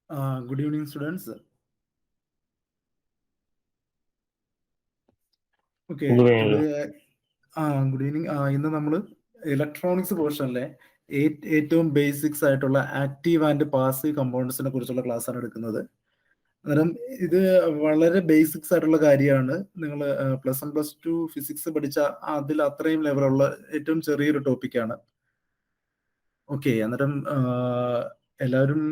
Good evening, students. Okay, Good evening. today, good evening. ഇന്ന് നമ്മൾ electronics പോർഷനിലെ ഏറ്റവും basics ആയിട്ടുള്ള ആക്റ്റീവ് ആൻഡ് പാസീവ് കമ്പോണൻസിനെ കുറിച്ചുള്ള ക്ലാസ് ആണ് എടുക്കുന്നത്. അന്നേരം ഇത് വളരെ ബേസിക്സ് ആയിട്ടുള്ള കാര്യമാണ്. നിങ്ങൾ +1 +2 ഫിസിക്സ് പഠിച്ച അതിൽ അത്രയും ലെവലുള്ള ഏറ്റവും ചെറിയൊരു ടോപ്പിക്കാണ്. ഓക്കെ, അന്നേരം എല്ലാവരും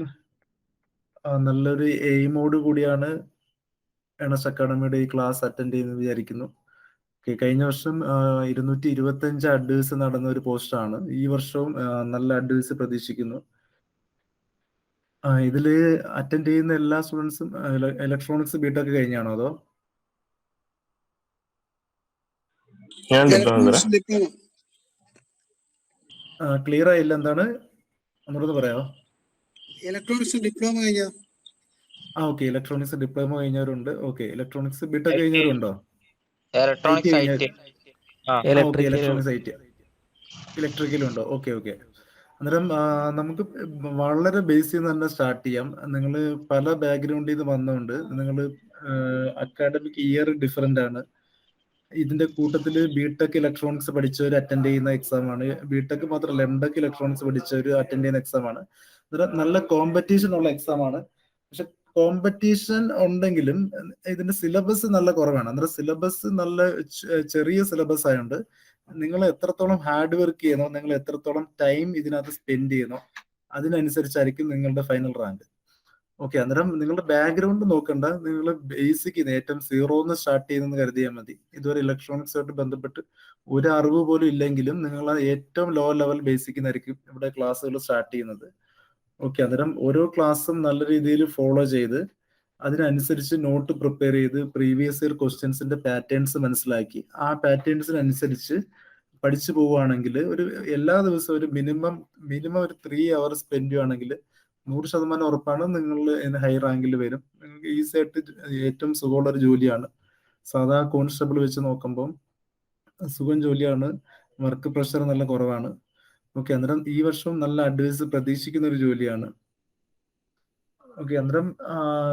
നല്ലൊരു എയിമോട് കൂടിയാണ് ഏണസ്റ്റ് അക്കാഡമിയുടെ ഈ ക്ലാസ് അറ്റൻഡ് ചെയ്യുന്നത് വിചാരിക്കുന്നു. കഴിഞ്ഞ വർഷം 225 അഡ്വൈസ് നടന്ന ഒരു പോസ്റ്റാണ്. ഈ വർഷവും നല്ല അഡ്വൈസ് പ്രതീക്ഷിക്കുന്നു. ഇതിൽ അറ്റൻഡ് ചെയ്യുന്ന എല്ലാ സ്റ്റുഡൻസും ഇലക്ട്രോണിക്സ് ബിടെക് കഴിഞ്ഞാണോ അതോ ക്ലിയർ ആയില്ല? എന്താണ് ഒന്നുകൂടെ പറയാമോ? ഇലക്ട്രോണിക്സ് ഡിപ്ലോമ കഴിഞ്ഞ ഓക്കെ, ഇലക്ട്രോണിക്സ് ഡിപ്ലോമ കഴിഞ്ഞവരുണ്ട്. ഓക്കെ, ഇലക്ട്രോണിക്സ് ബിടെക് കഴിഞ്ഞവരുണ്ടോ? ഇലക്ട്രിക്കലുണ്ടോ? ഓക്കെ. അന്നേരം നമുക്ക് വളരെ ബേസിൽ നിന്ന് തന്നെ സ്റ്റാർട്ട് ചെയ്യാം. നിങ്ങൾ പല ബാക്ക്ഗ്രൗണ്ടിൽ നിന്ന് വന്നുകൊണ്ട് നിങ്ങൾ അക്കാഡമിക് ഇയർ ഡിഫറെന്റ് ആണ്. ഇതിന്റെ കൂട്ടത്തിൽ ബിടെക് ഇലക്ട്രോണിക്സ് പഠിച്ചവർ അറ്റൻഡ് ചെയ്യുന്ന എക്സാം ആണ്. ബിടെക് മാത്രമല്ല, എംടെക് ഇലക്ട്രോണിക്സ് പഠിച്ചവർ അറ്റൻഡ് ചെയ്യുന്ന എക്സാം ആണ്. അന്നേരം നല്ല കോമ്പറ്റീഷൻ ഉള്ള എക്സാം ആണ്. പക്ഷെ കോമ്പറ്റീഷൻ ഉണ്ടെങ്കിലും ഇതിന്റെ സിലബസ് നല്ല കുറവാണ്. അന്നേരം സിലബസ് നല്ല ചെറിയ സിലബസ് ആയതുകൊണ്ട് നിങ്ങൾ എത്രത്തോളം ഹാർഡ് വർക്ക് ചെയ്യുന്നോ, നിങ്ങൾ എത്രത്തോളം ടൈം ഇതിനകത്ത് സ്പെൻഡ് ചെയ്യുന്നോ, അതിനനുസരിച്ചായിരിക്കും നിങ്ങളുടെ ഫൈനൽ റാങ്ക്. ഓക്കെ, അന്നേരം നിങ്ങളുടെ ബാക്ക്ഗ്രൗണ്ട് നോക്കണ്ട. നിങ്ങൾ ബേസിക് ഏറ്റവും സീറോന്ന് സ്റ്റാർട്ട് ചെയ്യുന്നെന്ന് കരുതിയാൽ മതി. ഇതുവരെ ഇലക്ട്രോണിക്സുമായിട്ട് ബന്ധപ്പെട്ട് ഒരു അറിവ് പോലും ഇല്ലെങ്കിലും നിങ്ങൾ ഏറ്റവും ലോ ലെവൽ ബേസിക് നിന്നായിരിക്കും ഇവിടെ ക്ലാസ്സുകൾ സ്റ്റാർട്ട് ചെയ്യുന്നത്. ഓക്കെ, അന്നേരം ഓരോ ക്ലാസ്സും നല്ല രീതിയിൽ ഫോളോ ചെയ്ത് അതിനനുസരിച്ച് നോട്ട് പ്രിപ്പയർ ചെയ്ത് പ്രീവിയസ് ഇയർ ക്വസ്റ്റ്യൻസിന്റെ പാറ്റേൺസ് മനസ്സിലാക്കി ആ പാറ്റേൺസിനനുസരിച്ച് പഠിച്ചു പോവുകയാണെങ്കിൽ എല്ലാ ദിവസവും ഒരു മിനിമം ഒരു 3 hours സ്പെൻഡ് ചെയ്യുകയാണെങ്കിൽ 100% ഉറപ്പാണ് നിങ്ങൾ ഹൈ റാങ്കിൽ വരും. നിങ്ങൾക്ക് ഈസി ആയിട്ട് ഏറ്റവും സുഖമുള്ള ഒരു ജോലിയാണ്. സാധാ കോൺസ്റ്റബിൾ വെച്ച് നോക്കുമ്പോൾ സുഖം ജോലിയാണ്. വർക്ക് പ്രഷർ നല്ല കുറവാണ്. ഓക്കെ, അന്നേരം ഈ വർഷവും നല്ല അഡ്വൈസ് പ്രതീക്ഷിക്കുന്ന ഒരു ജോലിയാണ്. ഓക്കെ, അന്നേരം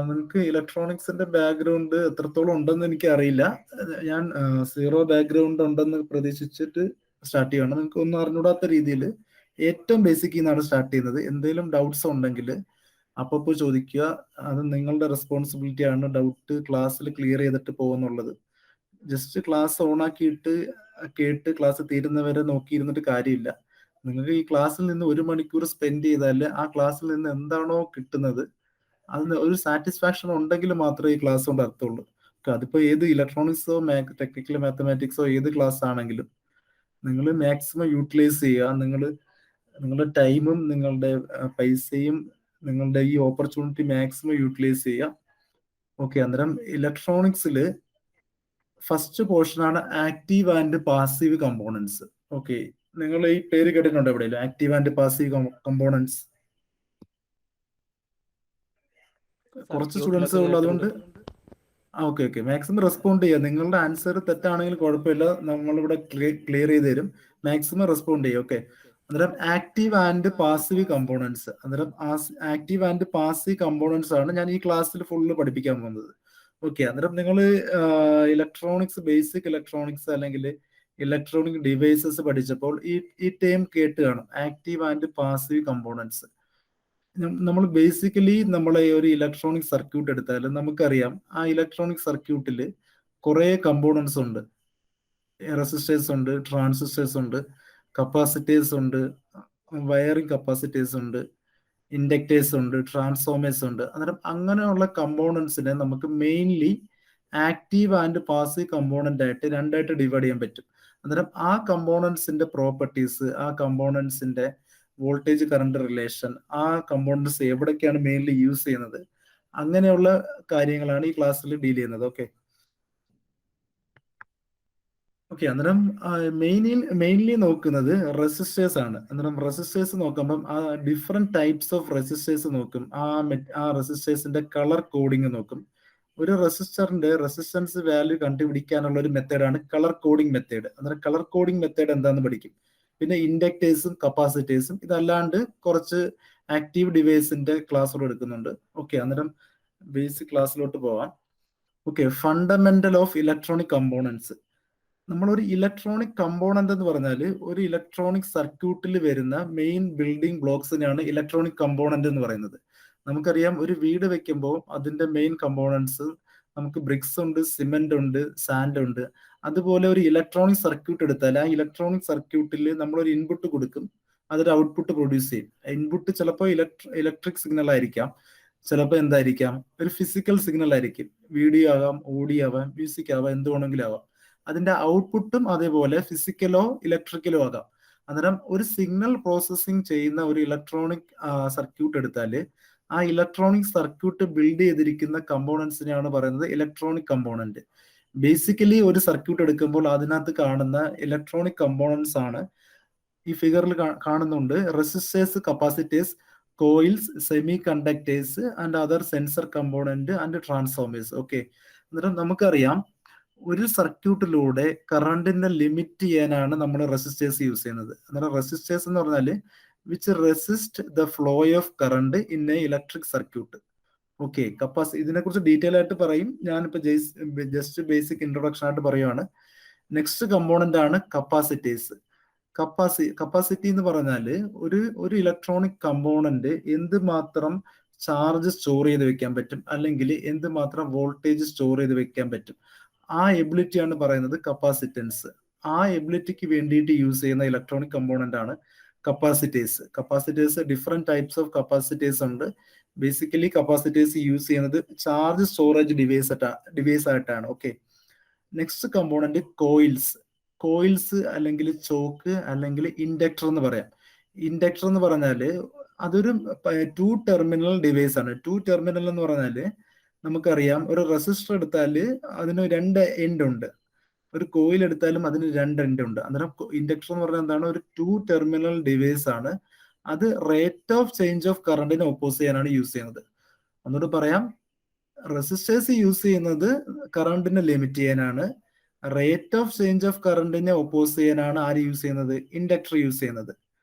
നിങ്ങൾക്ക് ഇലക്ട്രോണിക്സിന്റെ ബാക്ക്ഗ്രൗണ്ട് എത്രത്തോളം ഉണ്ടെന്ന് എനിക്ക് അറിയില്ല. ഞാൻ സീറോ ബാക്ക്ഗ്രൗണ്ട് ഉണ്ടെന്ന് പ്രതീക്ഷിച്ചിട്ട് സ്റ്റാർട്ട് ചെയ്യണം. നിങ്ങൾക്ക് ഒന്നും അറിഞ്ഞൂടാത്ത രീതിയിൽ ഏറ്റവും ബേസിക് നിന്നാണ് സ്റ്റാർട്ട് ചെയ്യുന്നത്. എന്തെങ്കിലും ഡൗട്ട്സ് ഉണ്ടെങ്കിൽ അപ്പോൾ ചോദിക്കുക. അത് നിങ്ങളുടെ റെസ്പോൺസിബിലിറ്റി ആണ്. ഡൗട്ട് ക്ലാസ്സിൽ ക്ലിയർ ചെയ്തിട്ട് പോകുന്നുള്ളത്. ജസ്റ്റ് ക്ലാസ് ഓൺ ആക്കിയിട്ട് കേട്ട് ക്ലാസ് തീരുന്നവരെ നോക്കിയിരുന്നിട്ട് കാര്യമില്ല. നിങ്ങൾക്ക് ഈ ക്ലാസ്സിൽ നിന്ന് 1 മണിക്കൂർ സ്പെൻഡ് ചെയ്താൽ ആ ക്ലാസ്സിൽ നിന്ന് എന്താണോ കിട്ടുന്നത് അതിന് ഒരു സാറ്റിസ്ഫാക്ഷൻ ഉണ്ടെങ്കിൽ മാത്രമേ ഈ ക്ലാസ് കൊണ്ട് അർത്ഥമുള്ളൂ. അതിപ്പോ ഏത് ഇലക്ട്രോണിക്സോ ടെക്നിക്കൽ മാത്തമാറ്റിക്സോ ഏത് ക്ലാസ് ആണെങ്കിലും നിങ്ങൾ മാക്സിമം യൂട്ടിലൈസ് ചെയ്യുക. നിങ്ങളുടെ ടൈമും നിങ്ങളുടെ പൈസയും നിങ്ങളുടെ ഈ ഓപ്പർച്യൂണിറ്റി മാക്സിമം യൂട്ടിലൈസ് ചെയ്യുക. ഓക്കെ, അന്നേരം ഇലക്ട്രോണിക്സിൽ ഫസ്റ്റ് പോർഷനാണ് active and passive components. Okay, നിങ്ങൾ ഈ പേര് കേട്ടിട്ടുണ്ടോ എവിടെയെങ്കിലും? Active and passive components. കുറച്ച് സ്റ്റുഡൻസ് ഉള്ളൂ, അതുകൊണ്ട് ഓക്കെ മാക്സിമം റെസ്പോണ്ട് ചെയ്യുക. നിങ്ങളുടെ ആൻസർ തെറ്റാണെങ്കിൽ കുഴപ്പമില്ല, നമ്മളിവിടെ ക്ലിയർ ചെയ്ത് തരും. മാക്സിമം റെസ്പോണ്ട് ചെയ്യുക. ഓക്കെ, അന്നേരം ആക്റ്റീവ് ആൻഡ് പാസീവ് കമ്പോണൻസ്. അന്നേരം ആക്റ്റീവ് ആൻഡ് പാസീവ് കമ്പോണൻസ് ആണ് ഞാൻ ഈ ക്ലാസ്സിൽ ഫുള്ള് പഠിപ്പിക്കാൻ പോകുന്നത്. ഓക്കെ, അന്നേരം നിങ്ങൾ ഇലക്ട്രോണിക്സ് ബേസിക് ഇലക്ട്രോണിക്സ് അല്ലെങ്കിൽ ഇലക്ട്രോണിക് ഡിവൈസസ് പഠിച്ചപ്പോൾ ഈ ടേം കേട്ട് കാണും, ആക്റ്റീവ് ആൻഡ് പാസീവ് കമ്പോണൻസ്. നമ്മൾ ബേസിക്കലി നമ്മളെ ഒരു ഇലക്ട്രോണിക് സർക്യൂട്ട് എടുത്താൽ നമുക്കറിയാം ആ ഇലക്ട്രോണിക് സർക്യൂട്ടിൽ കുറെ കമ്പോണൻസ് ഉണ്ട്. റെസിസ്റ്റേഴ്സ് ഉണ്ട്, ട്രാൻസിസ്റ്റേഴ്സ് ഉണ്ട്, കപ്പാസിറ്റേഴ്സ് ഉണ്ട്, വയറിംഗ് കപ്പാസിറ്റേഴ്സ് ഉണ്ട്, ഇൻഡക്ടേഴ്സ് ഉണ്ട്, ട്രാൻസ്ഫോമേഴ്സ് ഉണ്ട്. അന്നേരം അങ്ങനെയുള്ള കമ്പോണൻസിനെ നമുക്ക് mainly active and passive component ആയിട്ട് രണ്ടായിട്ട് ഡിവൈഡ് ചെയ്യാൻ പറ്റും. അന്നേരം ആ കമ്പോണൻസിന്റെ പ്രോപ്പർട്ടീസ്, ആ കമ്പോണൻസിന്റെ വോൾട്ടേജ് കറണ്ട് റിലേഷൻ, ആ കമ്പോണൻസ് എവിടേക്കാണ് മെയിൻലി യൂസ് ചെയ്യുന്നത്, അങ്ങനെയുള്ള കാര്യങ്ങളാണ് ഈ ക്ലാസ്സിൽ ഡീൽ ചെയ്യുന്നത്. ഓക്കെ, അന്നേരം മെയിൻലി നോക്കുന്നത് റെസിസ്റ്റേഴ്സ് ആണ്. അന്നേരം റെസിസ്റ്റേഴ്സ് നോക്കുമ്പം ആ ഡിഫറെന്റ് ടൈപ്സ് ഓഫ് റെസിസ്റ്റേഴ്സ് നോക്കും. ആ റെസിസ്റ്റേഴ്സിന്റെ കളർ കോഡിങ് നോക്കും. ഒരു റെസിസ്റ്ററിന്റെ റെസിസ്റ്റൻസ് വാല്യൂ കണ്ടുപിടിക്കാനുള്ള ഒരു മെത്തേഡാണ് കളർ കോഡിങ് മെത്തേഡ്. അന്നേരം കളർ കോഡിങ് മെത്തേഡ് എന്താണെന്ന് പഠിക്കും. പിന്നെ ഇൻഡക്ടേഴ്സും കപ്പാസിറ്റേഴ്സും, ഇതല്ലാണ്ട് കുറച്ച് ആക്റ്റീവ് ഡിവൈസിന്റെ ക്ലാസ്സോട് എടുക്കുന്നുണ്ട്. ഓക്കെ, അന്നേരം ബേസിക് ക്ലാസ്സിലോട്ട് പോവാം. Okay, fundamental of electronic components. നമ്മളൊരു ഇലക്ട്രോണിക് കമ്പോണന്റ് എന്ന് പറഞ്ഞാൽ ഒരു ഇലക്ട്രോണിക് സർക്യൂട്ടിൽ വരുന്ന മെയിൻ ബിൽഡിംഗ് ബ്ലോക്സിനെയാണ് ഇലക്ട്രോണിക് കമ്പോണന്റ് എന്ന് പറയുന്നത്. നമുക്കറിയാം, ഒരു വീട് വെക്കുമ്പോൾ അതിന്റെ മെയിൻ കമ്പോണൻസ് നമുക്ക് ബ്രിക്സ് ഉണ്ട്, സിമെന്റ് ഉണ്ട്, സാൻഡ് ഉണ്ട്. അതുപോലെ ഒരു ഇലക്ട്രോണിക് സർക്യൂട്ട് എടുത്താൽ ആ ഇലക്ട്രോണിക് സർക്യൂട്ടിൽ നമ്മളൊരു ഇൻപുട്ട് കൊടുക്കും, അതൊരു ഔട്ട്പുട്ട് പ്രൊഡ്യൂസ് ചെയ്യും. ഇൻപുട്ട് ചിലപ്പോൾ ഇലക്ട്രിക് സിഗ്നൽ ആയിരിക്കാം, ചിലപ്പോൾ എന്തായിരിക്കാം, ഒരു ഫിസിക്കൽ സിഗ്നൽ ആയിരിക്കും. വീഡിയോ ആകാം, ഓഡിയോ ആവാം, മ്യൂസിക് ആവാം, എന്ത് വേണമെങ്കിലും ആവാം. അതിന്റെ ഔട്ട്പുട്ടും അതേപോലെ ഫിസിക്കലോ ഇലക്ട്രിക്കലോ ആകാം. അന്നേരം ഒരു സിഗ്നൽ പ്രോസസ്സിംഗ് ചെയ്യുന്ന ഒരു ഇലക്ട്രോണിക് സർക്യൂട്ട് എടുത്താൽ ആ ഇലക്ട്രോണിക് സർക്യൂട്ട് ബിൽഡ് ചെയ്തിരിക്കുന്ന കമ്പോണൻസിനെയാണ് പറയുന്നത് ഇലക്ട്രോണിക് കമ്പോണന്റ്. ബേസിക്കലി ഒരു സർക്യൂട്ട് എടുക്കുമ്പോൾ അതിനകത്ത് കാണുന്ന ഇലക്ട്രോണിക് കമ്പോണൻസ് ആണ് ഈ ഫിഗറിൽ കാണുന്നുണ്ട്: resistors, capacitors, coils, semi conductors and other sensor component and transformers. Okay, അന്നേരം നമുക്കറിയാം, ഒരു സർക്യൂട്ടിലൂടെ കറണ്ടിനെ ലിമിറ്റ് ചെയ്യാനാണ് നമ്മൾ റെസിസ്റ്റേഴ്സ് യൂസ് ചെയ്യുന്നത്. അന്നേരം റെസിസ്റ്റേഴ്സ് എന്ന് പറഞ്ഞാൽ which resist the flow of current in A electric circuit. Okay, ഇതിനെക്കുറിച്ച് ഡീറ്റെയിൽ ആയിട്ട് പറയും. ഞാനിപ്പോ ജസ്റ്റ് ബേസിക് ഇൻട്രൊഡക്ഷൻ ആയിട്ട് പറയുവാണ്. നെക്സ്റ്റ് കമ്പോണന്റ് ആണ് കപ്പാസിറ്റേഴ്സ്. കപ്പാസിറ്റി എന്ന് പറഞ്ഞാൽ ഒരു ഇലക്ട്രോണിക് കമ്പോണന്റ് എന്തുമാത്രം ചാർജ് സ്റ്റോർ ചെയ്ത് വെക്കാൻ പറ്റും, അല്ലെങ്കിൽ എന്തുമാത്രം വോൾട്ടേജ് സ്റ്റോർ ചെയ്ത് വെക്കാൻ പറ്റും, ആ എബിലിറ്റി ആണ് പറയുന്നത് കപ്പാസിറ്റൻസ്. ആ എബിലിറ്റിക്ക് വേണ്ടിയിട്ട് യൂസ് ചെയ്യുന്ന ഇലക്ട്രോണിക് കമ്പോണന്റ് ആണ് capacitors. Different types of capacitors ഉണ്ട്. ബേസിക്കലി കപ്പാസിറ്റേഴ്സ് യൂസ് ചെയ്യുന്നത് ചാർജ് സ്റ്റോറേജ് ഡിവൈസ് ആയിട്ടാണ്. ഓക്കെ, നെക്സ്റ്റ് കമ്പോണന്റ് കോയിൽസ് അല്ലെങ്കിൽ ചോക്ക് അല്ലെങ്കിൽ ഇൻഡക്ടർ എന്ന് പറയാം. ഇൻഡക്ടർ എന്ന് പറഞ്ഞാല് അതൊരു 2 ടെർമിനൽ ഡിവൈസ് ആണ്. 2 ടെർമിനൽ എന്ന് പറഞ്ഞാല് നമുക്കറിയാം, ഒരു റെസിസ്റ്റർ എടുത്താല് അതിന് 2 എൻഡ് ഉണ്ട്, ഒരു കോയിൽ എടുത്താലും അതിന് 2 എൻഡ് ഉണ്ട്. അന്നേരം ഇൻഡക്ടർ എന്ന് പറഞ്ഞാൽ എന്താണ്? ഒരു 2 ടെർമിനൽ ഡിവൈസ് ആണ്. അത് റേറ്റ് ഓഫ് ചേഞ്ച് ഓഫ് കറണ്ടിനെ ഒപ്പോസ് ചെയ്യാനാണ് യൂസ് ചെയ്യുന്നത്. ഒന്നുകൂടെ പറയാം, റെസിസ്റ്റേഴ്സ് യൂസ് ചെയ്യുന്നത് കറണ്ടിനെ ലിമിറ്റ് ചെയ്യാനാണ്. റേറ്റ് ഓഫ് ചേഞ്ച് ഓഫ് കറണ്ടിനെ ഒപ്പോസ് ചെയ്യാനാണ് ആര് യൂസ് ചെയ്യുന്നത്? ഇൻഡക്ടർ യൂസ് ചെയ്യുന്നത്.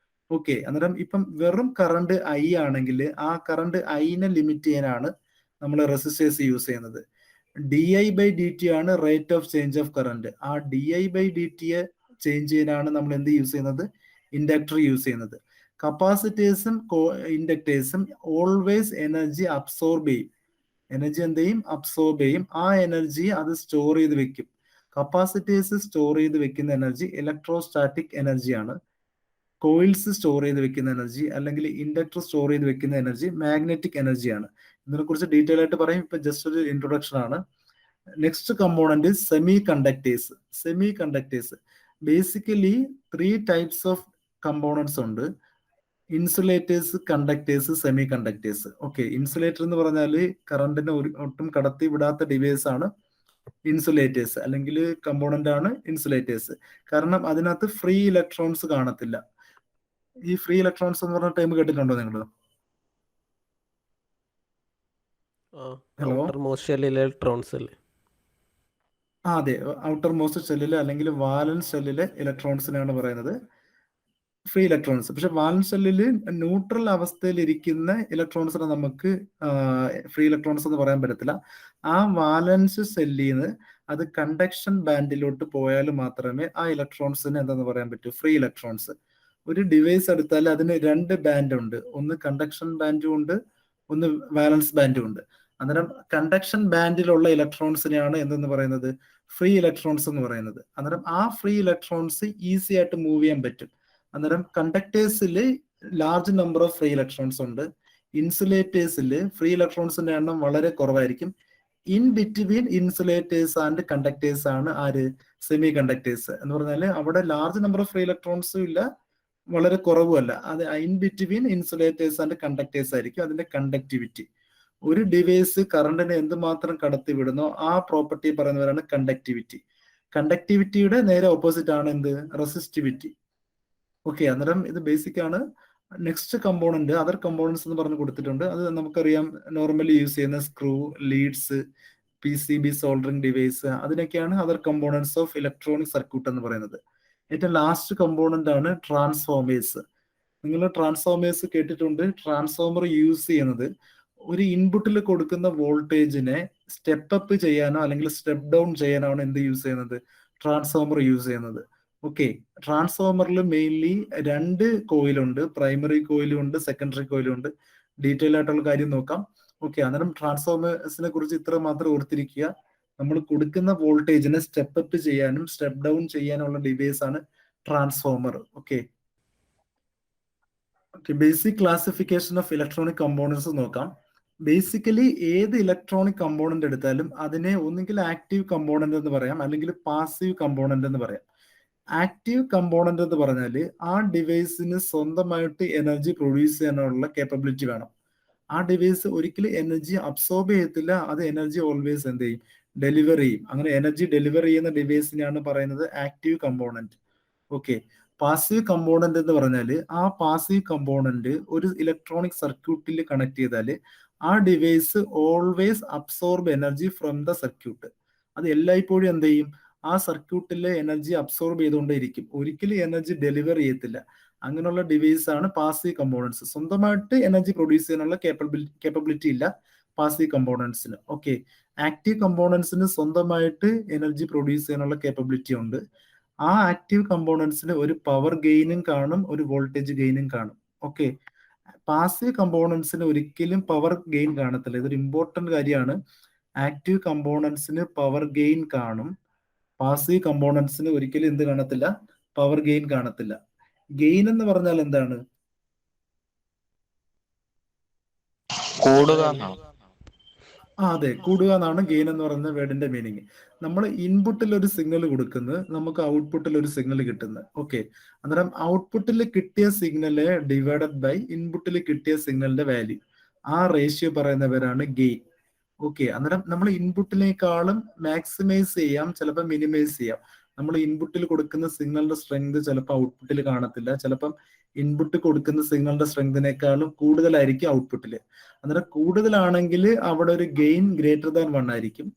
ഓക്കെ, അന്നേരം ഇപ്പം വെറും കറണ്ട് ഐ ആണെങ്കിൽ ആ കറണ്ട് ഐനെ ലിമിറ്റ് ചെയ്യാനാണ് നമ്മൾ റെസിസ്റ്റേഴ്സ് യൂസ് ചെയ്യുന്നത്. di/dt ആണ് rate of change of current. ആ di/dt ചേഞ്ച് ചെയ്യാനാണ് നമ്മൾ എന്ത് യൂസ് ചെയ്യുന്നത്? ഇൻഡക്ടർ യൂസ് ചെയ്യുന്നത്. കപ്പാസിറ്റേഴ്സും ഇൻഡക്ടേഴ്സും ഓൾവേസ് എനർജി അബ്സോർബ് ചെയ്യും. എനർജി എന്ത് ചെയ്യും? അബ്സോർബ് ചെയ്യും. ആ എനർജി അത് സ്റ്റോർ ചെയ്ത് വെക്കും. കപ്പാസിറ്റേഴ്സ് സ്റ്റോർ ചെയ്ത് വെക്കുന്ന എനർജി ഇലക്ട്രോസ്റ്റാറ്റിക് എനർജിയാണ്. കോയിൽസ് സ്റ്റോർ ചെയ്ത് വെക്കുന്ന എനർജി അല്ലെങ്കിൽ ഇൻഡക്ടർ സ്റ്റോർ ചെയ്ത് വെക്കുന്ന എനർജി മാഗ്നറ്റിക് എനർജിയാണ്. ഇതിനെ കുറിച്ച് ഡീറ്റെയിൽ ആയിട്ട് പറയും. ഇപ്പൊ ജസ്റ്റ് ഒരു ഇൻട്രൊഡക്ഷൻ ആണ്. Next component semiconductors. Basically 3 types of components ഉണ്ട്: insulators, conductors, semiconductors. Okay, insulator എന്ന് പറഞ്ഞാൽ കറണ്ടിനെ ഒട്ടും കടത്തി വിടാത്ത ഡിവൈസ് ആണ് ഇൻസുലേറ്റേഴ്സ്, അല്ലെങ്കിൽ കമ്പോണന്റ് ആണ് ഇൻസുലേറ്റേഴ്സ്. കാരണം അതിനകത്ത് ഫ്രീ ഇലക്ട്രോൺസ് കാണത്തില്ല. ഈ ഫ്രീ ഇലക്ട്രോൺസ് എന്ന് പറഞ്ഞ ടൈം കേട്ടിട്ടുണ്ടോ നിങ്ങൾ? ഹലോ, ഔട്ടർ മോസ്റ്റ് ഷെല്ലിലെ ഇലക്ട്രോൺസ് അല്ലേ? അതെ, ഔട്ടർ മോസ്റ്റ് ഷെല്ലിലെ അല്ലെങ്കിൽ വാലൻസ് ഷെല്ലിലെ ഇലക്ട്രോൺസിനാണ് പറയുന്നത് ഫ്രീ ഇലക്ട്രോൺസ്. പക്ഷെ വാലൻസ് ഷെല്ലിൽ ന്യൂട്രൽ അവസ്ഥയിൽ ഇരിക്കുന്ന ഇലക്ട്രോൺസിനെ നമുക്ക് ഫ്രീ ഇലക്ട്രോൺസ് എന്ന് പറയാൻ പറ്റത്തില്ല. ആ വാലൻസ് ഷെല്ലിൽ നിന്ന് അത് കണ്ടക്ഷൻ ബാൻഡിലോട്ട് പോയാൽ മാത്രമേ ആ ഇലക്ട്രോൺസിന് എന്താന്ന് പറയാൻ പറ്റൂ? Free electrons. ഒരു ഡിവൈസ് എടുത്താൽ അതിന് 2 ബാൻഡ് ഉണ്ട്, ഒന്ന് കണ്ടക്ഷൻ ബാൻഡും ഉണ്ട്, ഒന്ന് വാലൻസ് ബാൻഡും ഉണ്ട്. അന്നേരം കണ്ടക്ഷൻ ബാൻഡിലുള്ള ഇലക്ട്രോൺസിനെയാണ് എന്തെന്ന് പറയുന്നത്? ഫ്രീ ഇലക്ട്രോൺസ് എന്ന് പറയുന്നത്. അന്നേരം ആ ഫ്രീ ഇലക്ട്രോൺസ് ഈസി ആയിട്ട് മൂവ് ചെയ്യാൻ പറ്റും. അന്നേരം കണ്ടക്ടേഴ്സിൽ large number of free electrons ഉണ്ട്. ഇൻസുലേറ്റേഴ്സിൽ ഫ്രീ ഇലക്ട്രോൺസിന്റെ എണ്ണം വളരെ കുറവായിരിക്കും. In between insulators and conductors ആണ് ആര്? സെമി കണ്ടക്ടേഴ്സ് എന്ന് പറഞ്ഞാൽ അവിടെ ലാർജ് നമ്പർ ഓഫ് ഫ്രീ ഇലക്ട്രോൺസും ഇല്ല, വളരെ കുറവുമല്ല. അത് in between insulators and conductors ആയിരിക്കും അതിന്റെ കണ്ടക്ടിവിറ്റി. ഒരു ഡിവൈസ് കറണ്ടിനെ എന്തുമാത്രം കടത്തി വിടുന്നോ ആ പ്രോപ്പർട്ടി പറയുന്നവരാണ് കണ്ടക്ടിവിറ്റി. കണ്ടക്ടിവിറ്റിയുടെ നേരെ ഓപ്പോസിറ്റ് ആണ് എന്ത്? റെസിസ്റ്റിവിറ്റി. ഓക്കെ, അന്നേരം ഇത് ബേസിക് ആണ്. നെക്സ്റ്റ് കമ്പോണന്റ് അതർ കമ്പോണൻസ് എന്ന് പറഞ്ഞ് കൊടുത്തിട്ടുണ്ട്. അത് നമുക്കറിയാം, നോർമലി യൂസ് ചെയ്യുന്ന screw, leads, PCB soldering device, അതിനൊക്കെയാണ് other components of electronic circuit എന്ന് പറയുന്നത്. ഏറ്റവും ലാസ്റ്റ് കമ്പോണന്റ് ആണ് ട്രാൻസ്ഫോമേഴ്സ്. നിങ്ങൾ ട്രാൻസ്ഫോമേഴ്സ് കേട്ടിട്ടുണ്ട്. ട്രാൻസ്ഫോമർ യൂസ് ചെയ്യുന്നത് ഒരു ഇൻപുട്ടിൽ കൊടുക്കുന്ന വോൾട്ടേജിനെ സ്റ്റെപ്പ് അപ്പ് ചെയ്യാനോ അല്ലെങ്കിൽ സ്റ്റെപ്പ് ഡൗൺ ചെയ്യാനോ ആണ് എന്ത് യൂസ് ചെയ്യുന്നത്? ട്രാൻസ്ഫോമർ യൂസ് ചെയ്യുന്നത്. ഓക്കെ, ട്രാൻസ്ഫോമറിൽ മെയിൻലി രണ്ട് കോയിലുണ്ട്. പ്രൈമറി കോയിലും ഉണ്ട്, സെക്കൻഡറി കോയിലും ഉണ്ട്. ഡീറ്റെയിൽ ആയിട്ടുള്ള കാര്യം നോക്കാം. ഓക്കെ, അന്നേരം ട്രാൻസ്ഫോമേഴ്സിനെ കുറിച്ച് ഇത്ര മാത്രം ഓർത്തിരിക്കുക. നമ്മൾ കൊടുക്കുന്ന വോൾട്ടേജിനെ സ്റ്റെപ്പ് അപ്പ് ചെയ്യാനും സ്റ്റെപ്പ് ഡൗൺ ചെയ്യാനുള്ള ഡിവൈസ് ആണ് transformer. Okay, basic classification of electronic components നോക്കാം. ബേസിക്കലി ഏത് ഇലക്ട്രോണിക് കമ്പോണന്റ് എടുത്താലും അതിനെ ഒന്നുകിൽ ആക്റ്റീവ് കമ്പോണന്റ് എന്ന് പറയാം, അല്ലെങ്കിൽ പാസീവ് കമ്പോണന്റ് എന്ന് പറയാം. ആക്റ്റീവ് കമ്പോണന്റ് എന്ന് പറഞ്ഞാൽ ആ ഡിവൈസിന് സ്വന്തമായിട്ട് എനർജി പ്രൊഡ്യൂസ് ചെയ്യാനുള്ള കേപ്പബിലിറ്റി വേണം. ആ ഡിവൈസ് ഒരിക്കലും എനർജി അബ്സോർബ് ചെയ്യത്തില്ല, അത് എനർജി ഓൾവേസ് എന്ത് ചെയ്യും? ഡെലിവർ ചെയ്യും. അങ്ങനെ എനർജി ഡെലിവർ ചെയ്യുന്ന ഡിവൈസിനെയാണ് പറയുന്നത് active component. Okay, passive component എന്ന് പറഞ്ഞാൽ ആ പാസീവ് കമ്പോണന്റ് ഒരു ഇലക്ട്രോണിക് സർക്യൂട്ടിൽ കണക്ട് ചെയ്താൽ ആ device always absorb energy from the circuit. അത് എല്ലായ്പ്പോഴും എന്ത് ചെയ്യും? ആ സർക്യൂട്ടിലെ എനർജി അബ്സോർബ് ചെയ്തുകൊണ്ടേയിരിക്കും, ഒരിക്കലും എനർജി ഡെലിവർ ചെയ്യത്തില്ല. അങ്ങനെയുള്ള ഡിവൈസ് ആണ് പാസീവ് കമ്പോണൻസ്. സ്വന്തമായിട്ട് എനർജി പ്രൊഡ്യൂസ് ചെയ്യാനുള്ള കേപ്പബിലിറ്റി ഇല്ല പാസീവ് കമ്പോണൻസിന്. ഓക്കെ, ആക്റ്റീവ് കമ്പോണൻസിന് സ്വന്തമായിട്ട് എനർജി പ്രൊഡ്യൂസ് ചെയ്യാനുള്ള കേപ്പബിലിറ്റി ഉണ്ട്. ആ ആക്റ്റീവ് കമ്പോണൻസിന് ഒരു പവർ ഗെയിനും കാണും, ഒരു വോൾട്ടേജ് ഗെയിനും കാണും. ഓക്കെ, പാസീവ് കമ്പോണൻസിന് ഒരിക്കലും പവർ ഗെയിൻ കാണത്തില്ല. ഇതൊരു ഇമ്പോർട്ടന്റ് കാര്യമാണ്. ആക്റ്റീവ് കമ്പോണൻസിന് പവർ ഗെയിൻ കാണും, പാസീവ് കമ്പോണൻസിന് ഒരിക്കലും എന്ത് കാണത്തില്ല? പവർ ഗെയിൻ കാണത്തില്ല. ഗെയിൻ എന്ന് പറഞ്ഞാൽ എന്താണ്? കൂടുക എന്നാണ്. അതെ, കൂടുക എന്നാണ് ഗെയിൻ എന്ന് പറയുന്ന വേർഡിന്റെ മീനിങ്. നമ്മൾ ഇൻപുട്ടിൽ ഒരു സിഗ്നൽ കൊടുക്കുന്നത് നമുക്ക് ഔട്ട്പുട്ടിൽ ഒരു സിഗ്നൽ കിട്ടുന്നത്. ഓക്കെ, അന്നേരം ഔട്ട്പുട്ടിൽ കിട്ടിയ സിഗ്നല് ഡിവൈഡഡ് ബൈ ഇൻപുട്ടിൽ കിട്ടിയ സിഗ്നലിന്റെ വാല്യൂ, ആ റേഷ്യോ പറയുന്ന പേരാണ് ഗെയിൻ. ഓക്കെ, അന്നേരം നമ്മൾ ഇൻപുട്ടിനേക്കാളും മാക്സിമൈസ് ചെയ്യാം, ചിലപ്പോൾ മിനിമൈസ് ചെയ്യാം. നമ്മൾ ഇൻപുട്ടിൽ കൊടുക്കുന്ന സിഗ്നലിന്റെ സ്ട്രെങ്ത് ചിലപ്പോൾ ഔട്ട്പുട്ടിൽ കാണത്തില്ല, ചിലപ്പം ഇൻപുട്ട് കൊടുക്കുന്ന സിഗ്നലിന്റെ സ്ട്രെങ്തിനേക്കാളും കൂടുതലായിരിക്കും ഔട്ട്പുട്ടിൽ. അന്നേരം കൂടുതലാണെങ്കിൽ അവിടെ ഒരു ഗെയിൻ ഗ്രേറ്റർ ദാൻ 1 ആയിരിക്കും,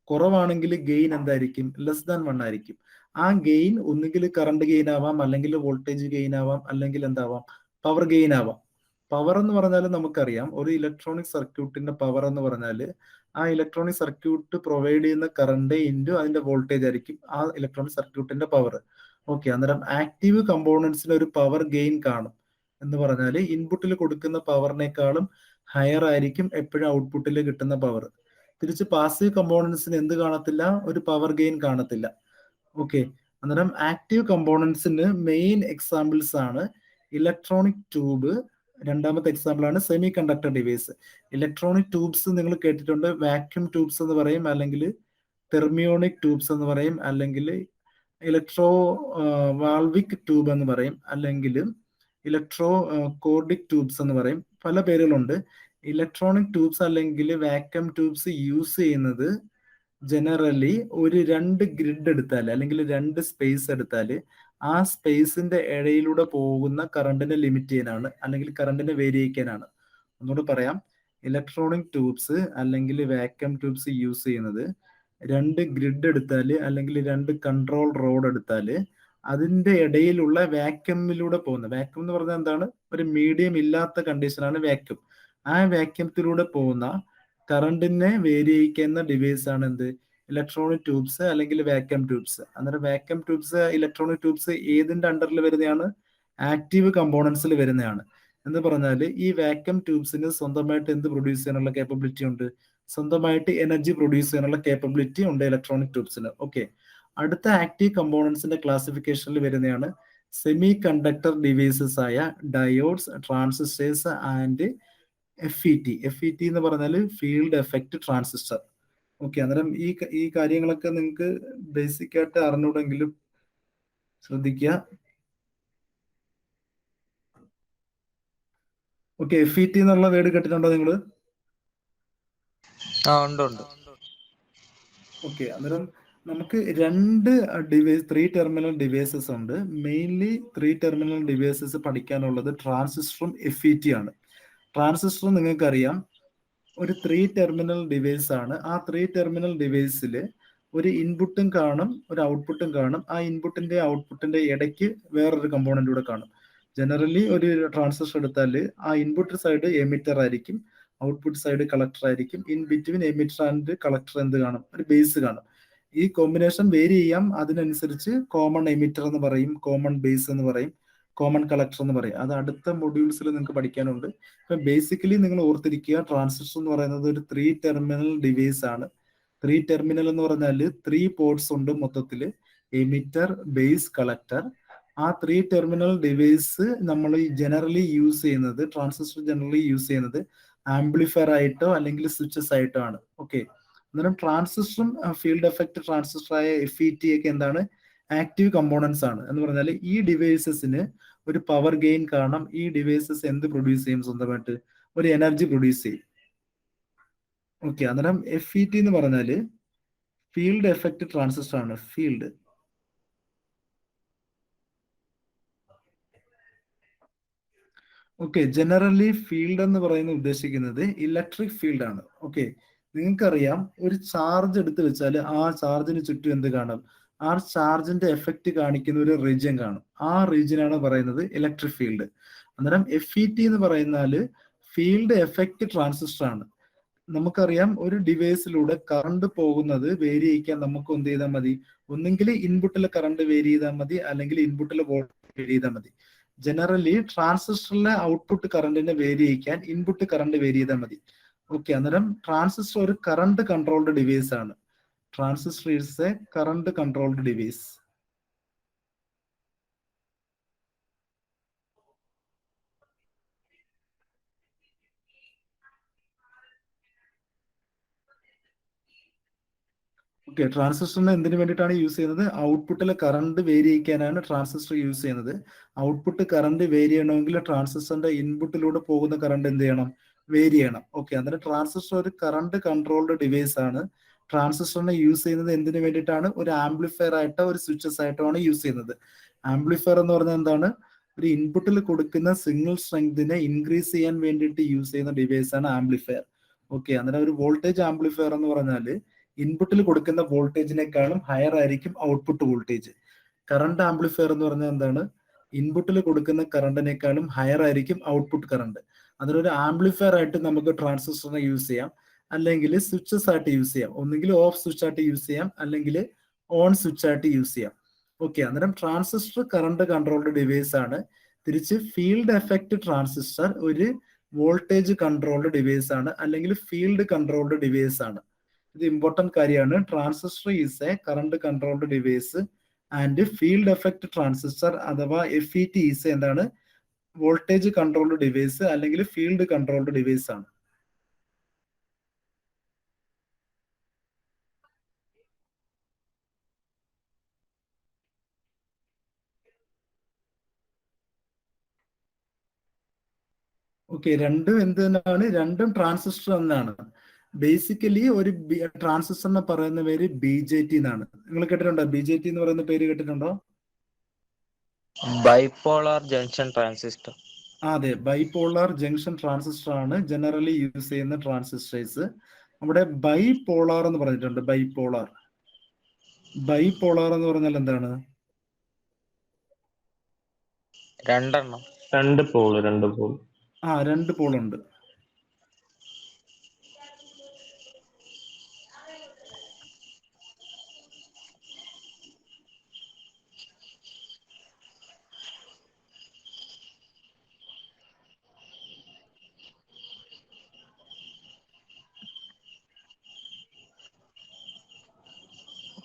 കുറവാണെങ്കിൽ ഗെയിൻ എന്തായിരിക്കും? ലെസ് ദാൻ 1 ആയിരിക്കും. ആ ഗെയിൻ ഒന്നുകിൽ കറണ്ട് ഗെയിൻ ആവാം, അല്ലെങ്കിൽ വോൾട്ടേജ് ഗെയിൻ ആവാം, അല്ലെങ്കിൽ എന്താവാം? പവർ ഗെയിൻ ആവാം. പവർ എന്ന് പറഞ്ഞാൽ നമുക്കറിയാം, ഒരു ഇലക്ട്രോണിക് സർക്യൂട്ടിന്റെ പവർ എന്ന് പറഞ്ഞാൽ ആ ഇലക്ട്രോണിക് സർക്യൂട്ട് പ്രൊവൈഡ് ചെയ്യുന്ന കറണ്ട് ഇൻറ്റു അതിന്റെ വോൾട്ടേജ് ആയിരിക്കും ആ ഇലക്ട്രോണിക് സർക്യൂട്ടിന്റെ പവർ. ഓക്കെ, അന്നേരം ആക്റ്റീവ് കമ്പോണൻസിന് ഒരു പവർ ഗെയിൻ കാണും എന്ന് പറഞ്ഞാൽ ഇൻപുട്ടിൽ കൊടുക്കുന്ന പവറിനേക്കാളും ഹയർ ആയിരിക്കും എപ്പോഴും ഔട്ട്പുട്ടിൽ കിട്ടുന്ന പവർ. തിരിച്ച് പാസീവ് കമ്പോണൻസിന് എന്ത് കാണത്തില്ല? ഒരു പവർ ഗെയിൻ കാണത്തില്ല. ഓക്കെ, അന്നേരം ആക്റ്റീവ് കമ്പോണൻസിന് മെയിൻ എക്സാമ്പിൾസ് ആണ് ഇലക്ട്രോണിക് ട്യൂബ്, രണ്ടാമത്തെ എക്സാമ്പിൾ ആണ് semi conductor device. Electronic tubes നിങ്ങൾ കേട്ടിട്ടുണ്ട്, വാക്യൂം ട്യൂബ്സ് എന്ന് പറയും, അല്ലെങ്കിൽ തെർമിയോണിക് ട്യൂബ്സ് എന്ന് പറയും, അല്ലെങ്കിൽ ഇലക്ട്രോ വാൾവിക് ട്യൂബ് എന്ന് പറയും, അല്ലെങ്കിൽ ഇലക്ട്രോ കോർഡിക് ട്യൂബ്സ് എന്ന് പറയും. പല പേരുകളുണ്ട്. ഇലക്ട്രോണിക് ട്യൂബ്സ് അല്ലെങ്കിൽ വാക്യൂം ട്യൂബ്സ് യൂസ് ചെയ്യുന്നത് ജനറലി ഒരു 2 ഗ്രിഡ് എടുത്താൽ അല്ലെങ്കിൽ 2 സ്പേസ് എടുത്താൽ ആ സ്പേസിന്റെ ഇടയിലൂടെ പോകുന്ന കറണ്ടിനെ ലിമിറ്റ് ചെയ്യാനാണ്, അല്ലെങ്കിൽ കറണ്ടിനെ വേരി ചെയ്യിക്കാനാണ്. ഒന്നുകൂടെ പറയാം, ഇലക്ട്രോണിക് ട്യൂബ്സ് അല്ലെങ്കിൽ വാക്യൂം ട്യൂബ്സ് യൂസ് ചെയ്യുന്നത് 2 ഗ്രിഡ് എടുത്താൽ അല്ലെങ്കിൽ 2 കൺട്രോൾ റോഡ് എടുത്താൽ അതിന്റെ ഇടയിലുള്ള വാക്യൂമിലൂടെ പോകുന്ന, വാക്യൂം എന്ന് പറഞ്ഞാൽ എന്താണ്? ഒരു മീഡിയം ഇല്ലാത്ത കണ്ടീഷനാണ് വാക്യൂം. ആ വാക്യൂമത്തിലൂടെ പോകുന്ന കറണ്ടിനെ വേരി ചെയ്യിക്കുന്ന ഡിവൈസ് ആണ് എന്ത്? ഇലക്ട്രോണിക് ട്യൂബ്സ് അല്ലെങ്കിൽ വാക്യൂം ട്യൂബ്സ്. അന്നേരം വാക്യൂം ട്യൂബ്സ്, ഇലക്ട്രോണിക് ട്യൂബ്സ് ഏതിന്റെ അണ്ടറിൽ വരുന്നതാണ്? ആക്റ്റീവ് കമ്പോണൻസിൽ വരുന്നതാണ്. എന്ന് പറഞ്ഞാൽ ഈ വാക്യൂം ട്യൂബ്സിന് സ്വന്തമായിട്ട് എന്ത് പ്രൊഡ്യൂസ് ചെയ്യാനുള്ള കേപ്പബിലിറ്റി ഉണ്ട്? സ്വന്തമായിട്ട് എനർജി പ്രൊഡ്യൂസ് ചെയ്യാനുള്ള കേപ്പബിലിറ്റി ഉണ്ട് ഇലക്ട്രോണിക് ട്യൂബ്സിന്. ഓക്കെ, അടുത്ത ആക്റ്റീവ് കമ്പോണൻസിന്റെ ക്ലാസിഫിക്കേഷനിൽ വരുന്നതാണ് സെമി കണ്ടക്ടർ ഡിവൈസസ് ആയ diodes, transistors and FET. FET എന്ന് പറഞ്ഞാൽ ഫീൽഡ് എഫക്റ്റ് ട്രാൻസിസ്റ്റർ. ഓക്കെ, അന്നേരം ഈ കാര്യങ്ങളൊക്കെ നിങ്ങൾക്ക് ബേസിക് ആയിട്ട് അറിഞ്ഞൂടെങ്കിലും ശ്രദ്ധിക്കുക. ഓക്കെ, FET എന്നുള്ള വേർഡ് കേട്ടിട്ടുണ്ടോ നിങ്ങൾ? ഉണ്ട്. ഓക്കെ, അന്നേരം നമുക്ക് 2 ഡിവൈസ്, 3 ടെർമിനൽ ഡിവൈസസ് ഉണ്ട്. മെയിൻലി 3 ടെർമിനൽ ഡിവൈസസ് പഠിക്കാനുള്ളത് ട്രാൻസിസ്റ്ററും FET ആണ്. ട്രാൻസിസ്റ്റർ നിങ്ങൾക്കറിയാം ഒരു 3 ടെർമിനൽ ഡിവൈസ് ആണ്. ആ 3 ടെർമിനൽ ഡിവൈസിൽ ഒരു ഇൻപുട്ടും കാണും, ഒരു ഔട്ട്പുട്ടും കാണും. ആ ഇൻപുട്ടിന്റെ ഔട്ട്പുട്ടിന്റെ ഇടയ്ക്ക് വേറൊരു കമ്പോണന്റ് കൂടെ കാണും. ജനറലി ഒരു ട്രാൻസിസ്റ്റർ എടുത്താൽ ആ ഇൻപുട്ട് സൈഡ് എമിറ്റർ ആയിരിക്കും, ഔട്ട്പുട്ട് സൈഡ് കളക്ടർ ആയിരിക്കും. In between emitter and collector എന്ത് കാണും? ഒരു ബേസ് കാണും. ഈ കോമ്പിനേഷൻ വേരി ചെയ്യാം. അതിനനുസരിച്ച് കോമൺ എമിറ്റർ എന്ന് പറയും, കോമൺ ബേസ് എന്ന് പറയും, കോമൺ കളക്ടർ എന്ന് പറയും. അത് അടുത്ത മൊഡ്യൂൾസിൽ നിങ്ങൾക്ക് പഠിക്കാനുണ്ട്. ഇപ്പൊ ബേസിക്കലി നിങ്ങൾ ഓർത്തിരിക്കുക, ട്രാൻസിസ്റ്റർ എന്ന് പറയുന്നത് ഒരു 3 ടെർമിനൽ ഡിവൈസ് ആണ്. 3 ടെർമിനൽ എന്ന് പറഞ്ഞാൽ 3 പോർട്സ് ഉണ്ട് മൊത്തത്തില്, എമിറ്റർ, ബേസ്, കളക്ടർ. ആ 3 ടെർമിനൽ ഡിവൈസ് നമ്മൾ ജനറലി യൂസ് ചെയ്യുന്നത്, ട്രാൻസിസ്റ്റർ ജനറലി യൂസ് ചെയ്യുന്നത് ആംപ്ലിഫയർ ആയിട്ടോ അല്ലെങ്കിൽ സ്വിച്ചസ് ആയിട്ടോ ആണ്. ഓക്കെ, അന്നേരം ട്രാൻസിസ്റ്ററും ഫീൽഡ് എഫക്ട് ട്രാൻസിസ്റ്ററായ FET ഒക്കെ എന്താണ്? ആക്റ്റീവ് കമ്പോണൻസ് ആണ്. എന്ന് പറഞ്ഞാൽ ഈ ഡിവൈസസിന് ഒരു പവർ ഗെയിൻ കാണാം. ഈ ഡിവൈസസ് എന്ത് പ്രൊഡ്യൂസ് ചെയ്യും? സ്വന്തമായിട്ട് ഒരു എനർജി പ്രൊഡ്യൂസ് ചെയ്യും. ഓക്കെ, അന്നേരം FET എന്ന് പറഞ്ഞാല് ഫീൽഡ് എഫക്ട് ട്രാൻസിസ്റ്റർ ആണ്. ഫീൽഡ് ഓക്കെ, ജനറലി ഫീൽഡ് എന്ന് പറയുന്നത് ഉദ്ദേശിക്കുന്നത് ഇലക്ട്രിക് ഫീൽഡ് ആണ്. ഓക്കെ, നിങ്ങൾക്കറിയാം ഒരു ചാർജ് എടുത്ത് വെച്ചാൽ ആ ചാർജിന് ചുറ്റും എന്ത് കാണും? ആ ചാർജിന്റെ എഫക്റ്റ് കാണിക്കുന്ന ഒരു റീജിയൻ കാണും. ആ റീജിയനാണ് പറയുന്നത് ഇലക്ട്രിക് ഫീൽഡ്. അന്നേരം FET എന്ന് പറയുന്നാല് ഫീൽഡ് എഫക്റ്റ് ട്രാൻസിസ്റ്റർ ആണ്. നമുക്കറിയാം ഒരു ഡിവൈസിലൂടെ കറണ്ട് പോകുന്നത് വേരി ചെയ്യിക്കാൻ നമുക്ക് എന്ത് ചെയ്താൽ മതി? ഒന്നെങ്കിൽ ഇൻപുട്ടിലെ കറണ്ട് വേരി ചെയ്താൽ മതി, അല്ലെങ്കിൽ ഇൻപുട്ടിലെ വോൾട്ടേജ് വേരി ചെയ്താൽ മതി. ജനറലി ട്രാൻസിസ്റ്ററിലെ ഔട്ട്പുട്ട് കറണ്ടിനെ വേരി ചെയ്യിക്കാൻ ഇൻപുട്ട് കറണ്ട് വേരി ചെയ്താൽ മതി. ഓക്കെ, അന്നേരം ട്രാൻസിസ്റ്റർ ഒരു കറണ്ട് കൺട്രോൾഡ് ഡിവൈസ് ആണ്. Transistor is A current controlled device. Okay, ട്രാൻസിസ്റ്ററിനെ എന്തിനു വേണ്ടിയിട്ടാണ് യൂസ് ചെയ്യുന്നത്? ഔട്ട്പുട്ടിലെ കറണ്ട് വേരി ചെയ്യിക്കാനാണ് ട്രാൻസിസ്റ്റർ യൂസ് ചെയ്യുന്നത്. ഔട്ട്പുട്ട് കറണ്ട് വേരി ചെയ്യണമെങ്കിൽ ട്രാൻസിസ്റ്ററിന്റെ ഇൻപുട്ടിലൂടെ പോകുന്ന കറണ്ട് എന്ത് ചെയ്യണം? വേരി ചെയ്യണം. ഓക്കെ, അന്നേരം ട്രാൻസിസ്റ്റർ ഒരു കറണ്ട് കൺട്രോൾഡ് ഡിവൈസ് ആണ്. ട്രാൻസിസ്റ്ററിനെ യൂസ് ചെയ്യുന്നത് എന്തിനു വേണ്ടിയിട്ടാണ്? ഒരു ആംപ്ലിഫയർ ആയിട്ടോ ഒരു സ്വിച്ചസ് ആയിട്ടോ ആണ് യൂസ് ചെയ്യുന്നത്. ആംപ്ലിഫയർ എന്ന് പറഞ്ഞാൽ എന്താണ്? ഒരു ഇൻപുട്ടിൽ കൊടുക്കുന്ന സിഗ്നൽ സ്ട്രെങ്തിനെ ഇൻക്രീസ് ചെയ്യാൻ വേണ്ടിയിട്ട് യൂസ് ചെയ്യുന്ന ഡിവൈസ് ആണ് ആംപ്ലിഫയർ. ഓക്കെ, അന്നേരം ഒരു വോൾട്ടേജ് ആംപ്ലിഫയർ എന്ന് പറഞ്ഞാൽ ഇൻപുട്ടിൽ കൊടുക്കുന്ന വോൾട്ടേജിനേക്കാളും ഹയർ ആയിരിക്കും ഔട്ട്പുട്ട് വോൾട്ടേജ്. കറണ്ട് ആംപ്ലിഫയർ എന്ന് പറഞ്ഞാൽ എന്താണ്? ഇൻപുട്ടിൽ കൊടുക്കുന്ന കറണ്ടിനേക്കാളും ഹയർ ആയിരിക്കും ഔട്ട്പുട്ട് കറണ്ട്. അതിനൊരു ആംപ്ലിഫയർ ആയിട്ട് നമുക്ക് ട്രാൻസിസ്റ്ററിനെ യൂസ് ചെയ്യാം, അല്ലെങ്കിൽ സ്വിച്ചസ് ആയിട്ട് യൂസ് ചെയ്യാം. ഒന്നുകിൽ ഓഫ് സ്വിച്ച് ആയിട്ട് യൂസ് ചെയ്യാം, അല്ലെങ്കിൽ ഓൺ സ്വിച്ച് ആയിട്ട് യൂസ് ചെയ്യാം. ഓക്കെ, അന്നേരം ട്രാൻസിസ്റ്റർ കറണ്ട് കൺട്രോൾഡ് ഡിവൈസ് ആണ്. തിരിച്ച് ഫീൽഡ് എഫക്ട് ട്രാൻസിസ്റ്റർ ഒരു വോൾട്ടേജ് കൺട്രോൾഡ് ഡിവൈസ് ആണ്, അല്ലെങ്കിൽ ഫീൽഡ് കൺട്രോൾഡ് ഡിവൈസ് ആണ്. ഇത് ഇമ്പോർട്ടന്റ് കാര്യമാണ്. Transistor is A current controlled device and field effect transistor അഥവാ FET ഈസ് എന്താണ്? വോൾട്ടേജ് കൺട്രോൾഡ് ഡിവൈസ് അല്ലെങ്കിൽ ഫീൽഡ് കൺട്രോൾഡ് ഡിവൈസ് ആണ്. ഓക്കെ, രണ്ടും എന്ത് തന്നെയാണ്? രണ്ടും ട്രാൻസിസ്റ്റർ എന്നാണ്. ബേസിക്കലി ഒരു ട്രാൻസിസ്റ്ററിനെ പറയുന്ന പേര് BJT എന്നാണ്. നിങ്ങൾ കേട്ടിട്ടുണ്ടോ? BJT എന്ന് പറയുന്ന പേര് കേട്ടിട്ടുണ്ടോ? Bipolar junction transistor. അതെ, ബൈപോളാർ ജംഗ്ഷൻ ട്രാൻസിസ്റ്റർ ആണ് ജനറലി യൂസ് ചെയ്യുന്ന ട്രാൻസിസ്റ്റേഴ്സ്. അവിടെ ബൈപോളാർ എന്ന് പറഞ്ഞിട്ടുണ്ട്. ബൈപോളാർ എന്ന് പറഞ്ഞാൽ എന്താണ്? രണ്ടെണ്ണം. രണ്ട് പോൾ രണ്ട് പോളുണ്ട്.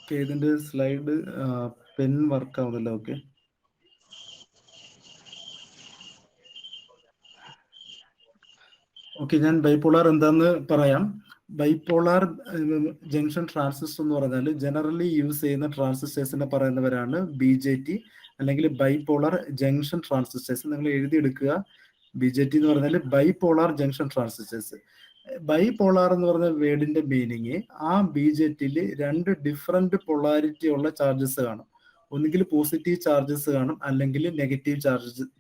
ഓക്കെ, ഇതിന്റെ സ്ലൈഡ് പെൻ വർക്ക് ആവുന്നില്ല. ഓക്കെ, ഞാൻ ബൈപോളാർ എന്താന്ന് പറയാം. ബൈപോളാർ ജംഗ്ഷൻ ട്രാൻസിസ്റ്റർ എന്ന് പറഞ്ഞാൽ ജനറലി യൂസ് ചെയ്യുന്ന ട്രാൻസിസ്റ്റേഴ്സിനെ പറയുന്നവരാണ് BJT അല്ലെങ്കിൽ ബൈപോളാർ ജംഗ്ഷൻ ട്രാൻസിസ്റ്റേഴ്സ്. നിങ്ങൾ എഴുതിയെടുക്കുക. BJT എന്ന് പറഞ്ഞാൽ ബൈപോളാർ ജംഗ്ഷൻ ട്രാൻസിസ്റ്റേഴ്സ്. ബൈപോളാർ എന്ന് പറഞ്ഞ വേർഡിന്റെ മീനിങ്, ആ BJTയിൽ രണ്ട് ഡിഫറെന്റ് പൊളാരിറ്റി ഉള്ള ചാർജസ് കാണും. ഒന്നുകിൽ പോസിറ്റീവ് ചാർജസ് കാണും, അല്ലെങ്കിൽ നെഗറ്റീവ്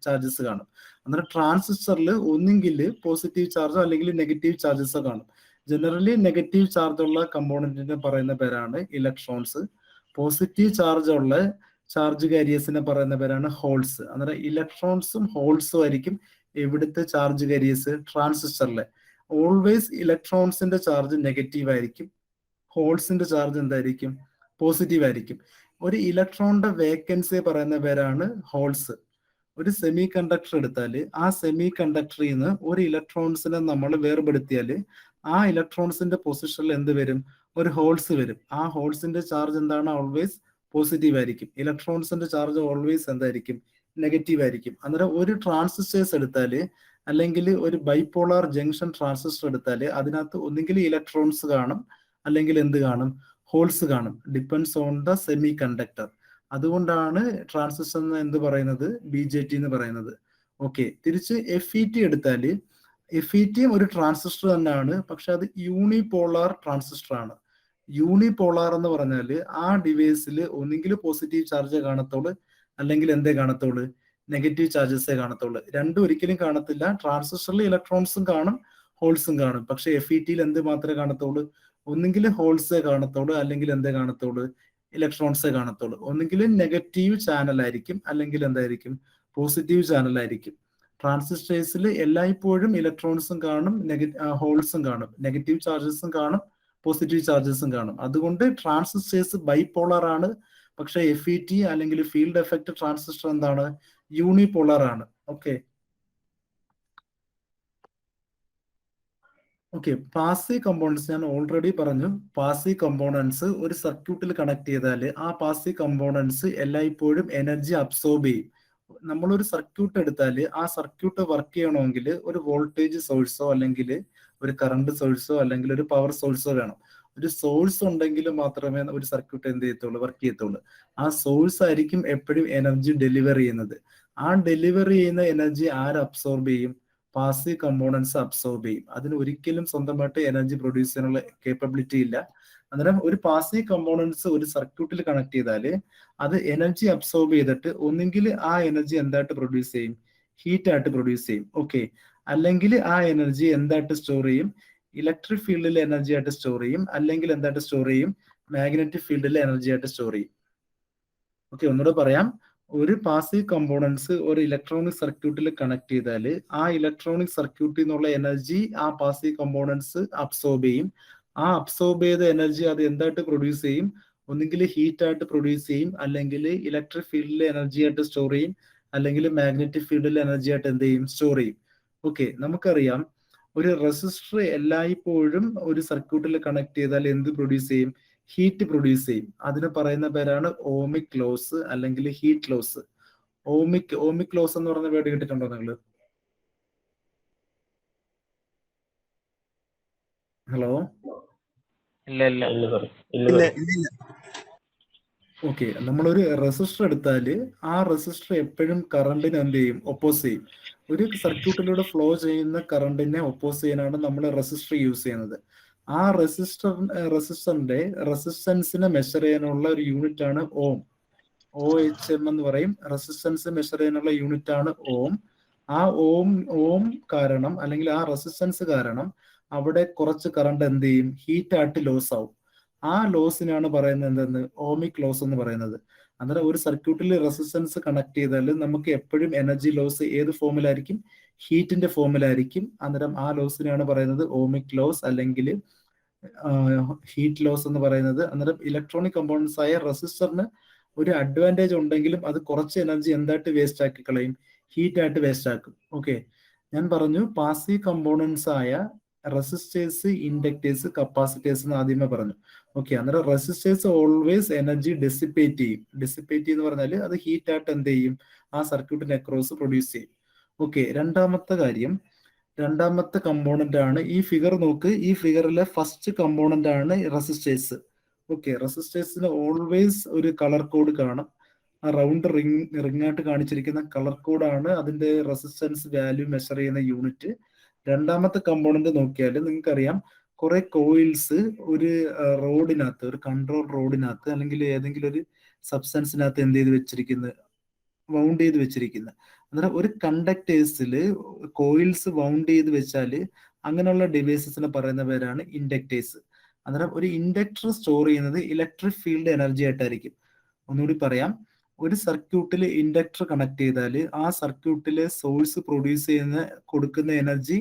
ചാർജസ് കാണും. അന്നേരം ട്രാൻസിസ്റ്ററിൽ ഒന്നുകിൽ പോസിറ്റീവ് ചാർജോ അല്ലെങ്കിൽ നെഗറ്റീവ് ചാർജസോ കാണും. ജനറലി നെഗറ്റീവ് ചാർജ് ഉള്ള കമ്പോണന്റിനെ പറയുന്ന പേരാണ് ഇലക്ട്രോൺസ്. പോസിറ്റീവ് ചാർജ് ഉള്ള ചാർജ് കാരിയേഴ്സിനെ പറയുന്ന പേരാണ് ഹോൾസ്. അന്നേരം ഇലക്ട്രോൺസും ഹോൾസും ആയിരിക്കും എവിടുത്തെ ചാർജ് കാരിയേഴ്സ്? ട്രാൻസിസ്റ്ററിലെ. ഓൾവേസ് ഇലക്ട്രോൺസിന്റെ ചാർജ് നെഗറ്റീവ് ആയിരിക്കും, ഹോൾസിന്റെ ചാർജ് എന്തായിരിക്കും? പോസിറ്റീവ് ആയിരിക്കും. ഒരു ഇലക്ട്രോണിന്റെ വേക്കൻസി പറയുന്ന പേരാണ് ഹോൾസ്. ഒരു സെമി കണ്ടക്ടർ എടുത്താൽ ആ സെമി കണ്ടക്ടറിൽ നിന്ന് ഒരു ഇലക്ട്രോൺസിനെ നമ്മൾ വേർപെടുത്തിയാൽ ആ ഇലക്ട്രോൺസിന്റെ പൊസിഷനിൽ എന്ത് വരും? ഒരു ഹോൾസ് വരും. ആ ഹോൾസിന്റെ ചാർജ് എന്താണ്? ഓൾവേസ് പോസിറ്റീവ് ആയിരിക്കും. ഇലക്ട്രോൺസിന്റെ ചാർജ് ഓൾവേസ് എന്തായിരിക്കും? നെഗറ്റീവ് ആയിരിക്കും. അന്നേരം ഒരു ട്രാൻസിസ്റ്റേഴ്സ് എടുത്താൽ അല്ലെങ്കിൽ ഒരു ബൈപോളാർ ജംഗ്ഷൻ ട്രാൻസിസ്റ്റർ എടുത്താൽ അതിനകത്ത് ഒന്നുകിൽ ഇലക്ട്രോൺസ് കാണും അല്ലെങ്കിൽ എന്ത് കാണും? ഹോൾസ് കാണും. Depends on the semi conductor. അതുകൊണ്ടാണ് ട്രാൻസിസ്റ്റർ എന്ന് എന്ത് പറയുന്നത്? BJT എന്ന് പറയുന്നത്. ഓക്കെ, തിരിച്ച് FET എടുത്താൽ FETയും ഒരു ട്രാൻസിസ്റ്റർ തന്നെയാണ്, പക്ഷെ അത് യൂണിപോളാർ ട്രാൻസിസ്റ്റർ ആണ്. യൂണിപോളാർ എന്ന് പറഞ്ഞാൽ ആ ഡിവൈസിൽ ഒന്നുകിൽ പോസിറ്റീവ് ചാർജ് കാണത്തുള്ളൂ അല്ലെങ്കിൽ എന്തേ കാണത്തുള്ളൂ? നെഗറ്റീവ് ചാർജസേ കാണത്തുള്ളൂ. രണ്ടും ഒരിക്കലും കാണത്തില്ല. ട്രാൻസിസ്റ്ററിൽ ഇലക്ട്രോൺസും കാണും ഹോൾസും കാണും, പക്ഷെ FETയിൽ എന്ത് മാത്രമേ കാണത്തുള്ളൂ? ഒന്നുകിൽ ഹോൾസേ കാണത്തുള്ളൂ അല്ലെങ്കിൽ എന്തേ കാണത്തുള്ളൂ? ഇലക്ട്രോൺസേ കാണത്തുള്ളൂ. ഒന്നുകിൽ നെഗറ്റീവ് ചാനൽ ആയിരിക്കും അല്ലെങ്കിൽ എന്തായിരിക്കും? പോസിറ്റീവ് ചാനൽ ആയിരിക്കും. ട്രാൻസിസ്റ്റേഴ്സിൽ എല്ലായ്പ്പോഴും ഇലക്ട്രോൺസും കാണും, ഹോൾസും കാണും, നെഗറ്റീവ് ചാർജസും കാണും, പോസിറ്റീവ് ചാർജസും കാണും. അതുകൊണ്ട് ട്രാൻസിസ്റ്റേഴ്സ് ബൈപോളാർ ആണ്. പക്ഷെ FET അല്ലെങ്കിൽ ഫീൽഡ് എഫക്ട് ട്രാൻസിസ്റ്റർ എന്താണ്? യൂണിപോളാർ ആണ്. ഓക്കെ ഓക്കെ പാസീവ് കമ്പോണൻസ് ഞാൻ ഓൾറെഡി പറഞ്ഞു. പാസീവ് കമ്പോണൻസ് ഒരു സർക്യൂട്ടിൽ കണക്ട് ചെയ്താൽ ആ പാസീവ് കമ്പോണൻസ് എല്ലായ്പ്പോഴും എനർജി അബ്സോർബ് ചെയ്യും. നമ്മളൊരു സർക്യൂട്ട് എടുത്താൽ ആ സർക്യൂട്ട് വർക്ക് ചെയ്യണമെങ്കിൽ ഒരു വോൾട്ടേജ് സോഴ്സോ അല്ലെങ്കിൽ ഒരു കറണ്ട് സോഴ്സോ അല്ലെങ്കിൽ ഒരു പവർ സോഴ്സോ വേണം. ഒരു സോഴ്സ് ഉണ്ടെങ്കിൽ മാത്രമേ ഒരു സർക്യൂട്ട് എന്ത് ചെയ്യത്തുള്ളൂ? വർക്ക് ചെയ്യത്തുള്ളൂ. ആ സോഴ്സ് ആയിരിക്കും എപ്പോഴും എനർജി ഡെലിവർ ചെയ്യുന്നത്. ആ ഡെലിവർ ചെയ്യുന്ന എനർജി ആര് അബ്സോർബ് ചെയ്യും? പാസീവ് കമ്പോണൻസ് അബ്സോർബ് ചെയ്യും. അതിന് ഒരിക്കലും സ്വന്തമായിട്ട് എനർജി പ്രൊഡ്യൂസ് ചെയ്യാനുള്ള കേപ്പബിലിറ്റി ഇല്ല. അന്നേരം ഒരു പാസീവ് കമ്പോണൻസ് ഒരു സർക്യൂട്ടിൽ കണക്ട് ചെയ്താൽ അത് എനർജി അബ്സോർബ് ചെയ്തിട്ട് ഒന്നുകിൽ ആ എനർജി എന്തായിട്ട് പ്രൊഡ്യൂസ് ചെയ്യും? ഹീറ്റ് ആയിട്ട് പ്രൊഡ്യൂസ് ചെയ്യും. ഓക്കെ, അല്ലെങ്കിൽ ആ എനർജി എന്തായിട്ട് സ്റ്റോർ ചെയ്യും? ഇലക്ട്രിക് ഫീൽഡിൽ എനർജി ആയിട്ട് സ്റ്റോർ ചെയ്യും, അല്ലെങ്കിൽ എന്തായിട്ട് സ്റ്റോർ ചെയ്യും? മാഗ്നറ്റിക് ഫീൽഡിൽ എനർജി ആയിട്ട് സ്റ്റോർ ചെയ്യും. ഓക്കെ, ഒന്നുകൂടെ പറയാം. ഒരു പാസീവ് കമ്പോണൻസ് ഒരു ഇലക്ട്രോണിക് സർക്യൂട്ടിൽ കണക്ട് ചെയ്താൽ ആ ഇലക്ട്രോണിക് സർക്യൂട്ടിൽ നിന്നുള്ള എനർജി ആ പാസീവ് കമ്പോണൻസ് അബ്സോർബ് ചെയ്യും. ആ അബ്സോർബ് ചെയ്ത എനർജി അത് എന്തായിട്ട് പ്രൊഡ്യൂസ് ചെയ്യും? ഒന്നുകിൽ ഹീറ്റ് ആയിട്ട് പ്രൊഡ്യൂസ് ചെയ്യും, അല്ലെങ്കിൽ ഇലക്ട്രിക് ഫീൽഡിലെ എനർജി ആയിട്ട് സ്റ്റോർ ചെയ്യും, അല്ലെങ്കിൽ മാഗ്നറ്റിക് ഫീൽഡിലെ എനർജി ആയിട്ട് എന്ത് ചെയ്യും? സ്റ്റോർ ചെയ്യും. ഓക്കെ, നമുക്കറിയാം ഒരു റെസിസ്റ്റർ എല്ലായ്പ്പോഴും ഒരു സർക്യൂട്ടിൽ കണക്ട് ചെയ്താൽ എന്ത് പ്രൊഡ്യൂസ് ചെയ്യും? ഹീറ്റ് പ്രൊഡ്യൂസ് ചെയ്യും. അതിന് പറയുന്ന പേരാണ് ഓമിക് ലോസ് അല്ലെങ്കിൽ ഹീറ്റ് ലോസ്. ഓമിക് ലോസ് എന്ന് പറഞ്ഞ വേർഡ് കേട്ടിട്ടുണ്ടോ നിങ്ങൾ? ഹലോ, ഇല്ല ഇല്ല ഇല്ല ഇല്ല. ഓക്കെ, നമ്മളൊരു റെസിസ്റ്റർ എടുത്താൽ ആ റെസിസ്റ്റർ എപ്പോഴും കറണ്ടിന് എന്ത് ചെയ്യും? ഒപ്പോസ് ചെയ്യും. ഒരു സർക്യൂട്ടിലൂടെ ഫ്ലോ ചെയ്യുന്ന കറണ്ടിനെ ഒപ്പോസ് ചെയ്യാനാണ് നമ്മൾ റെസിസ്റ്റർ യൂസ് ചെയ്യുന്നത്. ആ റെസിസ്റ്ററിന്റെ റെസിസ്റ്റൻസിനെ മെഷർ ചെയ്യാനുള്ള ഒരു യൂണിറ്റ് ആണ് ഓം. OHM എന്ന് പറയും. റെസിസ്റ്റൻസ് മെഷർ ചെയ്യാനുള്ള യൂണിറ്റ് ആണ് ഓം. ആ ഓം കാരണം അല്ലെങ്കിൽ ആ റെസിസ്റ്റൻസ് കാരണം അവിടെ കുറച്ച് കറണ്ട് എന്ത് ചെയ്യും? ഹീറ്റ് ആയിട്ട് ലോസ് ആവും. ആ ലോസിനാണ് പറയുന്നത് എന്തെന്ന്? ഓമിക് ലോസ് എന്ന് പറയുന്നത്. അന്നേരം ഒരു സർക്യൂട്ടിൽ റെസിസ്റ്റൻസ് കണക്ട് ചെയ്താൽ നമുക്ക് എപ്പോഴും എനർജി ലോസ് ഏത് ഫോമിലായിരിക്കും? ഹീറ്റിന്റെ ഫോമിലായിരിക്കും. അന്നേരം ആ ലോസിനാണ് പറയുന്നത് ഓമിക് ലോസ് അല്ലെങ്കിൽ ഹീറ്റ് ലോസ് എന്ന് പറയുന്നത്. അന്നേരം ഇലക്ട്രോണിക് കമ്പോണൻസ് ആയ റെസിസ്റ്ററിന് ഒരു അഡ്വാൻറ്റേജ് ഉണ്ടെങ്കിലും അത് കുറച്ച് എനർജി എന്തായിട്ട് വേസ്റ്റ് ആക്കി കളയും? ഹീറ്റ് ആയിട്ട് വേസ്റ്റ് ആക്കും. ഓക്കെ, ഞാൻ പറഞ്ഞു പാസീവ് കമ്പോണൻസ് ആയ റെസിസ്റ്റേഴ്സ്, ഇൻഡക്ടേഴ്സ്, കപ്പാസിറ്റേഴ്സ് എന്ന് ആദ്യമേ പറഞ്ഞു. ഓക്കെ, അന്നേരം റെസിസ്റ്റേഴ്സ് ഓൾവേസ് എനർജി ഡെസിപ്പേറ്റ് ചെയ്യും. ഡെസിപ്പേറ്റ് എന്ന് പറഞ്ഞാൽ അത് ഹീറ്റ് ആയിട്ട് എന്ത് ചെയ്യും? ആ സർക്യൂട്ടിന് അക്രോസ് പ്രൊഡ്യൂസ് ചെയ്യും. ഓക്കെ, രണ്ടാമത്തെ കമ്പോണന്റ് ആണ് ഈ ഫിഗർ. നോക്ക്, ഈ ഫിഗറിലെ ഫസ്റ്റ് കമ്പോണന്റ് ആണ് റെസിസ്റ്റേഴ്സ്. ഓക്കെ, റെസിസ്റ്റേഴ്സിന് ഓൾവേസ് ഒരു കളർ കോഡ് കാണും. ആ റൗണ്ട് റിംഗ് ആയിട്ട് കാണിച്ചിരിക്കുന്ന കളർ കോഡാണ് അതിന്റെ റെസിസ്റ്റൻസ് വാല്യൂ മെഷർ ചെയ്യുന്ന യൂണിറ്റ്. രണ്ടാമത്തെ കമ്പോണന്റ് നോക്കിയാൽ നിങ്ങൾക്കറിയാം കുറെ കോയിൽസ് ഒരു റോഡിനകത്ത്, ഒരു കൺട്രോൾ റോഡിനകത്ത് അല്ലെങ്കിൽ ഏതെങ്കിലും ഒരു സബ്സ്റ്റൻസിനകത്ത് എന്ത് ചെയ്ത് വെച്ചിരിക്കുന്നത്? വൗണ്ട് ചെയ്ത് വെച്ചിരിക്കുന്നത്. അന്നേരം ഒരു കണ്ടക്ടേഴ്സിൽ കോയിൽസ് വൗണ്ട് ചെയ്ത് വെച്ചാൽ അങ്ങനെയുള്ള ഡിവൈസസിനെ പറയുന്ന പേരാണ് ഇൻഡക്ടേഴ്സ്. അന്നേരം ഒരു ഇൻഡക്ടർ സ്റ്റോർ ചെയ്യുന്നത് ഇലക്ട്രിക് ഫീൽഡ് എനർജി ആയിട്ടായിരിക്കും. ഒന്നുകൂടി പറയാം, ഒരു സർക്യൂട്ടിൽ ഇൻഡക്ടർ കണക്ട് ചെയ്താൽ ആ സർക്യൂട്ടിലെ സോഴ്സ് പ്രൊഡ്യൂസ് ചെയ്യുന്ന കൊടുക്കുന്ന എനർജി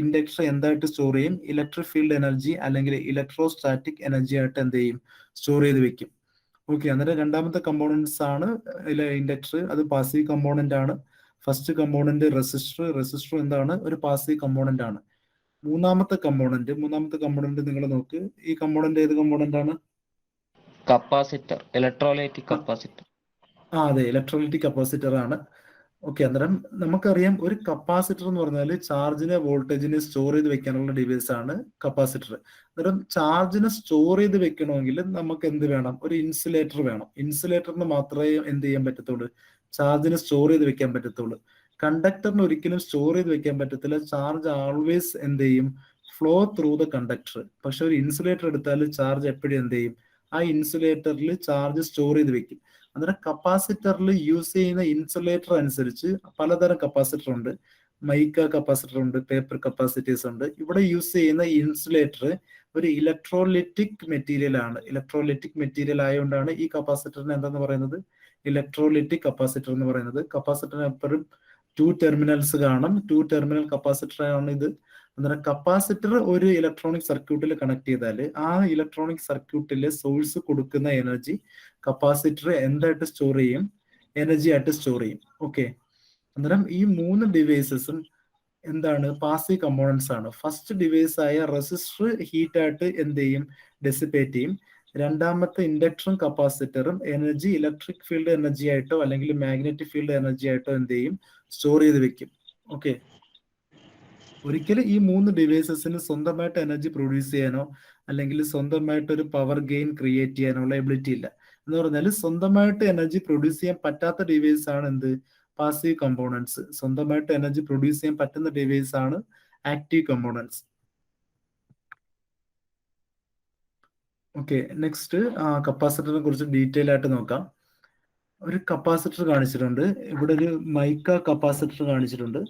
ഇൻഡക്ടർ എന്തായിട്ട് സ്റ്റോർ ചെയ്യും? ഇലക്ട്രിക് ഫീൽഡ് എനർജി അല്ലെങ്കിൽ ഇലക്ട്രോസ്റ്റാറ്റിക് എനർജി ആയിട്ട് എന്ത് ചെയ്യും? സ്റ്റോർ ചെയ്ത് വെക്കും. ഓക്കെ, അന്നേരം രണ്ടാമത്തെ കമ്പോണൻസ് ആണ് ഇൻഡക്ടർ. അത് പാസീവ് കമ്പോണന്റ് ആണ്. ഫസ്റ്റ് കമ്പോണന്റ് റെസിസ്റ്റർ എന്താണ്? ഒരു പാസീവ് കമ്പോണന്റ് ആണ്. മൂന്നാമത്തെ കമ്പോണന്റ് നിങ്ങൾ നോക്ക്. ഈ കമ്പോണന്റ് ഏത് കമ്പോണന്റ് ആണ്? Capacitor, electrolytic capacitor. അതെ, ഇലക്ട്രോലൈറ്റിക് കപ്പാസിറ്റർ ആണ്. ഓക്കെ, അന്നേരം നമുക്കറിയാം ഒരു കപ്പാസിറ്റർ എന്ന് പറഞ്ഞാൽ ചാർജിനെ വോൾട്ടേജിനെ സ്റ്റോർ ചെയ്ത് വെക്കാനുള്ള ഡിവൈസ് ആണ് കപ്പാസിറ്റർ. അന്നേരം ചാർജിനെ സ്റ്റോർ ചെയ്ത് വെക്കണമെങ്കിൽ നമുക്ക് എന്ത് വേണം? ഒരു ഇൻസുലേറ്റർ വേണം. ഇൻസുലേറ്ററിന് മാത്രമേ എന്ത് ചെയ്യാൻ പറ്റത്തുള്ളൂ? ചാർജിനെ സ്റ്റോർ ചെയ്ത് വെക്കാൻ പറ്റത്തുള്ളൂ. കണ്ടക്ടറിന് ഒരിക്കലും സ്റ്റോർ ചെയ്ത് വെക്കാൻ പറ്റത്തില്ല. ചാർജ് ആൾവേസ് എന്ത് ചെയ്യും? Flow through the conductor. പക്ഷെ ഒരു ഇൻസുലേറ്റർ എടുത്താൽ ചാർജ് എപ്പോഴും എന്ത് ചെയ്യും? ആ ഇൻസുലേറ്ററിൽ ചാർജ് സ്റ്റോർ ചെയ്ത് വെക്കും. അന്നേരം കപ്പാസിറ്ററിൽ യൂസ് ചെയ്യുന്ന ഇൻസുലേറ്റർ അനുസരിച്ച് പലതരം കപ്പാസിറ്റർ ഉണ്ട്. മൈക്ക കപ്പാസിറ്റർ ഉണ്ട്, പേപ്പർ കപ്പാസിറ്റീസ് ഉണ്ട്. ഇവിടെ യൂസ് ചെയ്യുന്ന ഇൻസുലേറ്റർ ഒരു ഇലക്ട്രോലിറ്റിക് മെറ്റീരിയൽ ആണ്. ഇലക്ട്രോലിറ്റിക് മെറ്റീരിയൽ ആയതുകൊണ്ടാണ് ഈ കപ്പാസിറ്ററിന് എന്താന്ന് പറയുന്നത്? ഇലക്ട്രോലിറ്റിക് കപ്പാസിറ്റർ എന്ന് പറയുന്നത്. കപ്പാസിറ്ററിന് എപ്പോഴും 2 ടെർമിനൽസ് കാണും. 2 ടെർമിനൽ കപ്പാസിറ്റർ ആണ് ഇത്. അന്നേരം കപ്പാസിറ്റർ ഒരു ഇലക്ട്രോണിക് സർക്യൂട്ടിൽ കണക്ട് ചെയ്താൽ ആ ഇലക്ട്രോണിക് സർക്യൂട്ടിലെ സോഴ്സ് കൊടുക്കുന്ന എനർജി കപ്പാസിറ്റർ എന്തായിട്ട് സ്റ്റോർ ചെയ്യും? എനർജി ആയിട്ട് സ്റ്റോർ ചെയ്യും. ഓക്കെ, അന്നേരം ഈ 3 ഡിവൈസസും എന്താണ്? പാസീവ് കമ്പോണൻസ് ആണ്. ഫസ്റ്റ് ഡിവൈസ് ആയ റെസിസ്റ്റർ ഹീറ്റ് ആയിട്ട് എന്ത് ചെയ്യും? ഡെസിപ്പേറ്റ് ചെയ്യും. രണ്ടാമത്തെ ഇൻഡക്ടറും കപ്പാസിറ്ററും എനർജി ഇലക്ട്രിക് ഫീൽഡ് എനർജി ആയിട്ടോ അല്ലെങ്കിൽ മാഗ്നറ്റിക് ഫീൽഡ് എനർജി ആയിട്ടോ എന്ത് ചെയ്യും? സ്റ്റോർ ചെയ്ത് വെക്കും. ഓക്കെ, ഒരിക്കലും ഈ 3 ഡിവൈസസിന് സ്വന്തമായിട്ട് എനർജി പ്രൊഡ്യൂസ് ചെയ്യാനോ അല്ലെങ്കിൽ സ്വന്തമായിട്ട് ഒരു പവർ ഗെയിൻ ക്രിയേറ്റ് ചെയ്യാനുള്ള എബിലിറ്റി ഇല്ല. എന്ന് പറഞ്ഞാൽ സ്വന്തമായിട്ട് എനർജി പ്രൊഡ്യൂസ് ചെയ്യാൻ പറ്റാത്ത ഡിവൈസ് ആണ് എന്ത്? Passive components. സ്വന്തമായിട്ട് എനർജി പ്രൊഡ്യൂസ് ചെയ്യാൻ പറ്റുന്ന ഡിവൈസ് ആണ് ആക്റ്റീവ് കമ്പോണൻസ്. ഓക്കെ, നെക്സ്റ്റ് കപ്പാസിറ്ററിനെ കുറിച്ച് ഡീറ്റെയിൽ ആയിട്ട് നോക്കാം. ഒരു കപ്പാസിറ്റർ കാണിച്ചിട്ടുണ്ട്. ഇവിടെ ഒരു മൈക്ക കപ്പാസിറ്റർ കാണിച്ചിട്ടുണ്ട്.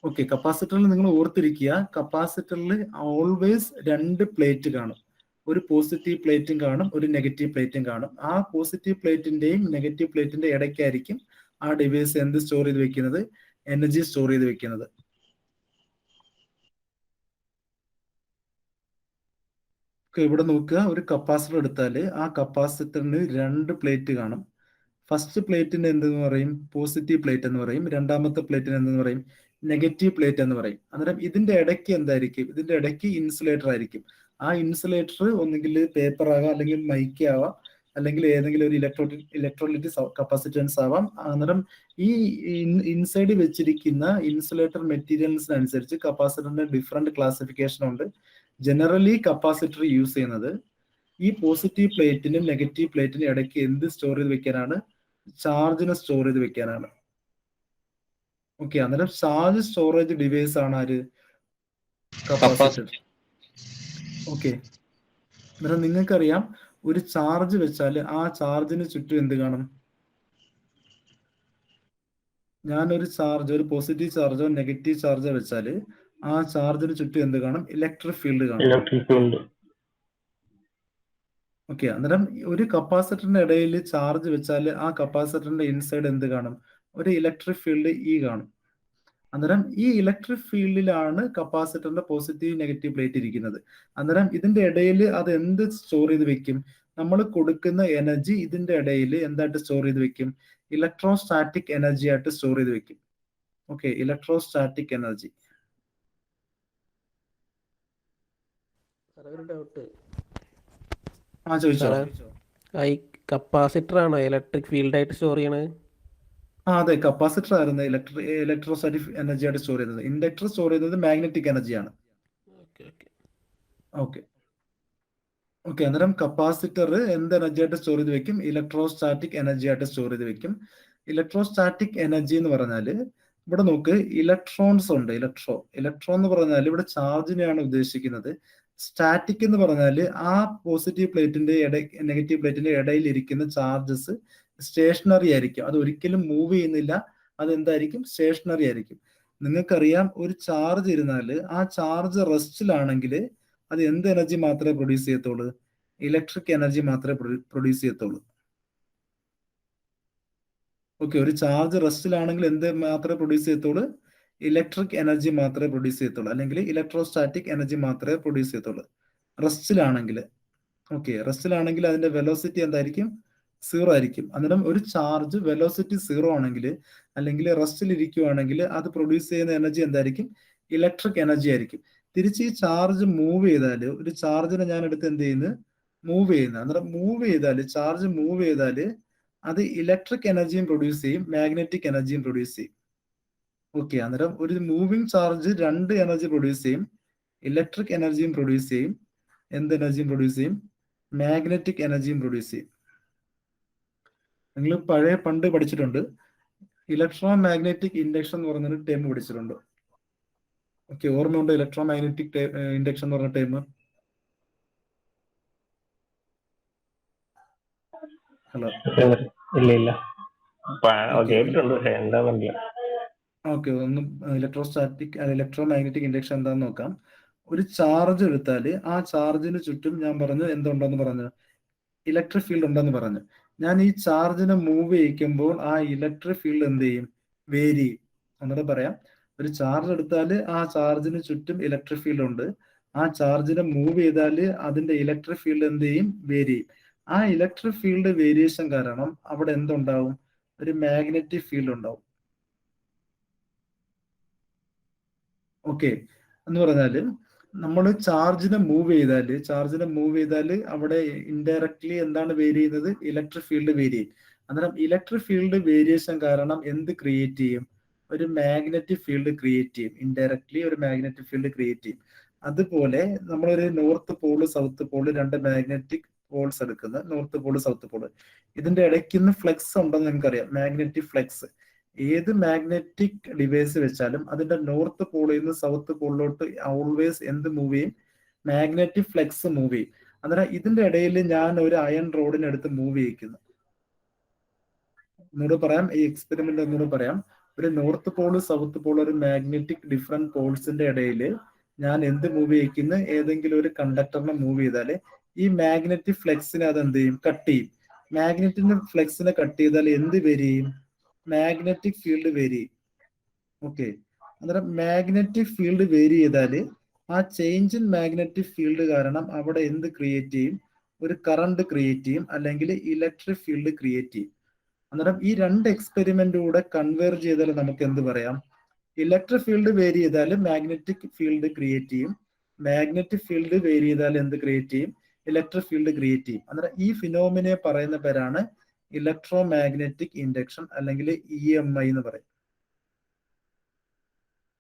ഓക്കെ, കപ്പാസിറ്ററിൽ നിങ്ങൾ ഓർത്തിരിക്കുക, കപ്പാസിറ്ററിൽ ഓൾവേസ് 2 പ്ലേറ്റ് കാണും. ഒരു പോസിറ്റീവ് പ്ലേറ്റും കാണും, ഒരു നെഗറ്റീവ് പ്ലേറ്റും കാണും. ആ പോസിറ്റീവ് പ്ലേറ്റിന്റെയും നെഗറ്റീവ് പ്ലേറ്റിന്റെ ഇടയ്ക്കായിരിക്കും ആ ഡിവൈസ് എന്ത് സ്റ്റോർ ചെയ്ത് വെക്കുന്നത്? എനർജി സ്റ്റോർ ചെയ്ത് വെക്കുന്നത്. ഇവിടെ നോക്കുക, ഒരു കപ്പാസിറ്റർ എടുത്താൽ ആ കപ്പാസിറ്ററിന് 2 പ്ലേറ്റ് കാണും. ഫസ്റ്റ് പ്ലേറ്റിന് എന്തെന്ന് പറയും? പോസിറ്റീവ് പ്ലേറ്റ് എന്ന് പറയും. രണ്ടാമത്തെ പ്ലേറ്റിന് എന്തെന്ന് പറയും? നെഗറ്റീവ് പ്ലേറ്റ് എന്ന് പറയും. അന്നേരം ഇതിന്റെ ഇടയ്ക്ക് എന്തായിരിക്കും? ഇതിന്റെ ഇടയ്ക്ക് ഇൻസുലേറ്റർ ആയിരിക്കും. ആ ഇൻസുലേറ്റർ ഒന്നുകിൽ പേപ്പർ ആകാം, അല്ലെങ്കിൽ മൈക്ക ആവാം, അല്ലെങ്കിൽ ഏതെങ്കിലും ഒരു ഇലക്ട്രോലൈറ്റിക് കപ്പാസിറ്റൻസ് ആവാം. അന്നേരം ഈ ഇൻസൈഡ് വെച്ചിരിക്കുന്ന ഇൻസുലേറ്റർ മെറ്റീരിയൽസിനനുസരിച്ച് കപ്പാസിറ്ററിന്റെ ഡിഫറെന്റ് ക്ലാസിഫിക്കേഷൻ ഉണ്ട്. ജനറലി കപ്പാസിറ്റർ യൂസ് ചെയ്യുന്നത് ഈ പോസിറ്റീവ് പ്ലേറ്റിനും നെഗറ്റീവ് പ്ലേറ്റിനും ഇടയ്ക്ക് എന്ത് സ്റ്റോർ ചെയ്ത് വെക്കാനാണ്? ചാർജിനെ സ്റ്റോർ ചെയ്ത് വെക്കാനാണ്. ഓക്കെ, അന്നേരം ചാർജ് സ്റ്റോറേജ് ഡിവൈസ് ആണ് ആര്? കപ്പാസിറ്റർ. ഓക്കെ, അന്നേരം നിങ്ങൾക്കറിയാം ഒരു ചാർജ് വെച്ചാൽ ആ ചാർജിന് ചുറ്റും എന്ത് കാണും? ഞാനൊരു ചാർജ്, ഒരു പോസിറ്റീവ് ചാർജോ നെഗറ്റീവ് ചാർജോ വെച്ചാൽ ആ ചാർജിന് ചുറ്റും എന്ത് കാണും? ഇലക്ട്രിക് ഫീൽഡ് കാണും. ഓക്കെ, അന്നേരം ഒരു കപ്പാസിറ്ററിന്റെ ഇടയിൽ ചാർജ് വെച്ചാൽ ആ കപ്പാസിറ്ററിന്റെ ഇൻസൈഡ് എന്ത് കാണും? ഒരു ഇലക്ട്രിക് ഫീൽഡ് ഇ കാണും. അന്നേരം ഈ ഇലക്ട്രിക് ഫീൽഡിലാണ് കപ്പാസിറ്ററിന്റെ പോസിറ്റീവ് നെഗറ്റീവ് പ്ലേറ്റ് ഇരിക്കുന്നത്. അന്നേരം ഇതിന്റെ ഇടയിൽ അത് എന്ത് സ്റ്റോർ ചെയ്ത് വെക്കും? നമ്മൾ കൊടുക്കുന്ന എനർജി ഇതിന്റെ ഇടയിൽ എന്തായിട്ട് സ്റ്റോർ ചെയ്ത് വെക്കും? ഇലക്ട്രോസ്റ്റാറ്റിക് എനർജി ആയിട്ട് സ്റ്റോർ ചെയ്ത് വെക്കും. Okay, electrostatic energy. ഒരു ഡൗട്ട്. ചോദിച്ചോ. ഈ കപ്പാസിറ്റർ ആണോ ഇലക്ട്രിക് ഫീൽഡ് ആയിട്ട് സ്റ്റോർ ചെയ്യണത്? അതെ, കപ്പാസിറ്റർ ആയിരുന്നു ഇലക്ട്രോസ്റ്റാറ്റിക് എനർജി ആയിട്ട് സ്റ്റോർ ചെയ്യുന്നത്. ഇൻഡക്ടർ സ്റ്റോർ ചെയ്യുന്നത് മാഗ്നറ്റിക് എനർജിയാണ്. ഓക്കെ, അന്നേരം കപ്പാസിറ്റർ എന്ത് എനർജി ആയിട്ട് സ്റ്റോർ ചെയ്ത് വെക്കും? ഇലക്ട്രോസ്റ്റാറ്റിക് എനർജി ആയിട്ട് സ്റ്റോർ ചെയ്ത് വെക്കും. ഇലക്ട്രോസ്റ്റാറ്റിക് എനർജി എന്ന് പറഞ്ഞാൽ ഇവിടെ നോക്ക്, ഇലക്ട്രോൺസ് ഉണ്ട്. ഇലക്ട്രോൺ എന്ന് പറഞ്ഞാൽ ഇവിടെ ചാർജിനെയാണ് ഉദ്ദേശിക്കുന്നത്. സ്റ്റാറ്റിക് എന്ന് പറഞ്ഞാൽ ആ പോസിറ്റീവ് പ്ലേറ്റിന്റെ നെഗറ്റീവ് പ്ലേറ്റിന്റെ ഇടയിൽ ഇരിക്കുന്ന ചാർജസ് സ്റ്റേഷനറി ആയിരിക്കും. അത് ഒരിക്കലും മൂവ് ചെയ്യുന്നില്ല. അതെന്തായിരിക്കും? സ്റ്റേഷനറി ആയിരിക്കും. നിങ്ങൾക്കറിയാം ഒരു ചാർജ് ഇരുന്നാൽ ആ ചാർജ് റെസ്റ്റിലാണെങ്കിൽ അത് എന്ത് എനർജി മാത്രമേ പ്രൊഡ്യൂസ് ചെയ്യത്തുള്ളൂ? ഇലക്ട്രിക് എനർജി മാത്രമേ പ്രൊഡ്യൂസ് ചെയ്യത്തുള്ളൂ. ഓക്കെ, ഒരു ചാർജ് റെസ്റ്റിലാണെങ്കിൽ എന്ത് മാത്രമേ പ്രൊഡ്യൂസ് ചെയ്യത്തുള്ളൂ? ഇലക്ട്രിക് എനർജി മാത്രമേ പ്രൊഡ്യൂസ് ചെയ്യത്തുള്ളൂ, അല്ലെങ്കിൽ ഇലക്ട്രോസ്റ്റാറ്റിക് എനർജി മാത്രമേ പ്രൊഡ്യൂസ് ചെയ്യത്തുള്ളൂ റെസ്റ്റിലാണെങ്കിൽ. ഓക്കെ, റെസ്റ്റിലാണെങ്കിൽ അതിന്റെ വെലോസിറ്റി എന്തായിരിക്കും? 0 ആയിരിക്കും. അന്നേരം ഒരു ചാർജ് വെലോസിറ്റി 0 ആണെങ്കിൽ, അല്ലെങ്കിൽ റെസ്റ്റിൽ ഇരിക്കുവാണെങ്കിൽ, അത് പ്രൊഡ്യൂസ് ചെയ്യുന്ന എനർജി എന്തായിരിക്കും? ഇലക്ട്രിക് എനർജി ആയിരിക്കും. തിരിച്ച് ഈ ചാർജ് മൂവ് ചെയ്താൽ, ഒരു ചാർജിനെ ഞാൻ എടുത്ത് എന്ത് ചെയ്യുന്നു? മൂവ് ചെയ്യുന്നു. അന്നേരം മൂവ് ചെയ്താൽ, ചാർജ് മൂവ് ചെയ്താൽ അത് ഇലക്ട്രിക് എനർജിയും പ്രൊഡ്യൂസ് ചെയ്യും, മാഗ്നറ്റിക് എനർജിയും പ്രൊഡ്യൂസ് ചെയ്യും. ഓക്കെ, അന്നേരം ഒരു മൂവിങ് ചാർജ് 2 എനർജി പ്രൊഡ്യൂസ് ചെയ്യും. ഇലക്ട്രിക് എനർജിയും പ്രൊഡ്യൂസ് ചെയ്യും. എന്ത് എനർജിയും പ്രൊഡ്യൂസ് ചെയ്യും? മാഗ്നറ്റിക് എനർജിയും പ്രൊഡ്യൂസ് ചെയ്യും. നിങ്ങൾ പണ്ട് പഠിച്ചിട്ടുണ്ട്, ഇലക്ട്രോ മാഗ്നറ്റിക് ഇൻഡക്ഷൻ എന്ന് പറഞ്ഞൊരു ടേം പഠിച്ചിട്ടുണ്ട്. ഓക്കെ, ഓർമ്മയുണ്ടോ ഇലക്ട്രോ മാഗ്നറ്റിക് ഇൻഡക്ഷൻ എന്ന് പറഞ്ഞ ടേം? ഹലോ. ഇല്ല കേട്ടിട്ടുണ്ട്, പക്ഷെ എന്താണെന്നില്ല. ഓക്കെ, ഒന്ന് ഇലക്ട്രോ മാഗ്നറ്റിക് ഇൻഡക്ഷൻ എന്താന്ന് നോക്കാം. ഒരു ചാർജ് എടുത്താൽ ആ ചാർജിന് ചുറ്റും ഞാൻ പറഞ്ഞു എന്തുണ്ടെന്ന് പറഞ്ഞു? ഇലക്ട്രിക് ഫീൽഡ് ഉണ്ടെന്ന് പറഞ്ഞു. ഞാൻ ഈ ചാർജിനെ മൂവ് ചെയ്യിക്കുമ്പോൾ ആ ഇലക്ട്രിക് ഫീൽഡ് എന്ത് ചെയ്യും? വേരി ചെയ്യും. എന്നിട്ട് പറയാം, ഒരു ചാർജ് എടുത്താൽ ആ ചാർജിന് ചുറ്റും ഇലക്ട്രിക് ഫീൽഡ് ഉണ്ട്. ആ ചാർജിനെ മൂവ് ചെയ്താൽ അതിന്റെ ഇലക്ട്രിക് ഫീൽഡ് എന്ത് ചെയ്യും? വേരി ചെയ്യും. ആ ഇലക്ട്രിക് ഫീൽഡ് വേരിയേഷൻ കാരണം അവിടെ എന്തുണ്ടാവും? ഒരു മാഗ്നറ്റിക് ഫീൽഡ് ഉണ്ടാവും. ഓക്കെ, എന്ന് പറഞ്ഞാല് നമ്മൾ ചാർജിനെ മൂവ് ചെയ്താൽ അവിടെ ഇൻഡയറക്ട്ലി എന്താണ് വേരി ചെയ്യുന്നത്? ഇലക്ട്രിക് ഫീൽഡ് വേരി ചെയ്യും. അന്നേരം ഇലക്ട്രിക് ഫീൽഡ് വേരിയേഷൻ കാരണം എന്ത് ക്രിയേറ്റ് ചെയ്യും? ഒരു മാഗ്നറ്റിക് ഫീൽഡ് ക്രിയേറ്റ് ചെയ്യും. ഇൻഡയറക്ട്ലി ഒരു മാഗ്നറ്റിക് ഫീൽഡ് ക്രിയേറ്റ് ചെയ്യും. അതുപോലെ നമ്മളൊരു north Paul south Paul, 2 magnetic Paul's എടുക്കുന്ന നോർത്ത് പോള് സൗത്ത് പോള്, ഇതിന്റെ ഇടയ്ക്ക് ഫ്ലെക്സ് ഉണ്ടെന്ന് നിങ്ങൾക്കറിയാം, മാഗ്നറ്റിക് ഫ്ലെക്സ്. ഏത് മാഗ്നറ്റിക് ഡിവൈസ് വെച്ചാലും അതിന്റെ നോർത്ത് പോളിൽ നിന്ന് സൗത്ത് പോളിലോട്ട് ഓൾവേസ് എന്ത് മൂവ് ചെയ്യും? മാഗ്നറ്റിക് ഫ്ലെക്സ് മൂവ് ചെയ്യും. അന്നേരം ഇതിന്റെ ഇടയിൽ ഞാൻ ഒരു അയൺ റോഡിനെ എടുത്ത് മൂവ് ചെയ്യിക്കുന്നു. ഒന്നുകൂടെ പറയാം, ഈ എക്സ്പെരിമെന്റ് ഒന്നുകൂടെ പറയാം. ഒരു നോർത്ത് പോള് സൗത്ത് പോള്, ഒരു മാഗ്നറ്റിക് ഡിഫറെന്റ് പോൾസിന്റെ ഇടയിൽ ഞാൻ എന്ത് മൂവ് ചെയ്യിക്കുന്നു? ഏതെങ്കിലും ഒരു കണ്ടക്ടറിനെ മൂവ് ചെയ്താല് ഈ മാഗ്നറ്റിക് ഫ്ലെക്സിനെ അത് എന്ത് ചെയ്യും? കട്ട് ചെയ്യും. മാഗ്നറ്റിക് ഫ്ലെക്സിനെ കട്ട് ചെയ്താൽ എന്ത് വരും? മാഗ്നറ്റിക് ഫീൽഡ് വേരി ചെയ്യും. ഓക്കെ, അന്നേരം മാഗ്നറ്റിക് ഫീൽഡ് വേരി ചെയ്താൽ ആ ചേഞ്ച് ഇൻ മാഗ്നറ്റിക് ഫീൽഡ് കാരണം അവിടെ എന്ത് ക്രിയേറ്റ് ചെയ്യും? ഒരു കറണ്ട് ക്രിയേറ്റ് ചെയ്യും, അല്ലെങ്കിൽ ഇലക്ട്രിക് ഫീൽഡ് ക്രിയേറ്റ് ചെയ്യും. അന്നേരം ഈ 2 എക്സ്പെരിമെന്റ് കൂടെ കൺവേർജ് ചെയ്താൽ നമുക്ക് എന്ത് പറയാം? ഇലക്ട്രിക് ഫീൽഡ് വേരി ചെയ്താൽ മാഗ്നറ്റിക് ഫീൽഡ് ക്രിയേറ്റ് ചെയ്യും. മാഗ്നറ്റിക് ഫീൽഡ് വേരി ചെയ്താൽ എന്ത് ക്രിയേറ്റ് ചെയ്യും? ഇലക്ട്രിക് ഫീൽഡ് ക്രിയേറ്റ് ചെയ്യും. അന്നേരം ഈ ഫിനോമിനെ പറയുന്ന പേരാണ് ഇലക്ട്രോ മാഗ്നറ്റിക് ഇൻഡക്ഷൻ, അല്ലെങ്കിൽ EMI എന്ന് പറയും.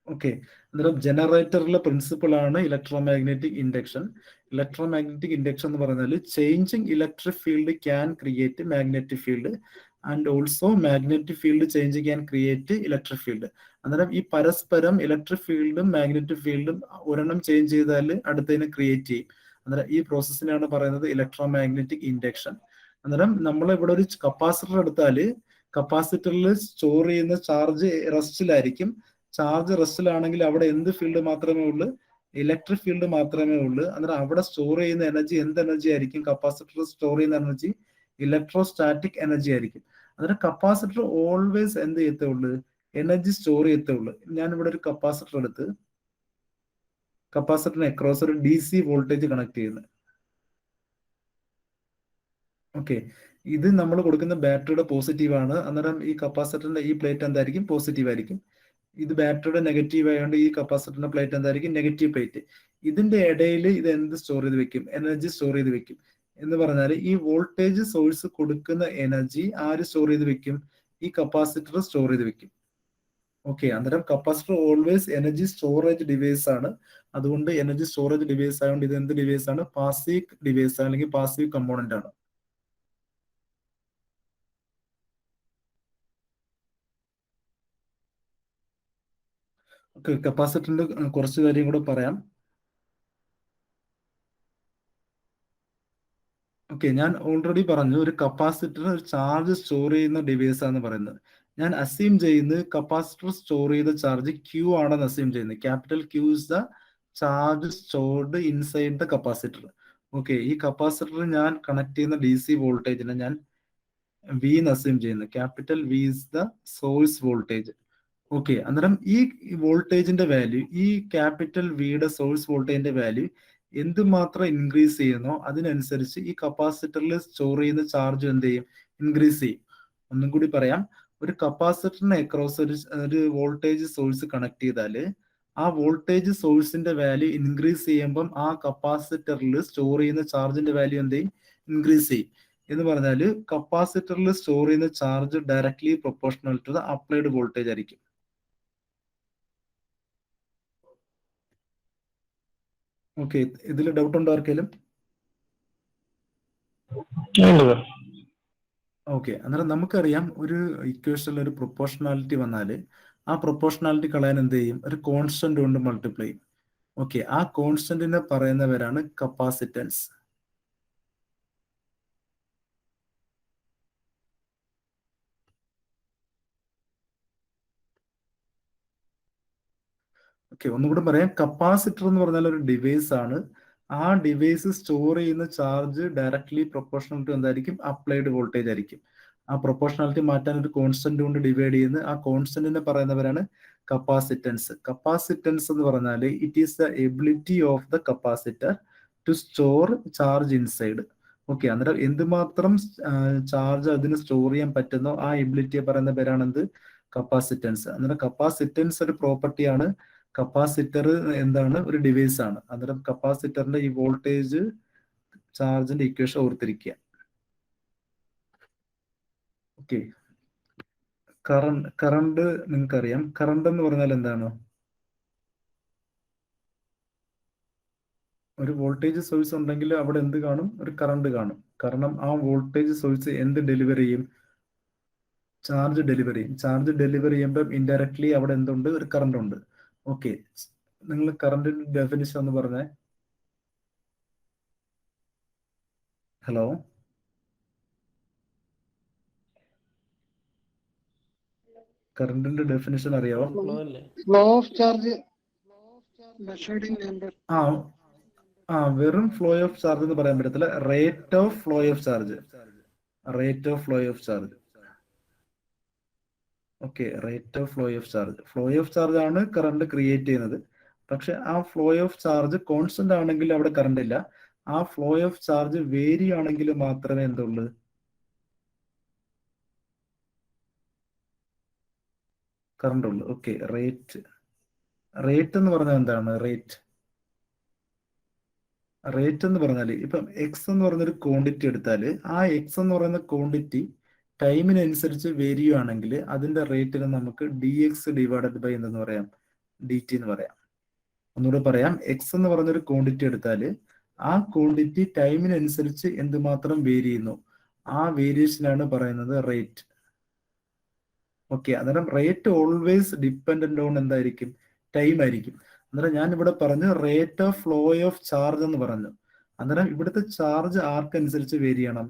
ഓക്കെ, അന്നേരം ജനറേറ്ററിലെ പ്രിൻസിപ്പിൾ ആണ് electro magnetic induction. Electro magnetic induction എന്ന് പറഞ്ഞാൽ changing electric field can create magnetic field, and also magnetic field change can create electric field. അന്നേരം ഈ പരസ്പരം ഇലക്ട്രിക് ഫീൽഡും മാഗ്നറ്റിക് ഫീൽഡും ഒരെണ്ണം ചേഞ്ച് ചെയ്താൽ അടുത്തതിനെ ക്രിയേറ്റ് ചെയ്യും. അന്നേരം ഈ പ്രോസസ്സിനാണ് പറയുന്നത് ഇലക്ട്രോ മാഗ്നറ്റിക് ഇൻഡക്ഷൻ. അന്നേരം നമ്മൾ ഇവിടെ ഒരു കപ്പാസിറ്റർ എടുത്താല് കപ്പാസിറ്ററിൽ സ്റ്റോർ ചെയ്യുന്ന ചാർജ് റെസ്റ്റിലായിരിക്കും. ചാർജ് റെസ്റ്റിലാണെങ്കിൽ അവിടെ എന്ത് ഫീൽഡ് മാത്രമേ ഉള്ളൂ? ഇലക്ട്രിക് ഫീൽഡ് മാത്രമേ ഉള്ളൂ. അന്നേരം അവിടെ സ്റ്റോർ ചെയ്യുന്ന എനർജി എന്ത് എനർജി ആയിരിക്കും? കപ്പാസിറ്റർ സ്റ്റോർ ചെയ്യുന്ന എനർജി ഇലക്ട്രോസ്റ്റാറ്റിക് എനർജി ആയിരിക്കും. അന്നേരം കപ്പാസിറ്റർ ഓൾവേസ് എന്ത് ചെയ്യത്തുള്ളൂ? എനർജി സ്റ്റോർ ചെയ്യത്തുള്ളൂ. ഞാനിവിടെ ഒരു കപ്പാസിറ്റർ എടുത്ത് കപ്പാസിറ്ററിന് അക്രോസ് ഒരു DC വോൾട്ടേജ് കണക്ട് ചെയ്യുന്നത്. ഓക്കെ, ഇത് നമ്മൾ കൊടുക്കുന്ന ബാറ്ററിയുടെ പോസിറ്റീവ് ആണ്. അന്നേരം ഈ കപ്പാസിറ്ററിന്റെ ഈ പ്ലേറ്റ് എന്തായിരിക്കും? പോസിറ്റീവ് ആയിരിക്കും. ഇത് ബാറ്ററിയുടെ നെഗറ്റീവ് ആയതുകൊണ്ട് ഈ കപ്പാസിറ്ററിന്റെ പ്ലേറ്റ് എന്തായിരിക്കും? Negative plate. ഇതിന്റെ ഇടയിൽ ഇത് എന്ത് സ്റ്റോർ ചെയ്ത് വെക്കും? എനർജി സ്റ്റോർ ചെയ്ത് വെക്കും. എന്ന് പറഞ്ഞാൽ ഈ വോൾട്ടേജ് സോഴ്സ് കൊടുക്കുന്ന എനർജി ആര് സ്റ്റോർ ചെയ്ത് വെക്കും? ഈ കപ്പാസിറ്റർ സ്റ്റോർ ചെയ്ത് വെക്കും. ഓക്കെ, അന്നേരം capacitor always energy storage device ആണ്. അതുകൊണ്ട് എനർജി സ്റ്റോറേജ് ഡിവൈസ് ആയതുകൊണ്ട് ഇത് എന്ത് ഡിവൈസ് ആണ്? പാസീവ് ഡിവൈസ്, അല്ലെങ്കിൽ പാസീവ് കമ്പോണന്റ് ആണ്. ഓക്കെ, കപ്പാസിറ്ററിന്റെ കുറച്ച് കാര്യം കൂടെ പറയാം. ഓക്കെ, ഞാൻ ഓൾറെഡി പറഞ്ഞു ഒരു കപ്പാസിറ്റർ ഒരു ചാർജ് സ്റ്റോർ ചെയ്യുന്ന ഡിവൈസ് ആണെന്ന് പറയുന്നത്. ഞാൻ അസ്യൂം ചെയ്യുന്നത് കപ്പാസിറ്റർ സ്റ്റോർ ചെയ്ത ചാർജ് Q ആണെന്ന് അസ്യൂം ചെയ്യുന്നത്. Capital Q is the charge stored inside the capacitor. Okay, ഈ കപ്പാസിറ്റർ ഞാൻ കണക്ട് ചെയ്യുന്ന DC വോൾട്ടേജിനെ ഞാൻ വി എന്ന് അസ്യൂം ചെയ്യുന്നു. Capital V is the source voltage. Okay, അന്നേരം ഈ വോൾട്ടേജിന്റെ വാല്യൂ, ഈ ക്യാപിറ്റൽ വിയുടെ സോഴ്സ് വോൾട്ടേജിന്റെ വാല്യൂ എന്തുമാത്രം ഇൻക്രീസ് ചെയ്യുന്നോ അതിനനുസരിച്ച് ഈ കപ്പാസിറ്ററിൽ സ്റ്റോർ ചെയ്യുന്ന ചാർജ് എന്ത് ചെയ്യും? ഇൻക്രീസ് ചെയ്യും. ഒന്നും കൂടി പറയാം, ഒരു കപ്പാസിറ്ററിനെ അക്രോസ് ഒരു വോൾട്ടേജ് സോഴ്സ് കണക്ട് ചെയ്താൽ ആ വോൾട്ടേജ് സോഴ്സിന്റെ വാല്യൂ ഇൻക്രീസ് ചെയ്യുമ്പം ആ കപ്പാസിറ്ററിൽ സ്റ്റോർ ചെയ്യുന്ന ചാർജിന്റെ വാല്യൂ എന്ത് ചെയ്യും? ഇൻക്രീസ് ചെയ്യും. എന്ന് പറഞ്ഞാൽ കപ്പാസിറ്ററിൽ സ്റ്റോർ ചെയ്യുന്ന charge directly proportional to the applied voltage ആയിരിക്കും. ഓക്കെ, ഇതിൽ ഡൗട്ട് ഉണ്ടോ ആർക്കെങ്കിലും? ഓക്കെ, അന്നേരം നമുക്കറിയാം ഒരു ഇക്വേഷനിൽ ഒരു പ്രൊപ്പോർഷണാലിറ്റി വന്നാൽ ആ പ്രൊപ്പോർഷണാലിറ്റി കളയാൻ എന്ത് ചെയ്യും? ഒരു കോൺസ്റ്റന്റ് കൊണ്ട് മൾട്ടിപ്ലൈ ചെയ്യും. ഓക്കെ, ആ കോൺസ്റ്റന്റിനെ പറയുന്നവരാണ് കപ്പാസിറ്റൻസ്. ഓക്കെ, ഒന്നുകൂടെ പറയാം, കപ്പാസിറ്റർ എന്ന് പറഞ്ഞാൽ ഒരു ഡിവൈസ് ആണ്. ആ ഡിവൈസ് സ്റ്റോർ ചെയ്യുന്ന ചാർജ് ഡയറക്ട്ലി പ്രൊപ്പോർഷണൽ ടു എന്തായിരിക്കും? അപ്ലൈഡ് വോൾട്ടേജ് ആയിരിക്കും. ആ പ്രൊപ്പോർഷണാലിറ്റി മാറ്റാൻ ഒരു കോൺസ്റ്റന്റ് കൊണ്ട് ഡിവൈഡ് ചെയ്യുന്ന ആ കോൺസ്റ്റന്റിനെ പറയുന്നവരാണ് കപ്പാസിറ്റൻസ്. കപ്പാസിറ്റൻസ് എന്ന് പറഞ്ഞാൽ it is the ability of the capacitor to store charge inside. Okay, അന്നേരം എന്തുമാത്രം ചാർജ് അതിന് സ്റ്റോർ ചെയ്യാൻ പറ്റുന്നോ ആ എബിലിറ്റിയെ പറയുന്ന പേരാണ് എന്ത്? കപ്പാസിറ്റൻസ്. അന്നേരം കപ്പാസിറ്റൻസ് ഒരു പ്രോപ്പർട്ടിയാണ്. കപ്പാസിറ്റർ എന്താണ്? ഒരു ഡിവൈസ് ആണ്. അന്നേരം കപ്പാസിറ്ററിന്റെ ഈ വോൾട്ടേജ് ചാർജിന്റെ ഇക്വേഷൻ ഓർത്തിരിക്കുക. ഓക്കെ, കറണ്ട് നിങ്ങൾക്കറിയാം. കറണ്ട് എന്ന് പറഞ്ഞാൽ എന്താണ്? ഒരു വോൾട്ടേജ് സോഴ്സ് ഉണ്ടെങ്കിൽ അവിടെ എന്ത് കാണും? ഒരു കറണ്ട് കാണും. കാരണം ആ വോൾട്ടേജ് സോഴ്സ് എന്ത് ഡെലിവറി ചെയ്യും? ചാർജ് ഡെലിവറി ചെയ്യും. ചാർജ് ഡെലിവറി ചെയ്യുമ്പോൾ ഇൻഡയറക്ട്ലി അവിടെ എന്തുണ്ട്? ഒരു കറണ്ട് ഉണ്ട്. ഓക്കെ, നിങ്ങൾ കറണ്ടിന്റെ ഡെഫിനിഷൻ ഒന്ന് പറഞ്ഞേ. ഹലോ, കറണ്ടിന്റെ ഡെഫിനിഷൻ അറിയാവോ? ഫ്ലോ അല്ലേ? Flow of charge measured in amperes. വെറും ഫ്ലോ ഓഫ് ചാർജ് എന്ന് പറയാൻ പറ്റത്തില്ല. Rate of flow of charge. Rate of flow of charge. Okay, rate of flow of charge. Flow of charge ആണ് current create ചെയ്യുന്നത്. പക്ഷെ ആ flow of charge constant ആണെങ്കിൽ അവിടെ കറണ്ട് ഇല്ല. ആ ഫ്ലോ ഓഫ് ചാർജ് വേരി ആണെങ്കിൽ മാത്രമേ എന്തുള്ളൂ? കറണ്ട് ഉള്ളൂ. Okay, rate. റേറ്റ് എന്ന് പറഞ്ഞാൽ എന്താണ്? റേറ്റ് എന്ന് പറഞ്ഞാൽ ഇപ്പം എക്സ് എന്ന് പറയുന്നൊരു ക്വാണ്ടിറ്റി എടുത്താൽ ആ എക്സ് എന്ന് പറയുന്ന ക്വാണ്ടിറ്റി ടൈമിനനുസരിച്ച് വേരി ആണെങ്കിൽ അതിന്റെ റേറ്റിന് നമുക്ക് ഡി എക്സ് ഡിവൈഡഡ് ബൈ എന്തെന്ന് പറയാം? ഡി ടി എന്ന് പറയാം. ഒന്നുകൂടെ പറയാം, എക്സ് എന്ന് പറഞ്ഞൊരു ക്വാണ്ടിറ്റി എടുത്താൽ ആ ക്വാണ്ടിറ്റി ടൈമിനനുസരിച്ച് എന്തുമാത്രം വേരി ചെയ്യുന്നു ആ വേരിയേഷനാണ് പറയുന്നത് റേറ്റ്. ഓക്കെ, അന്നേരം റേറ്റ് ഓൾവേസ് ഡിപ്പെൻഡന്റ് ഓൺ എന്തായിരിക്കും? ടൈം ആയിരിക്കും. അന്നേരം ഞാൻ ഇവിടെ പറഞ്ഞു rate of flow of charge എന്ന് പറഞ്ഞു. അന്നേരം ഇവിടുത്തെ ചാർജ് ആർക്കനുസരിച്ച് വേരി ചെയ്യണം?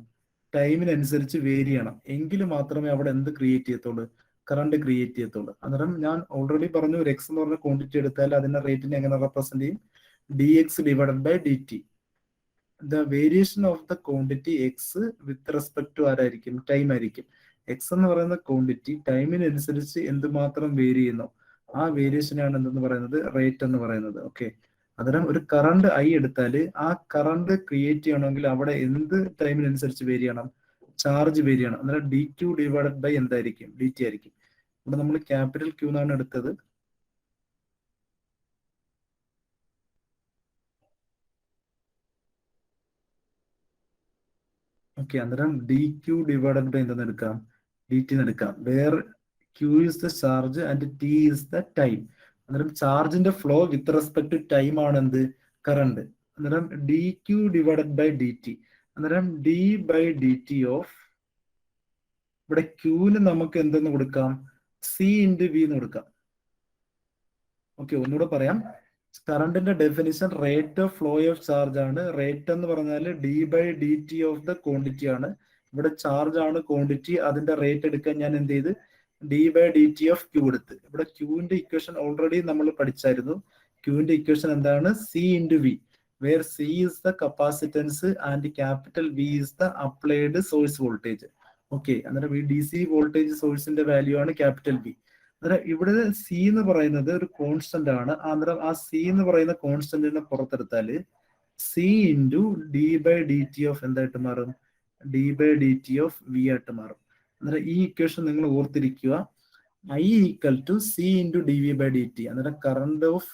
ടൈമിനനുസരിച്ച് വേരി ചെയ്യണം. എങ്കിൽ മാത്രമേ അവിടെ എന്ത് ക്രിയേറ്റ് ചെയ്യത്തുള്ളൂ? കറണ്ട് ക്രിയേറ്റ് ചെയ്യത്തുള്ളൂ. അന്നേരം ഞാൻ ഓൾറെഡി പറഞ്ഞു, ഒരു എക്സ് എന്ന് പറഞ്ഞ ക്വാണ്ടിറ്റി എടുത്താൽ അതിന്റെ റേറ്റിനെ എങ്ങനെ റെപ്രസെന്റ് ചെയ്യും? D x divided by D t. The variation of the quantity x with respect to ആരായിരിക്കും? ടൈം ആയിരിക്കും. എക്സ് എന്ന് പറയുന്ന ക്വാണ്ടിറ്റി ടൈമിനനുസരിച്ച് എന്തുമാത്രം വേരി ചെയ്യുന്നു ആ വേരിയേഷനാണ് എന്തെന്ന് പറയുന്നത്? റേറ്റ് എന്ന് പറയുന്നത്. ഓക്കെ, അന്നേരം ഒരു കറണ്ട് ഐ എടുത്താൽ ആ കറണ്ട് ക്രിയേറ്റ് ചെയ്യണമെങ്കിൽ അവിടെ എന്ത് ടൈമിനനുസരിച്ച് വേരി ചെയ്യണം? ചാർജ് വേരി ചെയ്യണം. അന്നേരം ഡി ക്യൂ ഡിവൈഡഡ് ബൈ എന്തായിരിക്കും? ഡി ടി ആയിരിക്കും. ഇവിടെ നമ്മൾ ക്യാപിറ്റൽ ക്യൂ എന്നാണ് എടുത്തത്. ഓക്കെ, അന്നേരം ഡി ക്യൂ ഡിവൈഡഡ് ബൈ എന്തെന്ന് എടുക്കാം? ഡി ടി എന്ന് എടുക്കാം. Where Q is the charge and T is the time. അന്നേരം ചാർജിന്റെ flow with respect to time ആണ് എന്ത്? കറണ്ട്. അന്നേരം D Q divided by D T. അന്നേരം D by D T of, ഇവിടെ ക്യൂന് നമുക്ക് എന്തെന്ന് കൊടുക്കാം? സി ഇൻറ്റു വി എന്ന് കൊടുക്കാം. ഓക്കെ, ഒന്നുകൂടെ പറയാം, കറണ്ടിന്റെ definition rate of flow of charge ആണ്. റേറ്റ് എന്ന് പറഞ്ഞാൽ d by D T of the quantity ആണ്. ഇവിടെ ചാർജ് ആണ് ക്വാണ്ടിറ്റി, അതിന്റെ റേറ്റ് എടുക്കാൻ ഞാൻ എന്ത് ചെയ്ത്? D by D T of q എടുത്ത്. ഇവിടെ ക്യൂവിന്റെ ഇക്വേഷൻ ഓൾറെഡി നമ്മൾ പഠിച്ചായിരുന്നു. ക്യൂവിന്റെ ഇക്വേഷൻ എന്താണ്? C into V, where C is the capacitance and capital V is the applied source voltage. Okay, അന്നേരം ഈ DC വോൾട്ടേജ് സോഴ്സിന്റെ വാല്യൂ ആണ് ക്യാപിറ്റൽ ബി. അന്നേരം ഇവിടെ സി എന്ന് പറയുന്നത് ഒരു കോൺസ്റ്റന്റ് ആണ്. അന്നേരം ആ സി എന്ന് പറയുന്ന കോൺസ്റ്റന്റിനെ പുറത്തെടുത്താല് C into D by D T of എന്തായിട്ട് മാറും? D by D T of V ആയിട്ട് മാറും. അന്നേരം ഈ ഇക്വേഷൻ നിങ്ങൾ ഓർത്തിരിക്കുക, I equal to C into D V by D T. അന്നേരം current of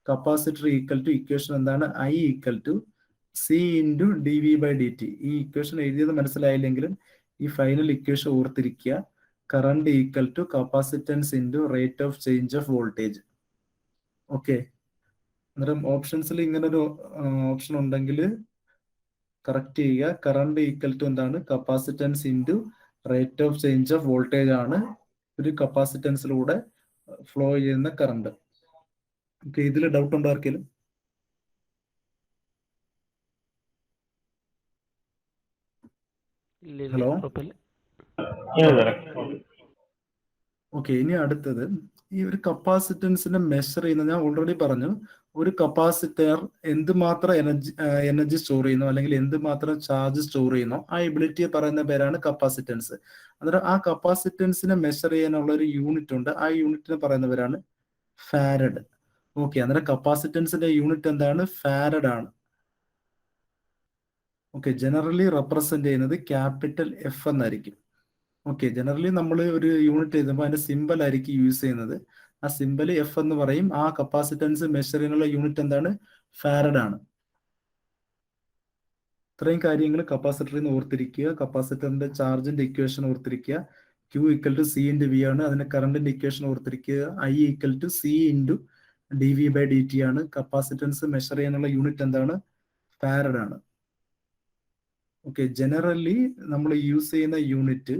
capacitor equal to equation എന്താണ്? I equal to C into D V by D T. ഈ equation എഴുതിയത് മനസ്സിലായില്ലെങ്കിലും ഈ ഫൈനൽ ഇക്വേഷൻ ഓർത്തിരിക്കുക, current equal to capacitance into rate of change of voltage. Okay, അന്നേരം ഓപ്ഷൻസിൽ ഇങ്ങനെ ഒരു ഓപ്ഷൻ ഉണ്ടെങ്കിൽ കറക്റ്റ് ചെയ്യുക. കറണ്ട് ഈക്വൽ ടു എന്താണ്? Capacitance into rate of change of voltage ആണ് ഒരു കപ്പാസിറ്റൻസിലൂടെ ഫ്ലോ ചെയ്യുന്ന കറണ്ട്. ഓക്കെ, ഇതിൽ ഡൗട്ട് ഉണ്ടോ ആർക്കെങ്കിലും? ഇല്ല ഇല്ല, ഹലോ. കുഴപ്പമില്ല. ഓക്കെ, ഇനി അടുത്തത് ഈ ഒരു കപ്പാസിറ്റൻസിനെ മെഷർ ചെയ്യുന്ന, ഞാൻ ഓൾറെഡി പറഞ്ഞു, ഒരു കപ്പാസിറ്റർ എന്തുമാത്രം എനർജി സ്റ്റോർ ചെയ്യുന്നു അല്ലെങ്കിൽ എന്തുമാത്രം ചാർജ് സ്റ്റോർ ചെയ്യുന്നു, ആ എബിലിറ്റിയെ പറയുന്ന പേരാണ് കപ്പാസിറ്റൻസ്. അന്നേരം ആ കപ്പാസിറ്റൻസിനെ മെഷർ ചെയ്യാനുള്ള ഒരു യൂണിറ്റ് ഉണ്ട്, ആ യൂണിറ്റിനെ പറയുന്ന പേരാണ് ഫാരഡ്. ഓക്കെ, അന്നേരം കപ്പാസിറ്റൻസിന്റെ യൂണിറ്റ് എന്താണ്? ഫാരഡ് ആണ്. ഓക്കെ, ജനറലി റെപ്രസെന്റ് ചെയ്യുന്നത് ക്യാപിറ്റൽ എഫ് എന്നായിരിക്കും. ഓക്കെ, ജനറലി നമ്മൾ ഒരു യൂണിറ്റ് എഴുതുമ്പോൾ അതിന്റെ സിമ്പൽ ആയിരിക്കും യൂസ് ചെയ്യുന്നത്. ആ സിമ്പൽ എഫ് എന്ന് പറയും. ആ കപ്പാസിറ്റൻസ് മെഷർ ചെയ്യാനുള്ള യൂണിറ്റ് എന്താണ്? ഫാരഡ് ആണ്. ഇത്രയും കാര്യങ്ങൾ കപ്പാസിറ്ററിൽ നിന്ന് ഓർത്തിരിക്കുക. കപ്പാസിറ്ററിന്റെ ചാർജിന്റെ ഇക്വേഷൻ ഓർത്തിരിക്കുക. Q equal to C into V ആണ്. അതിന്റെ കറണ്ടിന്റെ ഇക്വേഷൻ ഓർത്തിരിക്കുക. I equal to C into D V by D t ആണ്. കപ്പാസിറ്റൻസ് മെഷർ ചെയ്യാനുള്ള യൂണിറ്റ് എന്താണ്? ഫാരഡ് ആണ്. ഓക്കെ, ജനറലി നമ്മൾ യൂസ് ചെയ്യുന്ന യൂണിറ്റ്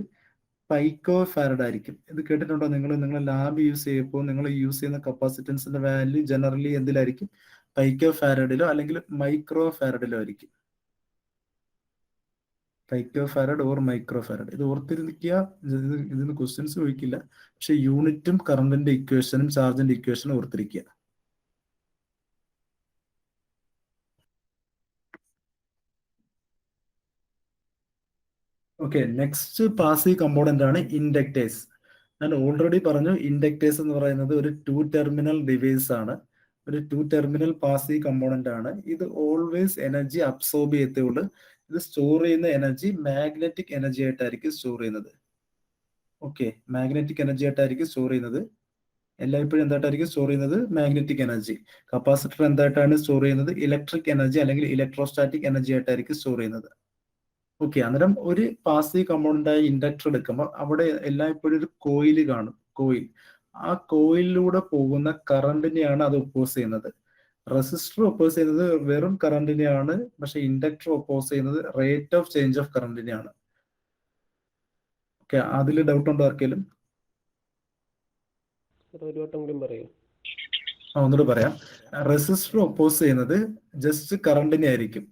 പൈക്കോ ഫാരഡ് ആയിരിക്കും. ഇത് കേട്ടിട്ടുണ്ടോ നിങ്ങൾ ലാബ് യൂസ് ചെയ്യുമ്പോൾ നിങ്ങൾ യൂസ് ചെയ്യുന്ന കപ്പാസിറ്റൻസിന്റെ വാല്യൂ ജനറലി എന്തിലായിരിക്കും? പൈക്കോ ഫാരഡിലോ അല്ലെങ്കിൽ മൈക്രോ ഫാരഡിലോ ആയിരിക്കും. പൈക്കോ ഫാരഡ് ഓർ മൈക്രോ ഫാരഡ്. ഇത് ഓർത്തിരിക്കുക. ഇതിന് ക്വസ്റ്റ്യൻസ് ചോദിക്കില്ല, പക്ഷെ യൂണിറ്റും കറണ്ടിന്റെ ഇക്വേഷനും ചാർജിന്റെ ഇക്വേഷനും ഓർത്തിരിക്കുക. ഓക്കെ, നെക്സ്റ്റ് പാസീവ് കമ്പോണന്റ് ആണ് ഇൻഡക്ടേഴ്സ്. ഞാൻ ഓൾറെഡി പറഞ്ഞു, ഇൻഡക്ടേഴ്സ് എന്ന് പറയുന്നത് ഒരു 2 ടെർമിനൽ ഡിവൈസ് ആണ്, ഒരു 2 ടെർമിനൽ പാസീവ് കമ്പോണന്റ് ആണ്. ഇത് ഓൾവേസ് എനർജി അബ്സോർബ് ചെയ്യത്തുള്ളൂ. ഇത് സ്റ്റോർ ചെയ്യുന്ന എനർജി മാഗ്നറ്റിക് എനർജി ആയിട്ടായിരിക്കും സ്റ്റോർ ചെയ്യുന്നത്. ഓക്കെ, മാഗ്നറ്റിക് എനർജി ആയിട്ടായിരിക്കും സ്റ്റോർ ചെയ്യുന്നത്. എല്ലായ്പ്പോഴും എന്തായിട്ടായിരിക്കും സ്റ്റോർ ചെയ്യുന്നത്? Magnetic energy. കപ്പാസിറ്റർ എന്തായിട്ടാണ് സ്റ്റോർ ചെയ്യുന്നത്? ഇലക്ട്രിക് എനർജി അല്ലെങ്കിൽ ഇലക്ട്രോസ്റ്റാറ്റിക് എനർജി ആയിട്ടായിരിക്കും സ്റ്റോർ ചെയ്യുന്നത്. ഓക്കെ, അന്നേരം ഒരു പാസീവ് കമ്പോണന്റായ ഇൻഡക്ടർ എടുക്കുമ്പോൾ അവിടെ എല്ലായ്പ്പോഴും ഒരു കോയിൽ കാണും. കോയിൽ, ആ കോയിലിലൂടെ പോകുന്ന കറണ്ടിനെയാണ് അത് ഒപ്പോസ് ചെയ്യുന്നത്. റെസിസ്റ്റർ ഒപ്പോസ് ചെയ്യുന്നത് വെറും കറണ്ടിനെയാണ്, പക്ഷെ ഇൻഡക്ടർ ഒപ്പോസ് ചെയ്യുന്നത് റേറ്റ് ഓഫ് ചേഞ്ച് ഓഫ് കറണ്ടിനെയാണ്. ഓക്കെ, അതിൽ ഡൗട്ട് ഉണ്ടോ ആർക്കെങ്കിലും? ഒരു വട്ടം കൂടി പറയൂ. ഒന്നുകൂടെ പറയാം. റെസിസ്റ്റർ ഒപ്പോസ് ചെയ്യുന്നത് ജസ്റ്റ് കറണ്ടിനെ ആയിരിക്കും.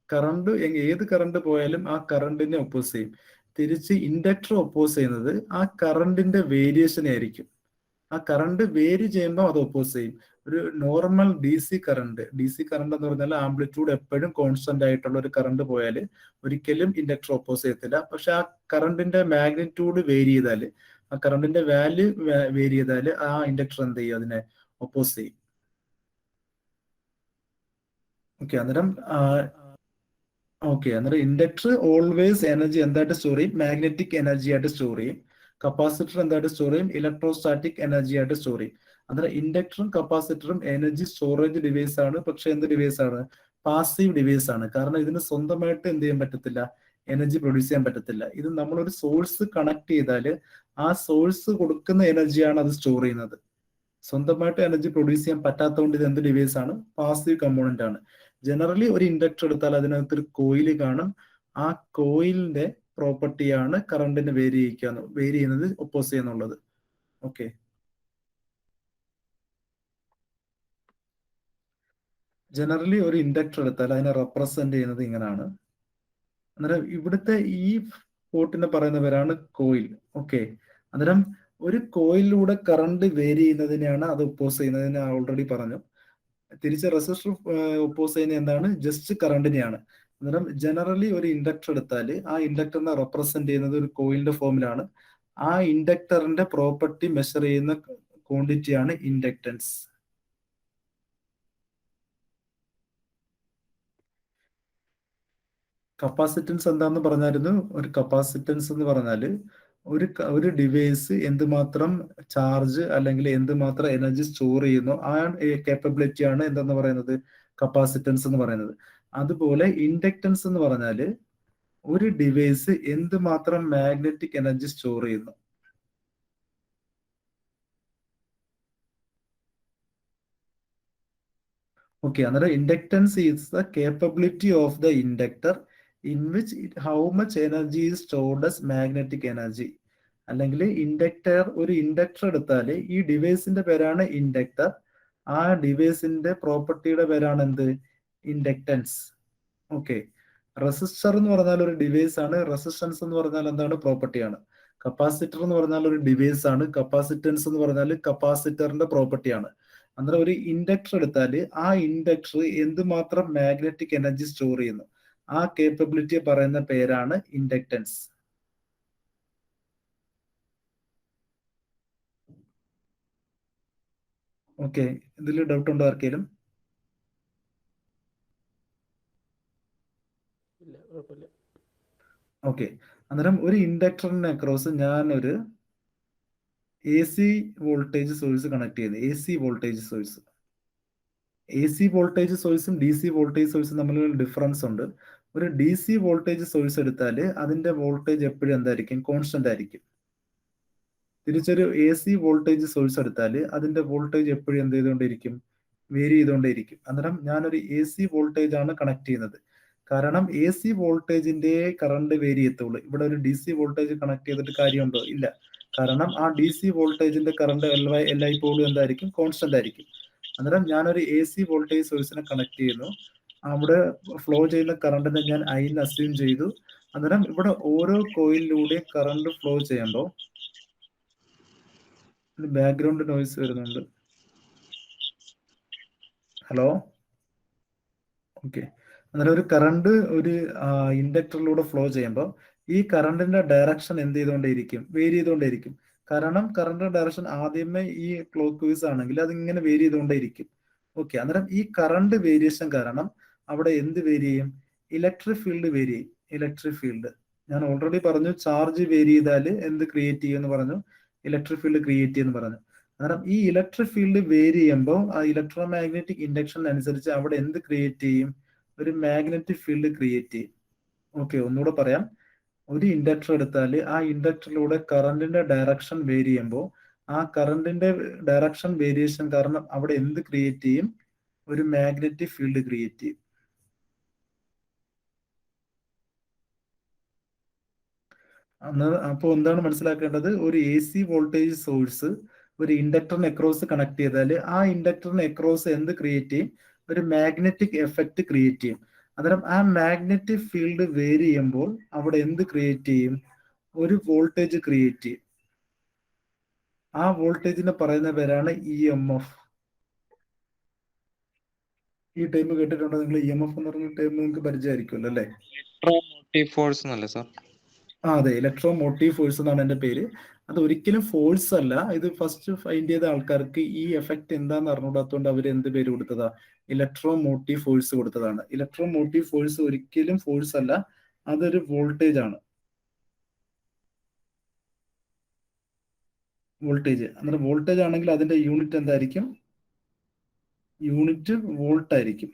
കറണ്ട് ഏത് കറണ്ട് പോയാലും ആ കറണ്ടിനെ ഒപ്പോസ് ചെയ്യും. തിരിച്ച് ഇൻഡക്ടർ ഒപ്പോസ് ചെയ്യുന്നത് ആ കറണ്ടിന്റെ വേരിയേഷനെ ആയിരിക്കും. ആ കറണ്ട് വേരി ചെയ്യുമ്പോൾ അത് ഒപ്പോസ് ചെയ്യും. ഒരു നോർമൽ DC കറണ്ട് എന്ന് പറഞ്ഞാൽ ആംപ്ലിറ്റ്യൂഡ് എപ്പോഴും കോൺസ്റ്റന്റ് ആയിട്ടുള്ള ഒരു കറണ്ട് പോയാൽ ഒരിക്കലും ഇൻഡക്ടർ ഒപ്പോസ് ചെയ്യത്തില്ല. പക്ഷെ ആ കറണ്ടിന്റെ മാഗ്നിറ്റ്യൂഡ് വേരി ചെയ്താൽ, ആ കറണ്ടിന്റെ വാല്യൂ വേരി ചെയ്താൽ ആ ഇൻഡക്ടർ എന്ത് ചെയ്യും? അതിനെ ഒപ്പോസ് ചെയ്യും. ഓക്കെ, അന്നേരം ഇൻഡക്ടർ ഓൾവേസ് എനർജി എന്തായിട്ട് സ്റ്റോർ ചെയ്യും? മാഗ്നറ്റിക് എനർജി ആയിട്ട് സ്റ്റോർ ചെയ്യും. കപ്പാസിറ്റർ എന്തായിട്ട് സ്റ്റോർ ചെയ്യും? ഇലക്ട്രോസ്റ്റാറ്റിക് എനർജി ആയിട്ട് സ്റ്റോർ ചെയ്യും. അന്നേരം ഇൻഡക്ടറും കപ്പാസിറ്ററും എനർജി സ്റ്റോറേജ് ഡിവൈസ് ആണ്. പക്ഷെ എന്ത് ഡിവൈസ് ആണ്? പാസീവ് ഡിവൈസ് ആണ്. കാരണം ഇതിന് സ്വന്തമായിട്ട് എന്ത് ചെയ്യാൻ പറ്റത്തില്ല? എനർജി പ്രൊഡ്യൂസ് ചെയ്യാൻ പറ്റത്തില്ല. ഇത് നമ്മളൊരു സോഴ്സ് കണക്ട് ചെയ്താൽ ആ സോഴ്സ് കൊടുക്കുന്ന എനർജിയാണ് അത് സ്റ്റോർ ചെയ്യുന്നത്. സ്വന്തമായിട്ട് എനർജി പ്രൊഡ്യൂസ് ചെയ്യാൻ പറ്റാത്തതുകൊണ്ട് ഇത് എന്ത് ഡിവൈസ് ആണ്? പാസീവ് കമ്പോണന്റ് ആണ്. ജനറലി ഒരു ഇൻഡക്ടർ എടുത്താൽ അതിനകത്ത് ഒരു കോയിൽ കാണും. ആ കോയിലിന്റെ പ്രോപ്പർട്ടിയാണ് കറണ്ടിന് വേരി ചെയ്യുന്നത്, ഒപ്പോസ് ചെയ്യുന്നുള്ളത്. ഓക്കെ, ജനറലി ഒരു ഇൻഡക്ടർ എടുത്താൽ അതിനെ റെപ്രസെന്റ് ചെയ്യുന്നത് ഇങ്ങനെയാണ്. അന്നേരം ഇവിടുത്തെ ഈ പോർട്ടിനെ പറയുന്നവരാണ് കോയിൽ. ഓക്കെ, അന്നേരം ഒരു കോയിലിലൂടെ കറണ്ട് വേരി ചെയ്യുന്നതിനെയാണ് അത് ഒപ്പോസ് ചെയ്യുന്നതിന് ഓൾറെഡി പറഞ്ഞു. തിരിച്ച് റെസിസ്റ്റർ ഒപ്പോസ് ചെയ്യുന്ന എന്താണ്? ജസ്റ്റ് കറണ്ടിനെയാണ്. അന്നേരം ജനറലി ഒരു ഇൻഡക്ടർ എടുത്താൽ ആ ഇൻഡക്ടറിനെ റെപ്രസെന്റ് ചെയ്യുന്നത് ഒരു കോയിലിന്റെ ഫോമിലാണ്. ആ ഇൻഡക്ടറിന്റെ പ്രോപ്പർട്ടി മെഷർ ചെയ്യുന്ന ക്വാണ്ടിറ്റിയാണ് ഇൻഡക്റ്റൻസ്. കപ്പാസിറ്റൻസ് എന്താന്ന് പറഞ്ഞായിരുന്നു. ഒരു കപ്പാസിറ്റൻസ് എന്ന് പറഞ്ഞാൽ ഒരു ഡിവൈസ് എന്തുമാത്രം ചാർജ് അല്ലെങ്കിൽ എന്തുമാത്രം എനർജി സ്റ്റോർ ചെയ്യുന്നു ആ കേപ്പബിലിറ്റി ആണ് എന്തെന്ന് പറയുന്നത് കപ്പാസിറ്റൻസ് എന്ന് പറയുന്നത്. അതുപോലെ ഇൻഡക്റ്റൻസ് എന്ന് പറഞ്ഞാൽ ഒരു ഡിവൈസ് എന്തുമാത്രം മാഗ്നറ്റിക് എനർജി സ്റ്റോർ ചെയ്യുന്നു. ഓക്കെ, അന്നേരം inductance is the capability of the inductor in which how much energy is stored as magnetic energy. അല്ലെങ്കിൽ ഒരു ഇൻഡക്ടർ എടുത്താൽ ഈ ഡിവൈസിന്റെ പേരാണ് ഇൻഡക്ടർ. ആ ഡിവൈസിന്റെ പ്രോപ്പർട്ടിയുടെ പേരാണ് എന്ത്? ഇൻഡക്റ്റൻസ്. ഓക്കെ, റെസിസ്റ്റർ എന്ന് പറഞ്ഞാൽ ഒരു ഡിവൈസ് ആണ്. റെസിസ്റ്റൻസ് എന്ന് പറഞ്ഞാൽ എന്താണ്? പ്രോപ്പർട്ടിയാണ്. കപ്പാസിറ്റർ എന്ന് പറഞ്ഞാൽ ഒരു ഡിവൈസ് ആണ്. കപ്പാസിറ്റൻസ് എന്ന് പറഞ്ഞാൽ കപ്പാസിറ്ററിന്റെ പ്രോപ്പർട്ടിയാണ്. അന്നേരം ഒരു ഇൻഡക്ടർ എടുത്താൽ ആ ഇൻഡക്ടർ എന്തുമാത്രം മാഗ്നറ്റിക് എനർജി സ്റ്റോർ ചെയ്യുന്നു ആ കേപ്പബിലിറ്റിയെ പറയുന്ന പേരാണ് ഇൻഡക്റ്റൻസ്. ഓക്കെ, ഇതിൽ ഡൗട്ട് ഉണ്ടോ ആർക്കെങ്കിലും? ഇല്ല, കുഴപ്പമില്ല. ഓക്കെ, അന്നേരം ഒരു ഇൻഡക്ടറിന് അക്രോസ് ഞാൻ ഒരു AC വോൾട്ടേജ് സോഴ്സ് കണക്ട് ചെയ്യുന്നത്. AC voltage source. AC voltage സോഴ്സും DC വോൾട്ടേജ് സോഴ്സും തമ്മിൽ ഡിഫറൻസ് ഉണ്ട്. ഒരു DC വോൾട്ടേജ് സോഴ്സ് എടുത്താൽ അതിന്റെ വോൾട്ടേജ് എപ്പോഴും എന്തായിരിക്കും? കോൺസ്റ്റന്റ് ആയിരിക്കും. തിരിച്ചൊരു AC വോൾട്ടേജ് സോഴ്സ് എടുത്താൽ അതിന്റെ വോൾട്ടേജ് എപ്പോഴും എന്ത് ചെയ്തുകൊണ്ടിരിക്കും? വേരി ചെയ്തുകൊണ്ടേയിരിക്കും. അന്നേരം ഞാനൊരു AC വോൾട്ടേജ് ആണ് കണക്ട് ചെയ്യുന്നത്. കാരണം AC വോൾട്ടേജിന്റെ കറണ്ട് വേരി ചെയ്യത്തുള്ളൂ. ഇവിടെ ഒരു DC വോൾട്ടേജ് കണക്ട് ചെയ്തിട്ട് കാര്യമുണ്ടോ? ഇല്ല. കാരണം ആ DC വോൾട്ടേജിന്റെ കറണ്ട് എല്ലായ്പ്പോഴും എന്തായിരിക്കും? കോൺസ്റ്റന്റ് ആയിരിക്കും. അന്നേരം ഞാനൊരു AC വോൾട്ടേജ് സോഴ്സിനെ കണക്ട് ചെയ്യുന്നു. അവിടെ ഫ്ലോ ചെയ്യുന്ന കറണ്ടിനെ ഞാൻ I അസ്യൂം ചെയ്തു. അന്നേരം ഇവിടെ ഓരോ കോയിലിലൂടെ കറണ്ട് ഫ്ലോ ചെയ്യുമ്പോൾ ബാക്ക്ഗ്രൗണ്ട് നോയ്സ് വരുന്നുണ്ട്. Hello, okay. അന്നേരം ഒരു കറണ്ട് ഒരു ഇൻഡക്ടറിലൂടെ ഫ്ലോ ചെയ്യുമ്പോൾ ഈ കറണ്ടിന്റെ ഡയറക്ഷൻ എന്ത് ചെയ്തുകൊണ്ടേയിരിക്കും? വേരി ചെയ്തുകൊണ്ടേയിരിക്കും. കാരണം കറണ്ടിന്റെ ഡയറക്ഷൻ ആദ്യമേ ഈ ക്ലോക്ക് വൈസ് ആണെങ്കിൽ അതിങ്ങനെ വേരി ചെയ്തുകൊണ്ടേയിരിക്കും. ഓക്കെ, അന്നേരം ഈ കറണ്ട് വേരിയേഷൻ കാരണം അവിടെ എന്ത് വേരി ചെയ്യും? ഇലക്ട്രിക് ഫീൽഡ് വേരി ചെയ്യും. ഇലക്ട്രിക് ഫീൽഡ് ഞാൻ ഓൾറെഡി പറഞ്ഞു. ചാർജ് വേരി ചെയ്താൽ എന്ത് ക്രിയേറ്റ് ചെയ്യും എന്ന് പറഞ്ഞു? ഇലക്ട്രിക് ഫീൽഡ് ക്രിയേറ്റ് ചെയ്യുമെന്ന് പറഞ്ഞു. അന്നേരം ഈ ഇലക്ട്രിക് ഫീൽഡ് വേരി ചെയ്യുമ്പോൾ ആ ഇലക്ട്രോ മാഗ്നറ്റിക് ഇൻഡക്ഷൻ അനുസരിച്ച് അവിടെ എന്ത് ക്രിയേറ്റ് ചെയ്യും? ഒരു മാഗ്നറ്റിക് ഫീൽഡ് ക്രിയേറ്റ് ചെയ്യും. ഓക്കെ, ഒന്നുകൂടെ പറയാം. ഒരു ഇൻഡക്ടർ എടുത്താൽ ആ ഇൻഡക്ടറിലൂടെ കറണ്ടിന്റെ ഡയറക്ഷൻ വേരി ചെയ്യുമ്പോൾ ആ കറണ്ടിന്റെ ഡയറക്ഷൻ വേരിയേഷൻ കാരണം അവിടെ എന്ത് ക്രിയേറ്റ് ചെയ്യും? ഒരു മാഗ്നറ്റിക് ഫീൽഡ് ക്രിയേറ്റ് ചെയ്യും. അപ്പോൾ എന്താണ് മനസ്സിലാക്കേണ്ടത്? ഒരു AC വോൾട്ടേജ് സോഴ്സ് ഒരു ഇൻഡക്ടറിന് അക്രോസ് കണക്ട് ചെയ്താൽ ആ ഇൻഡക്ടറിന് അക്രോസ് എന്ത് ക്രിയേറ്റ് ചെയ്യും? ഒരു മാഗ്നറ്റിക് എഫക്റ്റ് ക്രിയേറ്റ് ചെയ്യും. അന്നേരം ആ മാഗ്നറ്റിക് ഫീൽഡ് വേരി ചെയ്യുമ്പോൾ അവിടെ എന്ത് ക്രിയേറ്റ് ചെയ്യും? ഒരു വോൾട്ടേജ് ക്രിയേറ്റ് ചെയ്യും. ആ വോൾട്ടേജിനെ പറയുന്ന പേരാണ് EMF. ഈ ടൈം കേട്ടിട്ടുണ്ടോ നിങ്ങൾ? EMF എന്ന് പറഞ്ഞ ടൈം നിങ്ങൾക്ക് പരിചയമായിരിക്കുമല്ലോ അല്ലേ? ഇലക്ട്രോമോട്ടീവ് ഫോഴ്സ് എന്നല്ലേ സാർ? അതെ, ഇലക്ട്രോ മോട്ടീവ് ഫോഴ്സ് എന്നാണ് എൻ്റെ പേര്. അത് ഒരിക്കലും ഫോഴ്സ് അല്ല. ഇത് ഫസ്റ്റ് ഫൈൻഡ് ചെയ്ത ആൾക്കാർക്ക് ഈ എഫക്റ്റ് എന്താന്ന് അറിഞ്ഞൂടാത്തതുകൊണ്ട് അവർ എന്ത് പേര് കൊടുത്തതാ? ഇലക്ട്രോ മോട്ടീവ് ഫോഴ്സ് കൊടുത്തതാണ്. ഇലക്ട്രോ മോട്ടീവ് ഫോഴ്സ് ഒരിക്കലും ഫോഴ്സ് അല്ല, അതൊരു വോൾട്ടേജ് ആണ്. വോൾട്ടേജ്. അന്നേരം വോൾട്ടേജ് ആണെങ്കിൽ അതിന്റെ യൂണിറ്റ് എന്തായിരിക്കും? യൂണിറ്റ് വോൾട്ട് ആയിരിക്കും.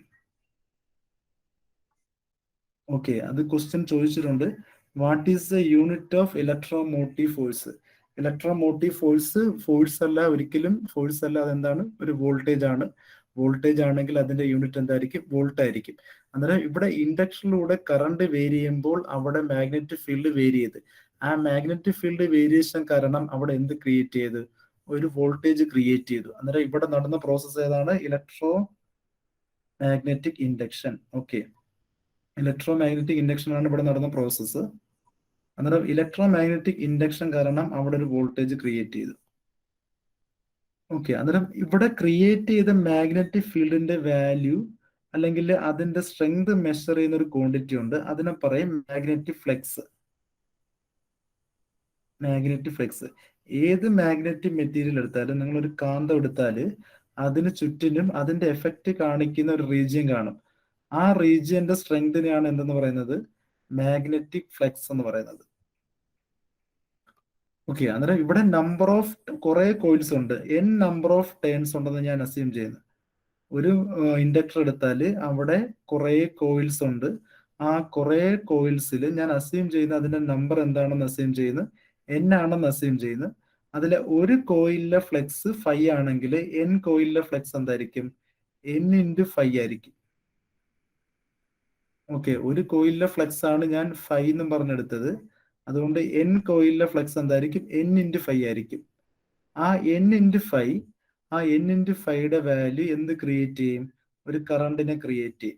ഓക്കെ, അത് ക്വസ്റ്റ്യൻ ചോദിച്ചിട്ടുണ്ട്. What is the unit of electromotive force? Electromotive force അല്ല, ഒരിക്കലും ഫോഴ്സ് അല്ല. അതെന്താണ്? ഒരു വോൾട്ടേജ് ആണ്. വോൾട്ടേജ് ആണെങ്കിൽ അതിന്റെ യൂണിറ്റ് എന്തായിരിക്കും? വോൾട്ട് ആയിരിക്കും. അന്നേരം ഇവിടെ ഇൻഡക്ടറിലൂടെ കറണ്ട് വേരി ചെയ്യുമ്പോൾ അവിടെ മാഗ്നറ്റിക് ഫീൽഡ് വേരി ചെയ്ത് ആ മാഗ്നറ്റിക് ഫീൽഡ് വേരിയേഷൻ കാരണം അവിടെ എന്ത് ക്രിയേറ്റ് ചെയ്ത്? ഒരു വോൾട്ടേജ് ക്രിയേറ്റ് ചെയ്തു. അന്നേരം ഇവിടെ നടന്ന പ്രോസസ്സ് ഏതാണ്? Electro magnetic induction. Okay, electro magnetic induction ആണ് ഇവിടെ നടന്ന പ്രോസസ്സ്. അന്നേരം ഇലക്ട്രോ മാഗ്നറ്റിക് ഇൻഡക്ഷൻ കാരണം അവിടെ ഒരു വോൾട്ടേജ് ക്രിയേറ്റ് ചെയ്തു. ഓക്കെ, അന്നേരം ഇവിടെ ക്രിയേറ്റ് ചെയ്ത മാഗ്നറ്റിക് ഫീൽഡിന്റെ വാല്യൂ അല്ലെങ്കിൽ അതിന്റെ സ്ട്രെങ്ത് മെഷർ ചെയ്യുന്ന ഒരു ക്വാണ്ടിറ്റി ഉണ്ട്, അതിനെ പറയും മാഗ്നറ്റിക് ഫ്ലെക്സ്. Magnetic flex. ഏത് മാഗ്നറ്റിക് മെറ്റീരിയൽ എടുത്താലും, നിങ്ങൾ ഒരു കാന്തം എടുത്താൽ അതിന് ചുറ്റിനും അതിന്റെ എഫക്റ്റ് കാണിക്കുന്ന ഒരു റീജിയൻ കാണും. ആ റീജിയന്റെ സ്ട്രെങ്തിനെയാണ് എന്തെന്ന് പറയുന്നത്? മാഗ്നറ്റിക് ഫ്ലെക്സ് എന്ന് പറയുന്നത്. ഓക്കെ, അന്നേരം ഇവിടെ നമ്പർ ഓഫ് കുറെ കോയിൽസ് ഉണ്ട്, n നമ്പർ ഓഫ് ടേൺസ് ഉണ്ടെന്ന് ഞാൻ അസ്യൂം ചെയ്യുന്നു. ഒരു ഇൻഡക്ടർ എടുത്താൽ അവിടെ കുറെ കോയിൽസ് ഉണ്ട്. ആ കുറെ കോയിൽസിൽ ഞാൻ അസ്യൂം ചെയ്യുന്ന അതിന്റെ നമ്പർ എന്താണെന്ന് അസ്യൂം ചെയ്യുന്നു, n ആണെന്ന് അസ്യൂം ചെയ്യുന്നു. അതിലെ ഒരു കോയിലിലെ ഫ്ലെക്സ് 5 ആണെങ്കിൽ n കോയിലിലെ ഫ്ലെക്സ് എന്തായിരിക്കും? n ഇൻറ്റു 5 ആയിരിക്കും. ഓക്കെ, ഒരു കോയിലിലെ ഫ്ലെക്സ് ആണ് ഞാൻ 5 എന്നും പറഞ്ഞെടുത്തത്. അതുകൊണ്ട് n കോയിലിലെ ഫ്ലെക്സ് എന്തായിരിക്കും? n ഇൻറ്റു 5 ആയിരിക്കും. ആ n ഇൻറ്റു 5, ആ n ഇൻറ്റു 5യുടെ വാല്യൂ എന്ത് ക്രിയേറ്റ് ചെയ്യും? ഒരു കറണ്ടിനെ ക്രിയേറ്റ് ചെയ്യും.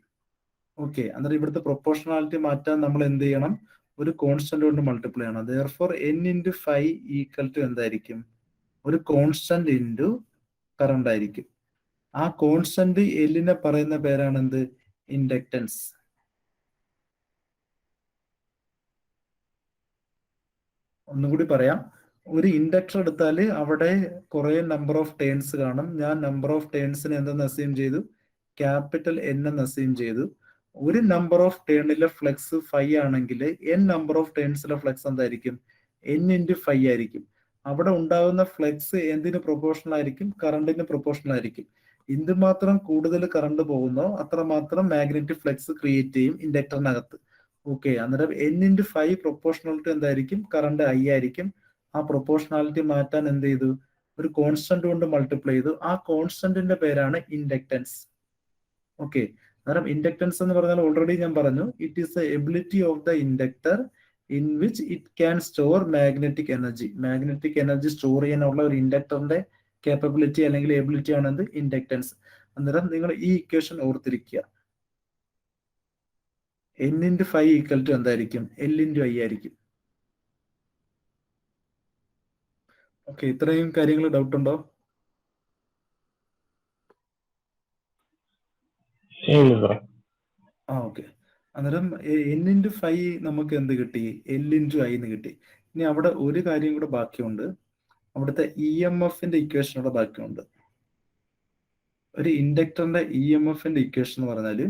ഓക്കെ, അന്നേരം ഇവിടുത്തെ പ്രൊപ്പോർഷണാലിറ്റി മാറ്റാൻ നമ്മൾ എന്ത് ചെയ്യണം? ഒരു കോൺസ്റ്റന്റ് കൊണ്ട് മൾട്ടിപ്ലൈ ചെയ്യണം. therefore n into 5 equal to എന്തായിരിക്കും? ഒരു കോൺസ്റ്റന്റ് ഇൻറ്റു കറണ്ട് ആയിരിക്കും. ആ കോൺസ്റ്റന്റ് എല്ലിനെ പറയുന്ന പേരാണ് എന്ത്? ഇൻഡക്റ്റൻസ്. ഒന്നുകൂടി പറയാം. ഒരു ഇൻഡക്ടർ എടുത്താൽ അവിടെ കുറെ നമ്പർ ഓഫ് ടേൺസ് കാണും. ഞാൻ നമ്പർ ഓഫ് ടേൺസിന് എന്തെന്ന് അസ്യൂം ചെയ്തു? ക്യാപിറ്റൽ N എന്ന് അസ്യൂം ചെയ്തു. ഒരു നമ്പർ ഓഫ് ടേണിലെ ഫ്ലെക്സ് 5 ആണെങ്കിൽ n നമ്പർ ഓഫ് ടേൺസിലെ ഫ്ലെക്സ് എന്തായിരിക്കും? n ഇൻറ്റു 5 ആയിരിക്കും. അവിടെ ഉണ്ടാകുന്ന ഫ്ലെക്സ് എന്തിന് പ്രൊപ്പോർഷണൽ ആയിരിക്കും? കറണ്ടിന് പ്രൊപ്പോർഷണൽ ആയിരിക്കും. എന്തുമാത്രം കൂടുതൽ കറണ്ട് പോകുന്നോ അത്രമാത്രം മാഗ്നറ്റിക് ഫ്ലെക്സ് ക്രിയേറ്റ് ചെയ്യും ഇൻഡക്ടറിനകത്ത്. ഓക്കെ, അന്നേരം n ഇൻറ്റു 5 പ്രൊപ്പോർഷണാലിറ്റി എന്തായിരിക്കും? കറണ്ട് I ആയിരിക്കും. ആ പ്രൊപ്പോർഷണാലിറ്റി മാറ്റാൻ എന്ത് ചെയ്തു? ഒരു കോൺസ്റ്റന്റ് കൊണ്ട് മൾട്ടിപ്ലൈ ചെയ്തു. ആ കോൺസ്റ്റന്റിന്റെ പേരാണ് ഇൻഡക്റ്റൻസ്. ഓക്കെ, അന്നേരം ഇൻഡക്റ്റൻസ് എന്ന് പറഞ്ഞാൽ ഓൾറെഡി ഞാൻ പറഞ്ഞു, it is the ability of the inductor in which it can store magnetic energy. Magnetic energy store ചെയ്യാനുള്ള ഒരു ഇൻഡക്ടറിന്റെ കേപ്പബിലിറ്റി അല്ലെങ്കിൽ എബിലിറ്റി ആണ് എന്ത്? ഇൻഡക്റ്റൻസ്. അന്നേരം നിങ്ങൾ ഈ ഇക്വേഷൻ ഓർത്തിരിക്കുക. n ഇൻറ്റു 5 ഈക്വൽ ടു എന്തായിരിക്കും? L ഇൻറ്റു I ആയിരിക്കും. ഓക്കെ, ഇത്രയും കാര്യങ്ങൾ ഡൗട്ട് ഉണ്ടോ? ഇല്ല സാറേ. ഓക്കെ, അന്നേരം n ഇൻറ്റു 5 നമുക്ക് എന്ത് കിട്ടി? L ഇൻറ്റു I എന്ന് കിട്ടി. ഇനി അവിടെ ഒരു കാര്യം കൂടെ ബാക്കിയുണ്ട്. അവിടുത്തെ EMFന്റെ ഇക്വേഷൻ കൂടെ ബാക്കിയുണ്ട്. ഒരു ഇൻഡക്ടറിന്റെ EMFന്റെ ഇക്വേഷൻ എന്ന് പറഞ്ഞാൽ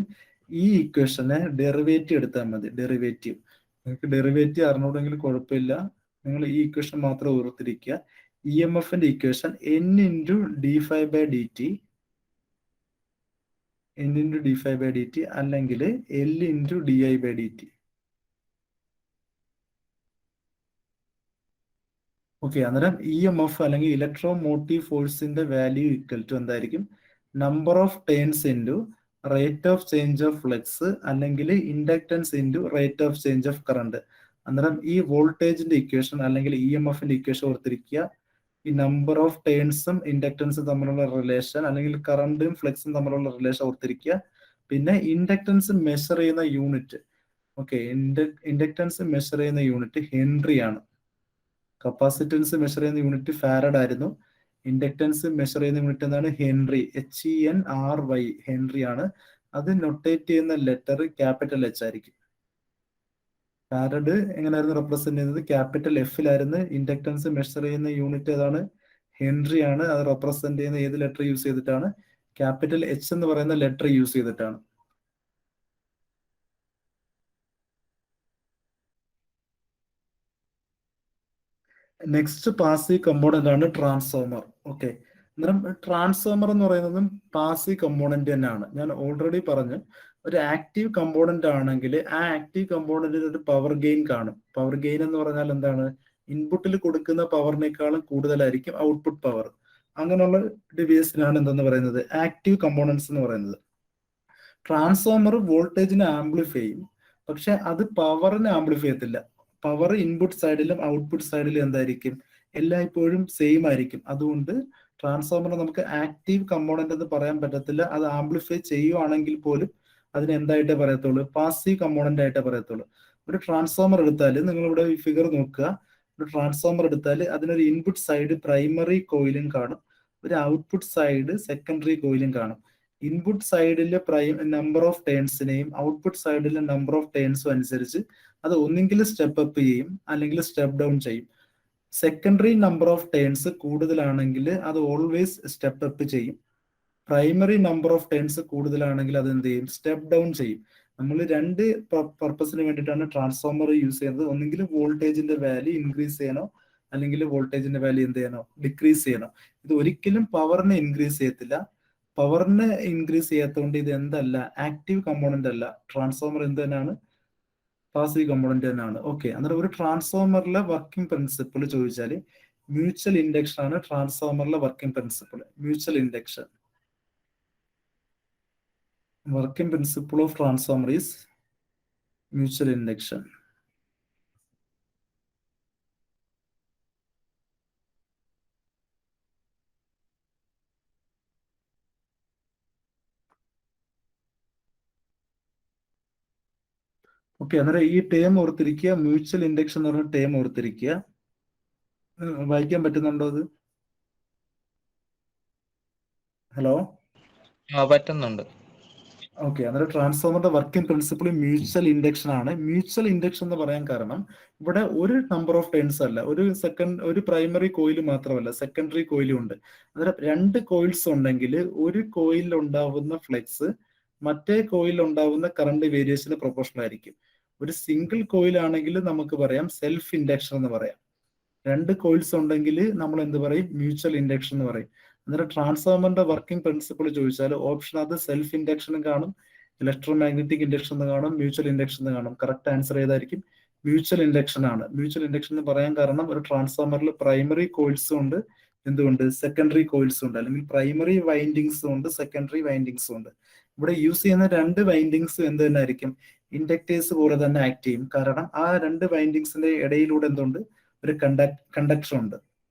ഈ ഇക്വേഷനെ ഡെറിവേറ്റീവ് എടുത്താൽ മതി. ഡെറിവേറ്റീവ് നിങ്ങൾക്ക് ഡെറിവേറ്റീവ് അറിഞ്ഞൂടെങ്കിൽ കുഴപ്പമില്ല, നിങ്ങൾ ഈ ഇക്വേഷൻ മാത്രം ഓർത്തിരിക്കുക. EMFന്റെ equation n into d∅dt, n into d∅dt അല്ലെങ്കിൽ L ഇൻറ്റു di/dt. ഓക്കെ, അന്നേരം EMF അല്ലെങ്കിൽ ഇലക്ട്രോ മോട്ടീവ് ഫോഴ്സിന്റെ വാല്യൂ ഈക്വൽ ടു എന്തായിരിക്കും? Number of turns into rate of change of flux അല്ലെങ്കിൽ inductance into rate of change of current. അന്നേരം ഈ വോൾട്ടേജിന്റെ equation അല്ലെങ്കിൽ EMFന്റെ ഇക്വേഷൻ ഓർത്തിരിക്കുക. ഈ നമ്പർ ഓഫ് ടേൺസും ഇൻഡക്റ്റൻസും തമ്മിലുള്ള റിലേഷൻ അല്ലെങ്കിൽ കറണ്ടും ഫ്ലക്സും തമ്മിലുള്ള റിലേഷൻ ഓർത്തിരിക്കുക. പിന്നെ ഇൻഡക്റ്റൻസ് മെഷർ ചെയ്യുന്ന യൂണിറ്റ്, ഓക്കെ, ഇൻഡക്റ്റൻസ് മെഷർ ചെയ്യുന്ന യൂണിറ്റ് ഹെൻറി ആണ്. കപ്പാസിറ്റൻസ് മെഷർ ചെയ്യുന്ന യൂണിറ്റ് ഫാരഡ് ആയിരുന്നു. ഇൻഡക്റ്റൻസ് മെഷർ ചെയ്യുന്ന യൂണിറ്റ് എന്താണ്? ഹെൻറി. HENRY, ഹെൻറി ആണ്. അത് നൊട്ടേറ്റ് ചെയ്യുന്ന ലെറ്റർ ക്യാപിറ്റൽ H ആയിരിക്കും. ഫാരഡ് എങ്ങനെയായിരുന്നു റെപ്രസെന്റ് ചെയ്യുന്നത്? ക്യാപിറ്റൽ Fലായിരുന്നു. ഇൻഡക്റ്റൻസ് മെഷർ ചെയ്യുന്ന യൂണിറ്റ് ഏതാണ്? ഹെൻറി ആണ്. അത് റെപ്രസെന്റ് ചെയ്യുന്ന ഏത് ലെറ്റർ യൂസ് ചെയ്തിട്ടാണ്? ക്യാപിറ്റൽ H എന്ന് പറയുന്ന ലെറ്റർ യൂസ് ചെയ്തിട്ടാണ്. നെക്സ്റ്റ് പാസീവ് കമ്പോണന്റ് ആണ് ട്രാൻസ്ഫോമർ. ഓക്കെ, അന്നേരം ട്രാൻസ്ഫോമർ എന്ന് പറയുന്നതും പാസീവ് കമ്പോണന്റ് തന്നെയാണ്. ഞാൻ ഓൾറെഡി പറഞ്ഞു, ഒരു ആക്റ്റീവ് കമ്പോണന്റ് ആണെങ്കിൽ ആ ആക്റ്റീവ് കമ്പോണന്റിന് ഒരു പവർ ഗെയിൻ കാണും. പവർ ഗെയിൻ എന്ന് പറഞ്ഞാൽ എന്താണ്? ഇൻപുട്ടിൽ കൊടുക്കുന്ന പവറിനേക്കാളും കൂടുതലായിരിക്കും ഔട്ട്പുട്ട് പവർ. അങ്ങനെയുള്ള ഡിവൈസിനാണ് എന്തെന്ന് പറയുന്നത്? ആക്റ്റീവ് കമ്പോണൻസ് എന്ന് പറയുന്നത്. ട്രാൻസ്ഫോമർ വോൾട്ടേജിനെ ആംപ്ലിഫൈ ചെയ്യും, പക്ഷെ അത് പവറിനെ ആംപ്ലിഫൈ ചെയ്യത്തില്ല. പവർ ഇൻപുട്ട് സൈഡിലും ഔട്ട്പുട്ട് സൈഡിലും എന്തായിരിക്കും? എല്ലായ്പ്പോഴും സെയിം ആയിരിക്കും. അതുകൊണ്ട് ട്രാൻസ്ഫോമർ നമുക്ക് ആക്റ്റീവ് കമ്പോണന്റ് എന്ന് പറയാൻ പറ്റത്തില്ല. അത് ആംപ്ലിഫൈ ചെയ്യുവാണെങ്കിൽ പോലും അതിന് എന്തായിട്ടേ പറയത്തുള്ളൂ? പാസീവ് കമ്പോണന്റ് ആയിട്ടേ പറയത്തുള്ളൂ. ഒരു ട്രാൻസ്ഫോമർ എടുത്താൽ നിങ്ങളിവിടെ ഈ ഫിഗർ നോക്കുക. ഒരു ട്രാൻസ്ഫോമർ എടുത്താൽ അതിനൊരു ഇൻപുട്ട് സൈഡ് പ്രൈമറി കോയിലും കാണും, ഒരു ഔട്ട്പുട്ട് സൈഡ് സെക്കൻഡറി കോയിലും കാണും. ഇൻപുട്ട് സൈഡിലെ നമ്പർ ഓഫ് ടേൺസിനെയും ഔട്ട്പുട്ട് സൈഡിലെ നമ്പർ ഓഫ് ടേൺസും അനുസരിച്ച് അത് ഒന്നെങ്കിൽ സ്റ്റെപ്പ് അപ്പ് ചെയ്യും അല്ലെങ്കിൽ സ്റ്റെപ്പ് ഡൗൺ ചെയ്യും. സെക്കൻഡറി നമ്പർ ഓഫ് ടേൺസ് കൂടുതലാണെങ്കിൽ അത് ഓൾവേസ് സ്റ്റെപ്പ് അപ്പ് ചെയ്യും. പ്രൈമറി നമ്പർ ഓഫ് ടേൺസ് കൂടുതലാണെങ്കിൽ അത് എന്ത് ചെയ്യും? സ്റ്റെപ്പ് ഡൗൺ ചെയ്യും. നമ്മൾ രണ്ട് പർപ്പസിന് വേണ്ടിയിട്ടാണ് ട്രാൻസ്ഫോമർ യൂസ് ചെയ്യുന്നത്. ഒന്നെങ്കിൽ വോൾട്ടേജിന്റെ വാല്യൂ ഇൻക്രീസ് ചെയ്യണോ അല്ലെങ്കിൽ വോൾട്ടേജിന്റെ വാല്യൂ എന്ത് ചെയ്യണോ? ഡിക്രീസ് ചെയ്യണോ. ഇത് ഒരിക്കലും പവറിനെ ഇൻക്രീസ് ചെയ്യത്തില്ല. പവറിനെ ഇൻക്രീസ് ചെയ്യാത്തതുകൊണ്ട് ഇത് എന്തല്ല? ആക്റ്റീവ് കമ്പോണന്റ് അല്ല. ട്രാൻസ്ഫോമർ എന്ത് തന്നെയാണ്? പാസീവ് കമ്പോണന്റ് തന്നെയാണ്. ഓക്കെ, അന്നേരം ഒരു ട്രാൻസ്ഫോമറിലെ വർക്കിംഗ് പ്രിൻസിപ്പിൾ ചോദിച്ചാൽ മ്യൂച്വൽ ഇൻഡക്ഷൻ ആണ് ട്രാൻസ്ഫോമറിലെ working principle. Mutual induction, working principle of transformer is mutual induction. Okay, അന്നേരം ഈ ടേം ഓർത്തിരിക്കുക. മ്യൂച്വൽ ഇൻഡക്ഷൻ എന്ന് പറഞ്ഞ ടേം ഓർത്തിരിക്കുക. വായിക്കാൻ പറ്റുന്നുണ്ടോ അത്? ഹലോ, പറ്റുന്നുണ്ട്. ഓക്കെ, അന്നേരം ട്രാൻസ്ഫോമറിന്റെ വർക്കിംഗ് പ്രിൻസിപ്പിൾ മ്യൂച്വൽ ഇൻഡക്ഷൻ ആണ്. മ്യൂച്വൽ ഇൻഡക്ഷൻ എന്ന് പറയാൻ കാരണം ഇവിടെ ഒരു നമ്പർ ഓഫ് ടേൺസ് അല്ല, ഒരു പ്രൈമറി കോയിൽ മാത്രമല്ല, സെക്കൻഡറി കോയിലും ഉണ്ട്. അന്നേരം രണ്ട് കോയിൽസ് ഉണ്ടെങ്കിൽ ഒരു കോയിലിൽ ഉണ്ടാവുന്ന ഫ്ലെക്സ് മറ്റേ കോയിലിൽ ഉണ്ടാവുന്ന കറണ്ട് വേരിയേഷന് പ്രൊപ്പോർഷണൽ ആയിരിക്കും. ഒരു സിംഗിൾ കോയിൽ ആണെങ്കിൽ നമുക്ക് പറയാം സെൽഫ് ഇൻഡക്ഷൻ എന്ന് പറയാം. രണ്ട് കോയിൽസ് ഉണ്ടെങ്കിൽ നമ്മൾ എന്ത് പറയും? മ്യൂച്വൽ ഇൻഡക്ഷൻ എന്ന് പറയും. അന്നേരം ട്രാൻസ്ഫോമറിന്റെ വർക്കിംഗ് പ്രിൻസിപ്പിൾ ചോദിച്ചാൽ ഓപ്ഷൻ അത് സെൽഫ് ഇൻഡക്ഷനും കാണും, ഇലക്ട്രോ മാഗ്നറ്റിക് ഇൻഡക്ഷൻ എന്ന് കാണും, മ്യൂച്വൽ ഇൻഡക്ഷൻ എന്ന് കാണും. കറക്റ്റ് ആൻസർ ഏതായിരിക്കും? മ്യൂച്വൽ ഇൻഡക്ഷൻ ആണ്. മ്യൂച്വൽ ഇൻഡക്ഷൻ എന്ന് പറയാൻ കാരണം ഒരു ട്രാൻസ്ഫോമറിൽ പ്രൈമറി കോയിൽസും ഉണ്ട്, എന്തുകൊണ്ട്? സെക്കൻഡറി കോയിൽസും ഉണ്ട്. അല്ലെങ്കിൽ പ്രൈമറി വൈൻഡിങ്സും ഉണ്ട്, സെക്കൻഡറി വൈൻഡിങ്സും ഉണ്ട്. ഇവിടെ യൂസ് ചെയ്യുന്ന രണ്ട് വൈൻഡിങ്സും എന്ത് തന്നെ ആയിരിക്കും? ഇൻഡക്ടേഴ്സ് പോലെ തന്നെ ആക്ട് ചെയ്യും. കാരണം ആ രണ്ട് വൈൻഡിങ്സിന്റെ ഇടയിലൂടെ എന്തുണ്ട്? ഒരു കണ്ടക്ടർ ഉണ്ട്.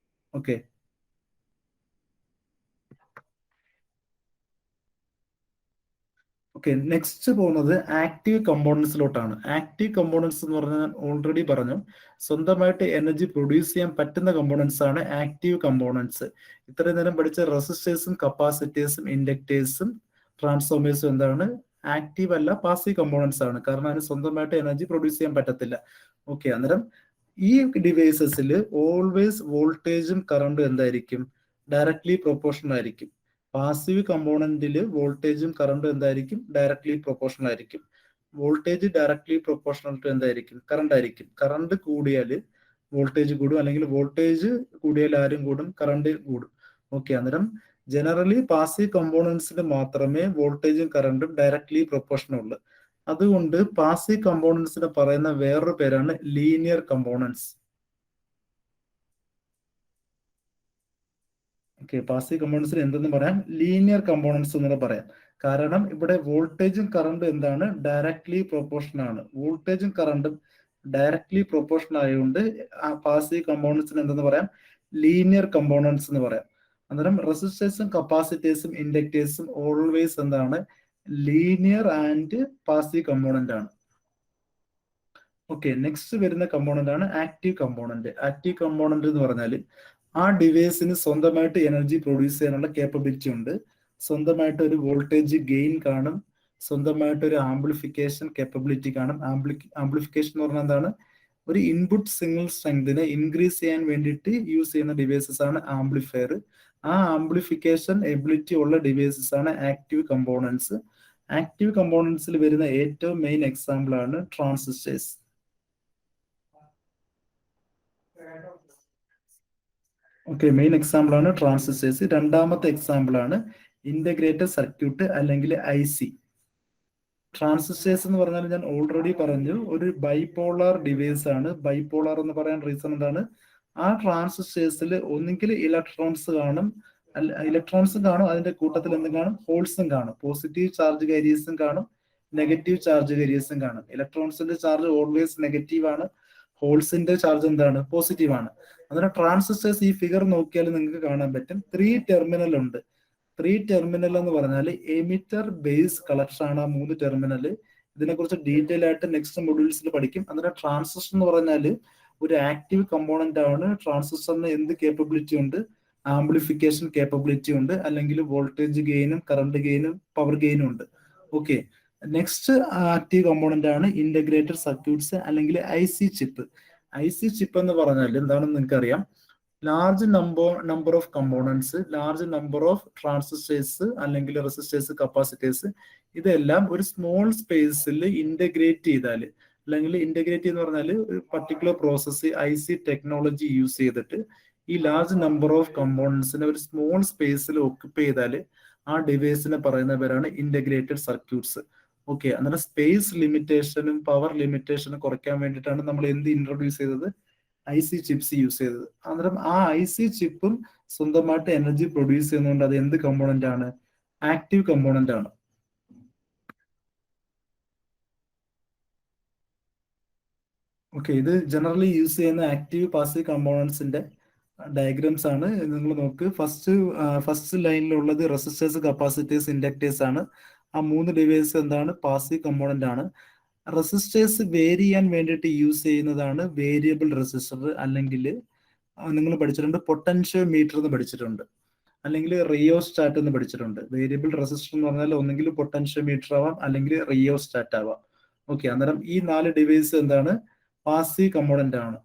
ഓക്കെ, ഓക്കെ, നെക്സ്റ്റ് പോകുന്നത് ആക്റ്റീവ് കമ്പോണൻസിലോട്ടാണ്. ആക്റ്റീവ് കമ്പോണൻസ് എന്ന് പറഞ്ഞാൽ ഓൾറെഡി പറഞ്ഞു, സ്വന്തമായിട്ട് എനർജി പ്രൊഡ്യൂസ് ചെയ്യാൻ പറ്റുന്ന കമ്പോണൻസ് ആണ് ആക്റ്റീവ് കമ്പോണൻസ്. ഇത്രയും നേരം പഠിച്ച റെസിസ്റ്റേഴ്സും കപ്പാസിറ്റേഴ്സും ഇൻഡക്ടേഴ്സും ട്രാൻസ്ഫോമേഴ്സും എന്താണ്? ആക്റ്റീവ് അല്ല, പാസീവ് കമ്പോണൻസ് ആണ്. കാരണം അതിന് സ്വന്തമായിട്ട് എനർജി പ്രൊഡ്യൂസ് ചെയ്യാൻ പറ്റത്തില്ല. ഓക്കെ, അന്നേരം ഈ ഡിവൈസസിൽ ഓൾവേസ് വോൾട്ടേജും കറണ്ടും എന്തായിരിക്കും? ഡയറക്ട്ലി പ്രൊപ്പോർഷണൽ ആയിരിക്കും. പാസീവ് കമ്പോണന്റിൽ വോൾട്ടേജും കറണ്ടും എന്തായിരിക്കും? ഡയറക്ട്ലി പ്രൊപ്പോർഷണൽ ആയിരിക്കും. വോൾട്ടേജ് ഡയറക്ട്ലി പ്രൊപ്പോർഷണൽ ടു എന്തായിരിക്കും? കറണ്ട് ആയിരിക്കും. കറണ്ട് കൂടിയാൽ വോൾട്ടേജ് കൂടും, അല്ലെങ്കിൽ വോൾട്ടേജ് കൂടിയാൽ ആരും കൂടും? കറണ്ട് കൂടും. ഓക്കെ, അന്നേരം ജനറലി പാസീവ് കമ്പോണൻസിന് മാത്രമേ വോൾട്ടേജും കറണ്ടും ഡയറക്ട്ലി പ്രൊപ്പോർഷണൽ ഉള്ളൂ. അതുകൊണ്ട് പാസീവ് കമ്പോണൻസിന് പറയുന്ന വേറൊരു പേരാണ് ലീനിയർ കമ്പോണൻസ്. ഓക്കെ, പാസീവ് കമ്പോണൻസിന് എന്തെന്ന് പറയാം? ലീനിയർ കമ്പോണൻസ് എന്ന് പറയാം. കാരണം ഇവിടെ വോൾട്ടേജും കറണ്ടും എന്താണ്? ഡയറക്ട്ലി പ്രൊപ്പോർഷണൽ ആണ്. വോൾട്ടേജും കറണ്ടും ഡയറക്ട്ലി പ്രൊപ്പോർഷണൽ ആയതുകൊണ്ട് ആ പാസീവ് കമ്പോണൻസിന് എന്തെന്ന് പറയാം? ലീനിയർ കമ്പോണൻസ് എന്ന് പറയാം. അന്നേരം റെസിസ്റ്റേഴ്സും കപ്പാസിറ്റേഴ്സും ഇൻഡക്ടേഴ്സും ഓൾവേസ് എന്താണ്? ലീനിയർ ആൻഡ് പാസീവ് കമ്പോണന്റ് ആണ്. ഓക്കെ, നെക്സ്റ്റ് വരുന്ന കമ്പോണന്റ് ആണ് ആക്റ്റീവ് കമ്പോണന്റ്. ആക്റ്റീവ് കമ്പോണന്റ് എന്ന് പറഞ്ഞാൽ ആ ഡിവൈസിന് സ്വന്തമായിട്ട് എനർജി പ്രൊഡ്യൂസ് ചെയ്യാനുള്ള കേപ്പബിലിറ്റി ഉണ്ട്, സ്വന്തമായിട്ട് ഒരു വോൾട്ടേജ് ഗെയിൻ കാണും, സ്വന്തമായിട്ട് ഒരു ആംപ്ലിഫിക്കേഷൻ കേപ്പബിലിറ്റി കാണും. ആംപ്ലിഫിക്കേഷൻ എന്ന് പറഞ്ഞാൽ എന്താണ്? ഒരു ഇൻപുട്ട് സിഗ്നൽ സ്ട്രെങ്തിനെ ഇൻക്രീസ് ചെയ്യാൻ വേണ്ടിയിട്ട് യൂസ് ചെയ്യുന്ന ഡിവൈസസ് ആണ് ആംപ്ലിഫയർ. ആ ആംപ്ലിഫിക്കേഷൻ എബിലിറ്റി ഉള്ള ഡിവൈസസ് ആണ് ആക്റ്റീവ് കമ്പോണൻസ്. ആക്റ്റീവ് കമ്പോണൻസിൽ വരുന്ന ഏറ്റവും മെയിൻ എക്സാമ്പിൾ ആണ് ട്രാൻസിസ്റ്റേഴ്സ്. ഓക്കെ, മെയിൻ എക്സാമ്പിൾ ആണ് ട്രാൻസിസ്റ്റേഴ്സ്. രണ്ടാമത്തെ എക്സാമ്പിൾ ആണ് ഇന്റഗ്രേറ്റഡ് സർക്യൂട്ട് അല്ലെങ്കിൽ IC. ട്രാൻസിസ്റ്റേഴ്സ് എന്ന് പറഞ്ഞാൽ ഞാൻ ഓൾറെഡി പറഞ്ഞു, ഒരു ബൈപോളാർ ഡിവൈസ് ആണ്. ബൈപോളാർ എന്ന് പറയാൻ റീസൺ എന്താണ്? ആ ട്രാൻസിസ്റ്റേഴ്സിൽ ഒന്നുകിൽ ഇലക്ട്രോൺസ് കാണും, ഇലക്ട്രോൺസും കാണും, അതിന്റെ കൂട്ടത്തിൽ എന്തും കാണും? ഹോൾസും കാണും. പോസിറ്റീവ് ചാർജ് കാരിയേഴ്സും കാണും, നെഗറ്റീവ് ചാർജ് കാരിയേഴ്സും കാണും. ഇലക്ട്രോൺസിന്റെ ചാർജ് ഓൾവേസ് നെഗറ്റീവ് ആണ്, ഹോൾസിന്റെ ചാർജ് എന്താണ്? പോസിറ്റീവ് ആണ്. അതിന് ട്രാൻസിസ്റ്റേഴ്സ് ഈ ഫിഗർ നോക്കിയാൽ നിങ്ങൾക്ക് കാണാൻ പറ്റും 3 ടെർമിനൽ ഉണ്ട്. 3 ടെർമിനൽ എന്ന് പറഞ്ഞാൽ എമിറ്റർ ബേസ് കളക്ഷൻ ആണ് ആ 3 ടെർമിനൽ. ഇതിനെക്കുറിച്ച് ഡീറ്റെയിൽ ആയിട്ട് നെക്സ്റ്റ് മൊഡ്യൂൾസിൽ പഠിക്കും. അതിന്റെ ട്രാൻസിസ്റ്റർ എന്ന് പറഞ്ഞാൽ ഒരു ആക്റ്റീവ് കമ്പോണന്റ് ആണ്. ട്രാൻസിസ്റ്ററിന് എന്ത് കേപ്പബിലിറ്റി ഉണ്ട്? ആംപ്ലിഫിക്കേഷൻ കേപ്പബിലിറ്റി ഉണ്ട്, അല്ലെങ്കിൽ വോൾട്ടേജ് ഗെയിനും കറണ്ട് ഗെയിനും പവർ ഗെയിനും ഉണ്ട്. ഓക്കെ, നെക്സ്റ്റ് ആക്റ്റീവ് കമ്പോണന്റ് ആണ് ഇന്റഗ്രേറ്റഡ് സർക്യൂട്ട്സ് അല്ലെങ്കിൽ IC ചിപ്പ്. IC ചിപ്പ് എന്ന് പറഞ്ഞാൽ എന്താണെന്ന് നിങ്ങൾക്കറിയാം. Large number of components, large number of transistors അല്ലെങ്കിൽ റെസിസ്റ്റേഴ്സ്, കപ്പാസിറ്റേഴ്സ്, ഇതെല്ലാം ഒരു സ്മോൾ സ്പേസിൽ ഇന്റഗ്രേറ്റ് ചെയ്താൽ, അല്ലെങ്കിൽ ഇന്റഗ്രേറ്റ് എന്ന് പറഞ്ഞാൽ ഒരു particular process IC technology use ചെയ്തിട്ട് ഈ ലാർജ് നമ്പർ ഓഫ് കമ്പോണൻസിനെ ഒരു സ്മോൾ സ്പേസിൽ ഒക്യുപ്പൈ ചെയ്താൽ ആ ഡിവൈസിനെ പറയുന്ന പേരാണ് ഇന്റഗ്രേറ്റഡ് സർക്യൂട്ട്സ്. ഓക്കെ, അന്നേരം സ്പേസ് ലിമിറ്റേഷനും പവർ ലിമിറ്റേഷനും കുറയ്ക്കാൻ വേണ്ടിയിട്ടാണ് നമ്മൾ എന്ത് ഇൻട്രൊഡ്യൂസ് ചെയ്തത്? IC ചിപ്സ് യൂസ് ചെയ്തത്. അന്നേരം ആ IC ചിപ്പും സ്വന്തമായിട്ട് എനർജി പ്രൊഡ്യൂസ് ചെയ്യുന്നതുകൊണ്ട് അത് എന്ത് കമ്പോണന്റ് ആണ്? ആക്റ്റീവ് കമ്പോണന്റ് ആണ്. ഓക്കെ, ഇത് ജനറലി യൂസ് ചെയ്യുന്ന ആക്റ്റീവ് പാസീവ് കമ്പോണൻസിന്റെ ഡയഗ്രാംസ് ആണ്. നിങ്ങൾ നോക്ക്, ഫസ്റ്റ് ലൈനിലുള്ളത് റെസിസ്റ്റേഴ്സ്, കപ്പാസിറ്റേഴ്സ്, ഇൻഡക്ടേഴ്സ് ആണ്. ആ 3 ഡിവൈസ് എന്താണ്? പാസീവ് കമ്പോണന്റ് ആണ്. റെസിസ്റ്റേഴ്സ് വേരി ചെയ്യാൻ വേണ്ടിയിട്ട് യൂസ് ചെയ്യുന്നതാണ് വേരിയബിൾ റെസിസ്റ്റർ, അല്ലെങ്കിൽ നിങ്ങൾ പഠിച്ചിട്ടുണ്ട് പൊട്ടൻഷ്യോ മീറ്റർ എന്ന് പഠിച്ചിട്ടുണ്ട്, അല്ലെങ്കിൽ റിയോസ്റ്റാറ്റ് എന്ന് പഠിച്ചിട്ടുണ്ട്. വേരിയബിൾ റെസിസ്റ്റർ എന്ന് പറഞ്ഞാൽ ഒന്നെങ്കിൽ പൊട്ടൻഷ്യോ മീറ്റർ ആവാം, അല്ലെങ്കിൽ റിയോസ്റ്റാറ്റ് ആവാം. ഓക്കെ, അന്നേരം ഈ 4 ഡിവൈസ് എന്താണ്? പാസീവ് കമ്പോണന്റ് ആണ്.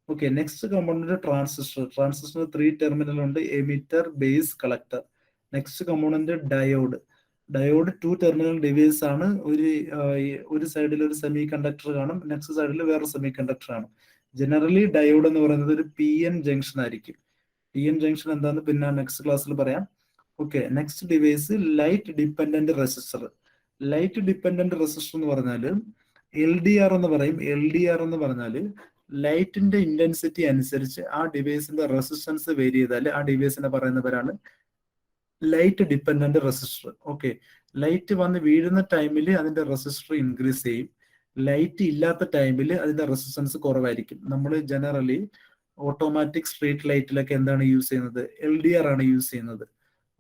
Okay, next component transistor. Transistor 3 terminal ഉണ്ട്, emitter, base, collector. Next component diode. Diode 2 terminal device ആണ്. ഒരു സൈഡിൽ ഒരു സെമി കണ്ടക്ടർ കാണും, നെക്സ്റ്റ് സൈഡിൽ വേറെ സെമി കണ്ടക്ടർ കാണും. ജനറലി ഡയോഡ് എന്ന് പറയുന്നത് ഒരു PN ജംഗ്ഷൻ ആയിരിക്കും. PN ജംഗ്ഷൻ എന്താന്ന് പിന്നെ നെക്സ്റ്റ് ക്ലാസ്സിൽ പറയാം. Okay, next device light dependent resistor. Light dependent resistor എന്ന് പറഞ്ഞാൽ LDR എന്ന് പറയും. LDR എന്ന് പറഞ്ഞാൽ ലൈറ്റിന്റെ ഇന്റൻസിറ്റി അനുസരിച്ച് ആ ഡിവൈസിന്റെ റെസിസ്റ്റൻസ് വേരി ചെയ്താൽ ആ ഡിവൈസിനെ പറയുന്ന പേരാണ് light dependent resistor. Okay, light വന്ന് വീഴുന്ന ടൈമിൽ അതിന്റെ റെസിസ്റ്റർ ഇൻക്രീസ് ചെയ്യും, ലൈറ്റ് ഇല്ലാത്ത ടൈമിൽ അതിന്റെ റെസിസ്റ്റൻസ് കുറവായിരിക്കും. നമ്മൾ ജനറലി ഓട്ടോമാറ്റിക് സ്ട്രീറ്റ് ലൈറ്റിലൊക്കെ എന്താണ് യൂസ് ചെയ്യുന്നത്? LDR ആണ് യൂസ് ചെയ്യുന്നത്.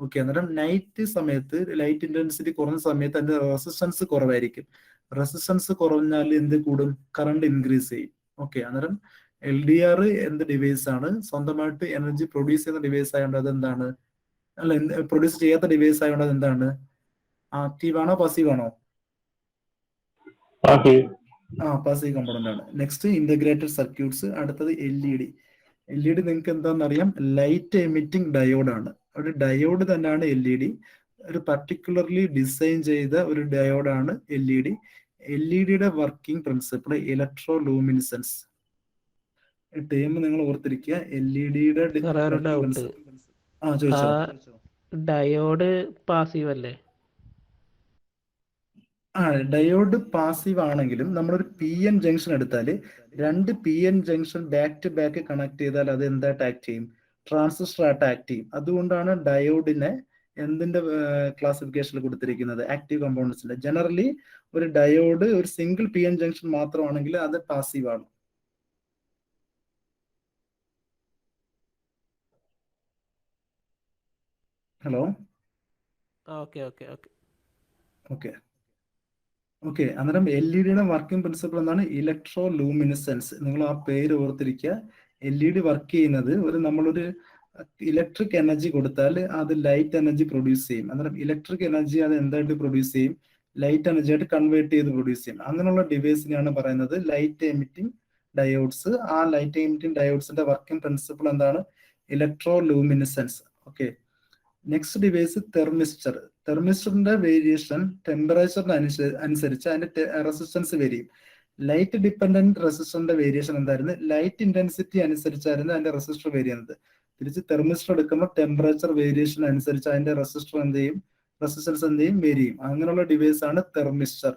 ഓക്കെ, അന്നേരം നൈറ്റ് സമയത്ത് ലൈറ്റ് ഇന്റൻസിറ്റി കുറഞ്ഞ സമയത്ത് അതിന്റെ റെസിസ്റ്റൻസ് കുറവായിരിക്കും. റെസിസ്റ്റൻസ് കുറഞ്ഞാൽ എന്ത് കൂടും? കറണ്ട് ഇൻക്രീസ് ചെയ്യും. ഓക്കെ, അന്നേരം LDR എന്ത് ഡിവൈസ് ആണ്? സ്വന്തമായിട്ട് എനർജി പ്രൊഡ്യൂസ് ചെയ്യുന്ന ഡിവൈസ് ആയതുകൊണ്ട് അത് എന്താണ്? അല്ല, പ്രൊഡ്യൂസ് ചെയ്യാത്ത ഡിവൈസ് ആയതുകൊണ്ട് അത് എന്താണ്? ആക്റ്റീവ് ആണോ പാസീവ് ആണോ? പാസീവ് കമ്പോണന്റ് ആണ്. Next integrated circuits. അടുത്തത് LED. LED നിങ്ങൾക്ക് എന്താണെന്നറിയാം? ലൈറ്റ് എമിറ്റിംഗ് ഡയോഡ് ആണ്. ഒരു ഡയോഡ് തന്നെയാണ് LED. ഒരു പർട്ടിക്കുലർലി ഡിസൈൻ ചെയ്ത ഒരു ഡയോഡാണ് LED. LED-യുടെ working principle electroluminescence. Time നിങ്ങൾ ഓർത്തിരിക്കുക. LED-യുടെ ചോദിച്ചോ. ഡയോഡ് പാസീവ് അല്ലേ? ഡയോഡ് പാസീവ് ആണെങ്കിലും നമ്മളൊരു PN ജംഗ്ഷൻ എടുത്താൽ 2 PN junction back to back connect ചെയ്താൽ അത് എന്തായിട്ട് ആക്ട് ചെയ്യും? ട്രാൻസിസ്റ്റർ ആയിട്ട് ആക്ട് ചെയ്യും. അതുകൊണ്ടാണ് ഡയോഡിനെ എന്തിന്റെ ക്ലാസിഫിക്കേഷനിൽ കൊടുത്തിരിക്കുന്നത്? ആക്റ്റീവ് കമ്പോണൻസിന്റെ. ജനറലി ഒരു ഡയോഡ് ഒരു സിംഗിൾ PN ജംഗ്ഷൻ മാത്രമാണെങ്കിൽ അത് പാസീവ് ആണ്. ഹലോ, ഓക്കെ, അന്നേരം LED-യുടെ വർക്കിംഗ് പ്രിൻസിപ്പിൾ എന്താണ്? Electro luminescence. നിങ്ങൾ ആ പേര് ഓർത്തിരിക്കുക. LED വർക്ക് ചെയ്യുന്നത് നമ്മളൊരു ഇലക്ട്രിക് എനർജി കൊടുത്താൽ അത് ലൈറ്റ് എനർജി പ്രൊഡ്യൂസ് ചെയ്യും. അന്നേരം ഇലക്ട്രിക് എനർജി അത് എന്തായിട്ട് പ്രൊഡ്യൂസ് ചെയ്യും? ലൈറ്റ് എനർജി ആയിട്ട് കൺവേർട്ട് ചെയ്ത് പ്രൊഡ്യൂസ് ചെയ്യും. അങ്ങനെയുള്ള ഡിവൈസിനെയാണ് പറയുന്നത് ലൈറ്റ് എമിറ്റിംഗ് ഡയോഡ്സ്. ആ ലൈറ്റ് എമിറ്റിംഗ് ഡയോഡ്സിന്റെ വർക്കിംഗ് പ്രിൻസിപ്പിൾ എന്താണ്? Electroluminescence. Okay, next device thermistor. തെർമിസ്റ്ററിന്റെ വേരിയേഷൻ ടെമ്പറേച്ചറിന് അനുസരിച്ച് അതിന്റെ റെസിസ്റ്റൻസ് വേരി ചെയ്യും. ലൈറ്റ് ഡിപ്പെൻഡന്റ് റെസിസ്റ്ററിന്റെ വേരിയേഷൻ എന്തായിരുന്നു? ലൈറ്റ് ഇന്റൻസിറ്റി അനുസരിച്ചായിരുന്നു അതിന്റെ റെസിസ്റ്റർ വേരി ചെയ്യുന്നത്. തിരിച്ച് തെർമിസ്റ്റർ എടുക്കുമ്പോൾ ടെമ്പറേച്ചർ വേരിയേഷൻ അനുസരിച്ച് അതിന്റെ റെസിസ്റ്റർ എന്ത് ചെയ്യും? റെസിസ്റ്റൻസ് എന്ത് ചെയ്യും? വേരി ചെയ്യും. അങ്ങനെയുള്ള ഡിവൈസ് ആണ് തെർമിസ്റ്റർ.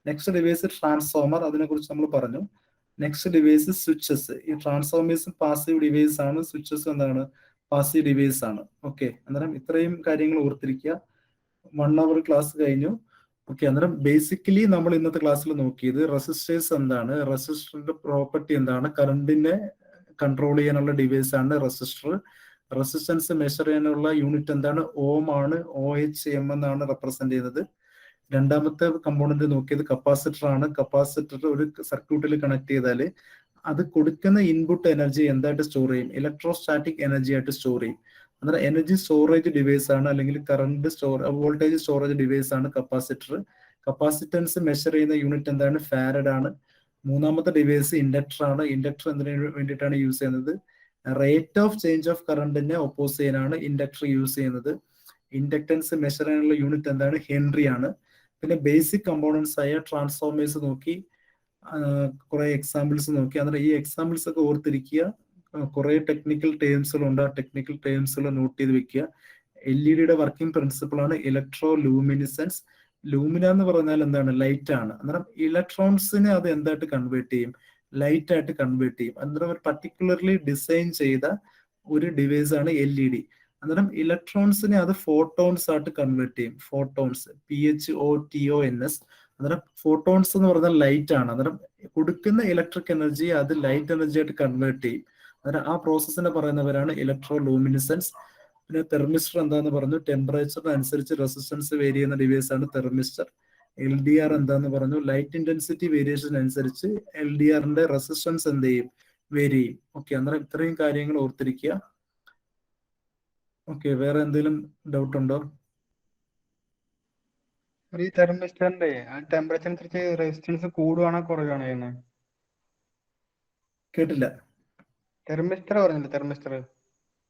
Next device transformer. അതിനെ കുറിച്ച് നമ്മൾ പറഞ്ഞു. Next device switches. ഈ ട്രാൻസ്ഫോമേഴ്സ് പാസീവ് ഡിവൈസ് ആണ്, സ്വിച്ചസ് എന്താണ്? പാസീവ് ഡിവൈസ് ആണ്. ഓക്കെ, അന്നേരം ഇത്രയും കാര്യങ്ങൾ ഓർത്തിരിക്കുക. 1 hour ക്ലാസ് കഴിഞ്ഞു. ഓക്കെ, അന്നേരം ബേസിക്കലി നമ്മൾ ഇന്നത്തെ ക്ലാസ്സിൽ നോക്കിയത് റെസിസ്റ്റേഴ്സ് എന്താണ്, റെസിസ്റ്ററിന്റെ പ്രോപ്പർട്ടി എന്താണ്, കറണ്ടിനെ കൺട്രോൾ ചെയ്യാനുള്ള ഡിവൈസ് ആണ് റെസിസ്റ്റർ. റെസിസ്റ്റൻസ് മെഷർ ചെയ്യാനുള്ള യൂണിറ്റ് എന്താണ്? ഓം ആണ്. OHM എന്നാണ് റെപ്രസെന്റ് ചെയ്യുന്നത്. രണ്ടാമത്തെ കമ്പോണന്റ് നോക്കിയത് കപ്പാസിറ്റർ ആണ്. കപ്പാസിറ്റർ ഒരു സർക്യൂട്ടിൽ കണക്ട് ചെയ്താൽ അത് കൊടുക്കുന്ന ഇൻപുട്ട് എനർജി എന്തായിട്ട് സ്റ്റോർ ചെയ്യും? ഇലക്ട്രോസ്റ്റാറ്റിക് എനർജി ആയിട്ട് സ്റ്റോർ ചെയ്യും. അന്നേരം എനർജി സ്റ്റോറേജ് ഡിവൈസ് ആണ്, അല്ലെങ്കിൽ കറണ്ട് വോൾട്ടേജ് സ്റ്റോറേജ് ഡിവൈസ് ആണ് കപ്പാസിറ്റർ. കപ്പാസിറ്റൻസ് മെഷർ ചെയ്യുന്ന യൂണിറ്റ് എന്താണ്? ഫാരഡ് ആണ്. മൂന്നാമത്തെ ഡിവൈസ് ഇൻഡക്ടർ ആണ്. ഇൻഡക്ടർ എന്തിനു വേണ്ടിയിട്ടാണ് യൂസ് ചെയ്യുന്നത്? റേറ്റ് ഓഫ് ചേഞ്ച് ഓഫ് കറണ്ടിനെ ഒപ്പോസ് ചെയ്യാനാണ് ഇൻഡക്ടർ യൂസ് ചെയ്യുന്നത്. ഇൻഡക്ടൻസ് മെഷർ ചെയ്യാനുള്ള യൂണിറ്റ് എന്താണ്? ഹെൻറി ആണ്. പിന്നെ ബേസിക് കമ്പോണൻസ് ആയ ട്രാൻസ്ഫോർമേഴ്സ് നോക്കി, കുറെ എക്സാമ്പിൾസ് നോക്കി. അന്നേരം ഈ എക്സാമ്പിൾസ് ഒക്കെ ഓർത്തിരിക്കുക. കുറെ ടെക്നിക്കൽ ടേംസുകളുണ്ട്, ആ ടെക്നിക്കൽ ടേംസുകൾ നോട്ട് ചെയ്ത് വെക്കുക. LED വർക്കിംഗ് പ്രിൻസിപ്പിൾ ആണ് ഇലക്ട്രോ ലൂമിനിസെൻസ്. ലൂമിന എന്ന് പറഞ്ഞാൽ എന്താണ്? ലൈറ്റ് ആണ്. അന്നേരം ഇലക്ട്രോൺസിനെ അത് എന്തായിട്ട് കൺവേർട്ട് ചെയ്യും? ലൈറ്റ് ആയിട്ട് കൺവേർട്ട് ചെയ്യും. അന്നേരം ഒരു പർട്ടിക്കുലർലി ഡിസൈൻ ചെയ്ത ഒരു ഡിവൈസ് ആണ് LED. അന്നേരം ഇലക്ട്രോൺസിനെ അത് ഫോട്ടോൺസ് ആയിട്ട് കൺവേർട്ട് ചെയ്യും. Photons, PHOTONS. അന്നേരം ഫോട്ടോൺസ് എന്ന് പറഞ്ഞാൽ ലൈറ്റ് ആണ്. അന്നേരം കൊടുക്കുന്ന ഇലക്ട്രിക് എനർജി അത് ലൈറ്റ് എനർജി ആയിട്ട് കൺവേർട്ട് ചെയ്യും. അന്നേരം ആ പ്രോസസ്സിനെ പറയുന്നവരാണ് ഇലക്ട്രോ ലൂമിനിസെൻസ്. പിന്നെ തെർമിസ്റ്റർ എന്താന്ന് പറഞ്ഞു? ടെമ്പറേച്ചറിനനുസരിച്ച് റെസിസ്റ്റൻസ് വേരി ചെയ്യുന്ന ഡിവൈസ് ആണ് തെർമിസ്റ്റർ. LDR എന്താന്ന് പറഞ്ഞു? ലൈറ്റ് ഇന്റൻസിറ്റി വേരിയേഷൻ അനുസരിച്ച് LDRന്റെ റെസിസ്റ്റൻസ് എന്ത് ചെയ്യും? വേരി ചെയ്യും. ഓക്കെ, അന്നേരം ഇത്രയും കാര്യങ്ങൾ ഓർത്തിരിക്കുക. ഓക്കെ, വേറെ എന്തെങ്കിലും ഡൗട്ട് ഉണ്ടോ? ഈ തെർമിസ്റ്ററിന്റെ ആ ടെമ്പറേച്ചർ അനുസരിച്ച് റെസിസ്റ്റൻസ് കൂടുവാണോ കുറയുവാണോ ചെയ്യുന്നത്? കേട്ടില്ല. തെർമിസ്റ്റർ പറഞ്ഞില്ലേ, തെർമിസ്റ്റർ.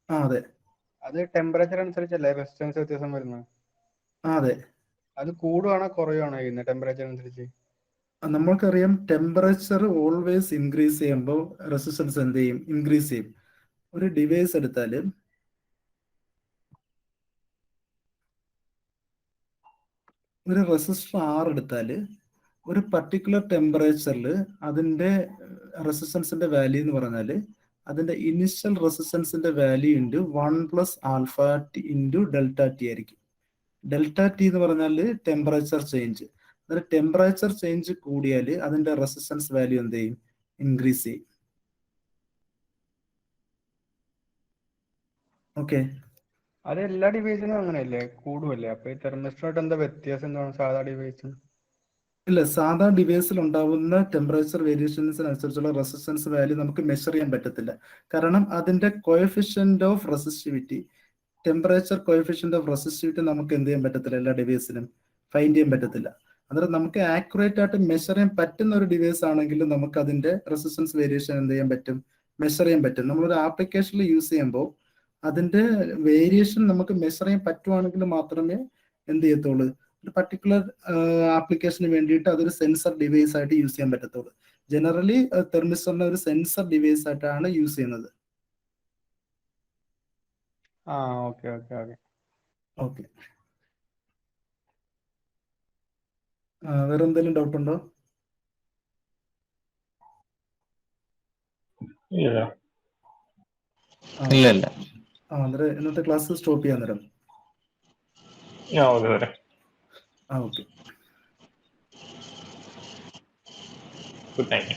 ആ അതെ. അത് ടെമ്പറേച്ചർ അനുസരിച്ചല്ലേ റെസിസ്റ്റൻസ് വ്യത്യാസം വരുന്നത്? ആ അതെ. അത് കൂടുവാണോ കുറയുവാണോ ചെയ്യുന്നത് ടെമ്പറേച്ചർ അനുസരിച്ച്? നമ്മൾക്കറിയാം ടെമ്പറേച്ചർ ഓൾവേസ് ഇൻക്രീസ് ചെയ്യുമ്പോൾ റെസിസ്റ്റൻസ് എന്ത് ചെയ്യും? ഇൻക്രീസ് ചെയ്യും. ഒരു ഡിവൈസ് എടുത്താൽ ഒരു റെസിസ്റ്റർ R എടുത്താൽ ഒരു പർട്ടിക്കുലർ ടെമ്പറേച്ചറിൽ അതിൻ്റെ റെസിസ്റ്റൻസിന്റെ വാല്യൂ എന്ന് പറഞ്ഞാൽ അതിന്റെ ഇനിഷ്യൽ റെസിസ്റ്റൻസിന്റെ വാല്യൂ ഇൻറ്റു 1 + α ഇൻറ്റു ΔT ആയിരിക്കും. ΔT എന്ന് പറഞ്ഞാൽ ടെമ്പറേച്ചർ ചേഞ്ച്. അതായത് ടെമ്പറേച്ചർ ചേഞ്ച് കൂടിയാൽ അതിന്റെ റെസിസ്റ്റൻസ് വാല്യൂ എന്ത് ചെയ്യും? ഇൻക്രീസ് ചെയ്യും. ഓക്കെ, അത് എല്ലാ ഡിവൈസിനും അങ്ങനെയല്ലേ? കൂടുമല്ലേ? അപ്പൊ ഈ തെർമിസ്റ്ററായിട്ട് എന്താ വ്യത്യാസം? എന്താണ് സാധാ ഡിവൈസിന്? ഇല്ല, സാധാ ഡിവൈസിൽ ഉണ്ടാവുന്ന ടെമ്പറേച്ചർ വേരിയേഷൻസിനനുസരിച്ചുള്ള റെസിസ്റ്റൻസ് വാല്യൂ നമുക്ക് മെഷർ ചെയ്യാൻ പറ്റത്തില്ല. കാരണം അതിന്റെ coefficient of resistivity, temperature coefficient of resistivity നമുക്ക് എന്ത് ചെയ്യാൻ പറ്റത്തില്ല, എല്ലാ ഡിവൈസിനും ഫൈൻഡ് ചെയ്യാൻ പറ്റത്തില്ല. അന്നേരം നമുക്ക് ആക്യുറേറ്റ് ആയിട്ട് മെഷർ ചെയ്യാൻ പറ്റുന്ന ഒരു ഡിവൈസ് ആണെങ്കിൽ നമുക്ക് അതിന്റെ റെസിസ്റ്റൻസ് വേരിയേഷൻ എന്ത് ചെയ്യാൻ പറ്റും? മെഷർ ചെയ്യാൻ പറ്റും. നമ്മളൊരു ആപ്ലിക്കേഷനിൽ യൂസ് ചെയ്യുമ്പോൾ അതിന്റെ വേരിയേഷൻ നമുക്ക് മെഷർ ചെയ്യാൻ പറ്റുവാണെങ്കിൽ മാത്രമേ എന്ത് ചെയ്യത്തുള്ളൂ, ഒരു പർട്ടിക്കുലർ ആപ്ലിക്കേഷന് വേണ്ടിയിട്ട് അതൊരു സെൻസർ ഡിവൈസ് ആയിട്ട് യൂസ് ചെയ്യാൻ പറ്റത്തുള്ളൂ. ജനറലി തെർമിസ്റ്ററിനെ ഒരു സെൻസർ ഡിവൈസ് ആയിട്ടാണ് യൂസ് ചെയ്യുന്നത്. ആ, ഓക്കെ ഓക്കെ ഓക്കെ. ഓക്കെ, വേറെ എന്തെങ്കിലും ഡൗട്ട് ഉണ്ടോ? ഇല്ല. ഇല്ല ഇല്ല. അന്നേരം ഇന്നത്തെ ക്ലാസ് സ്റ്റോപ്പ് ചെയ്യാൻ നേരം. ഓക്കെ സാറേ. ഓക്കെ. Good night.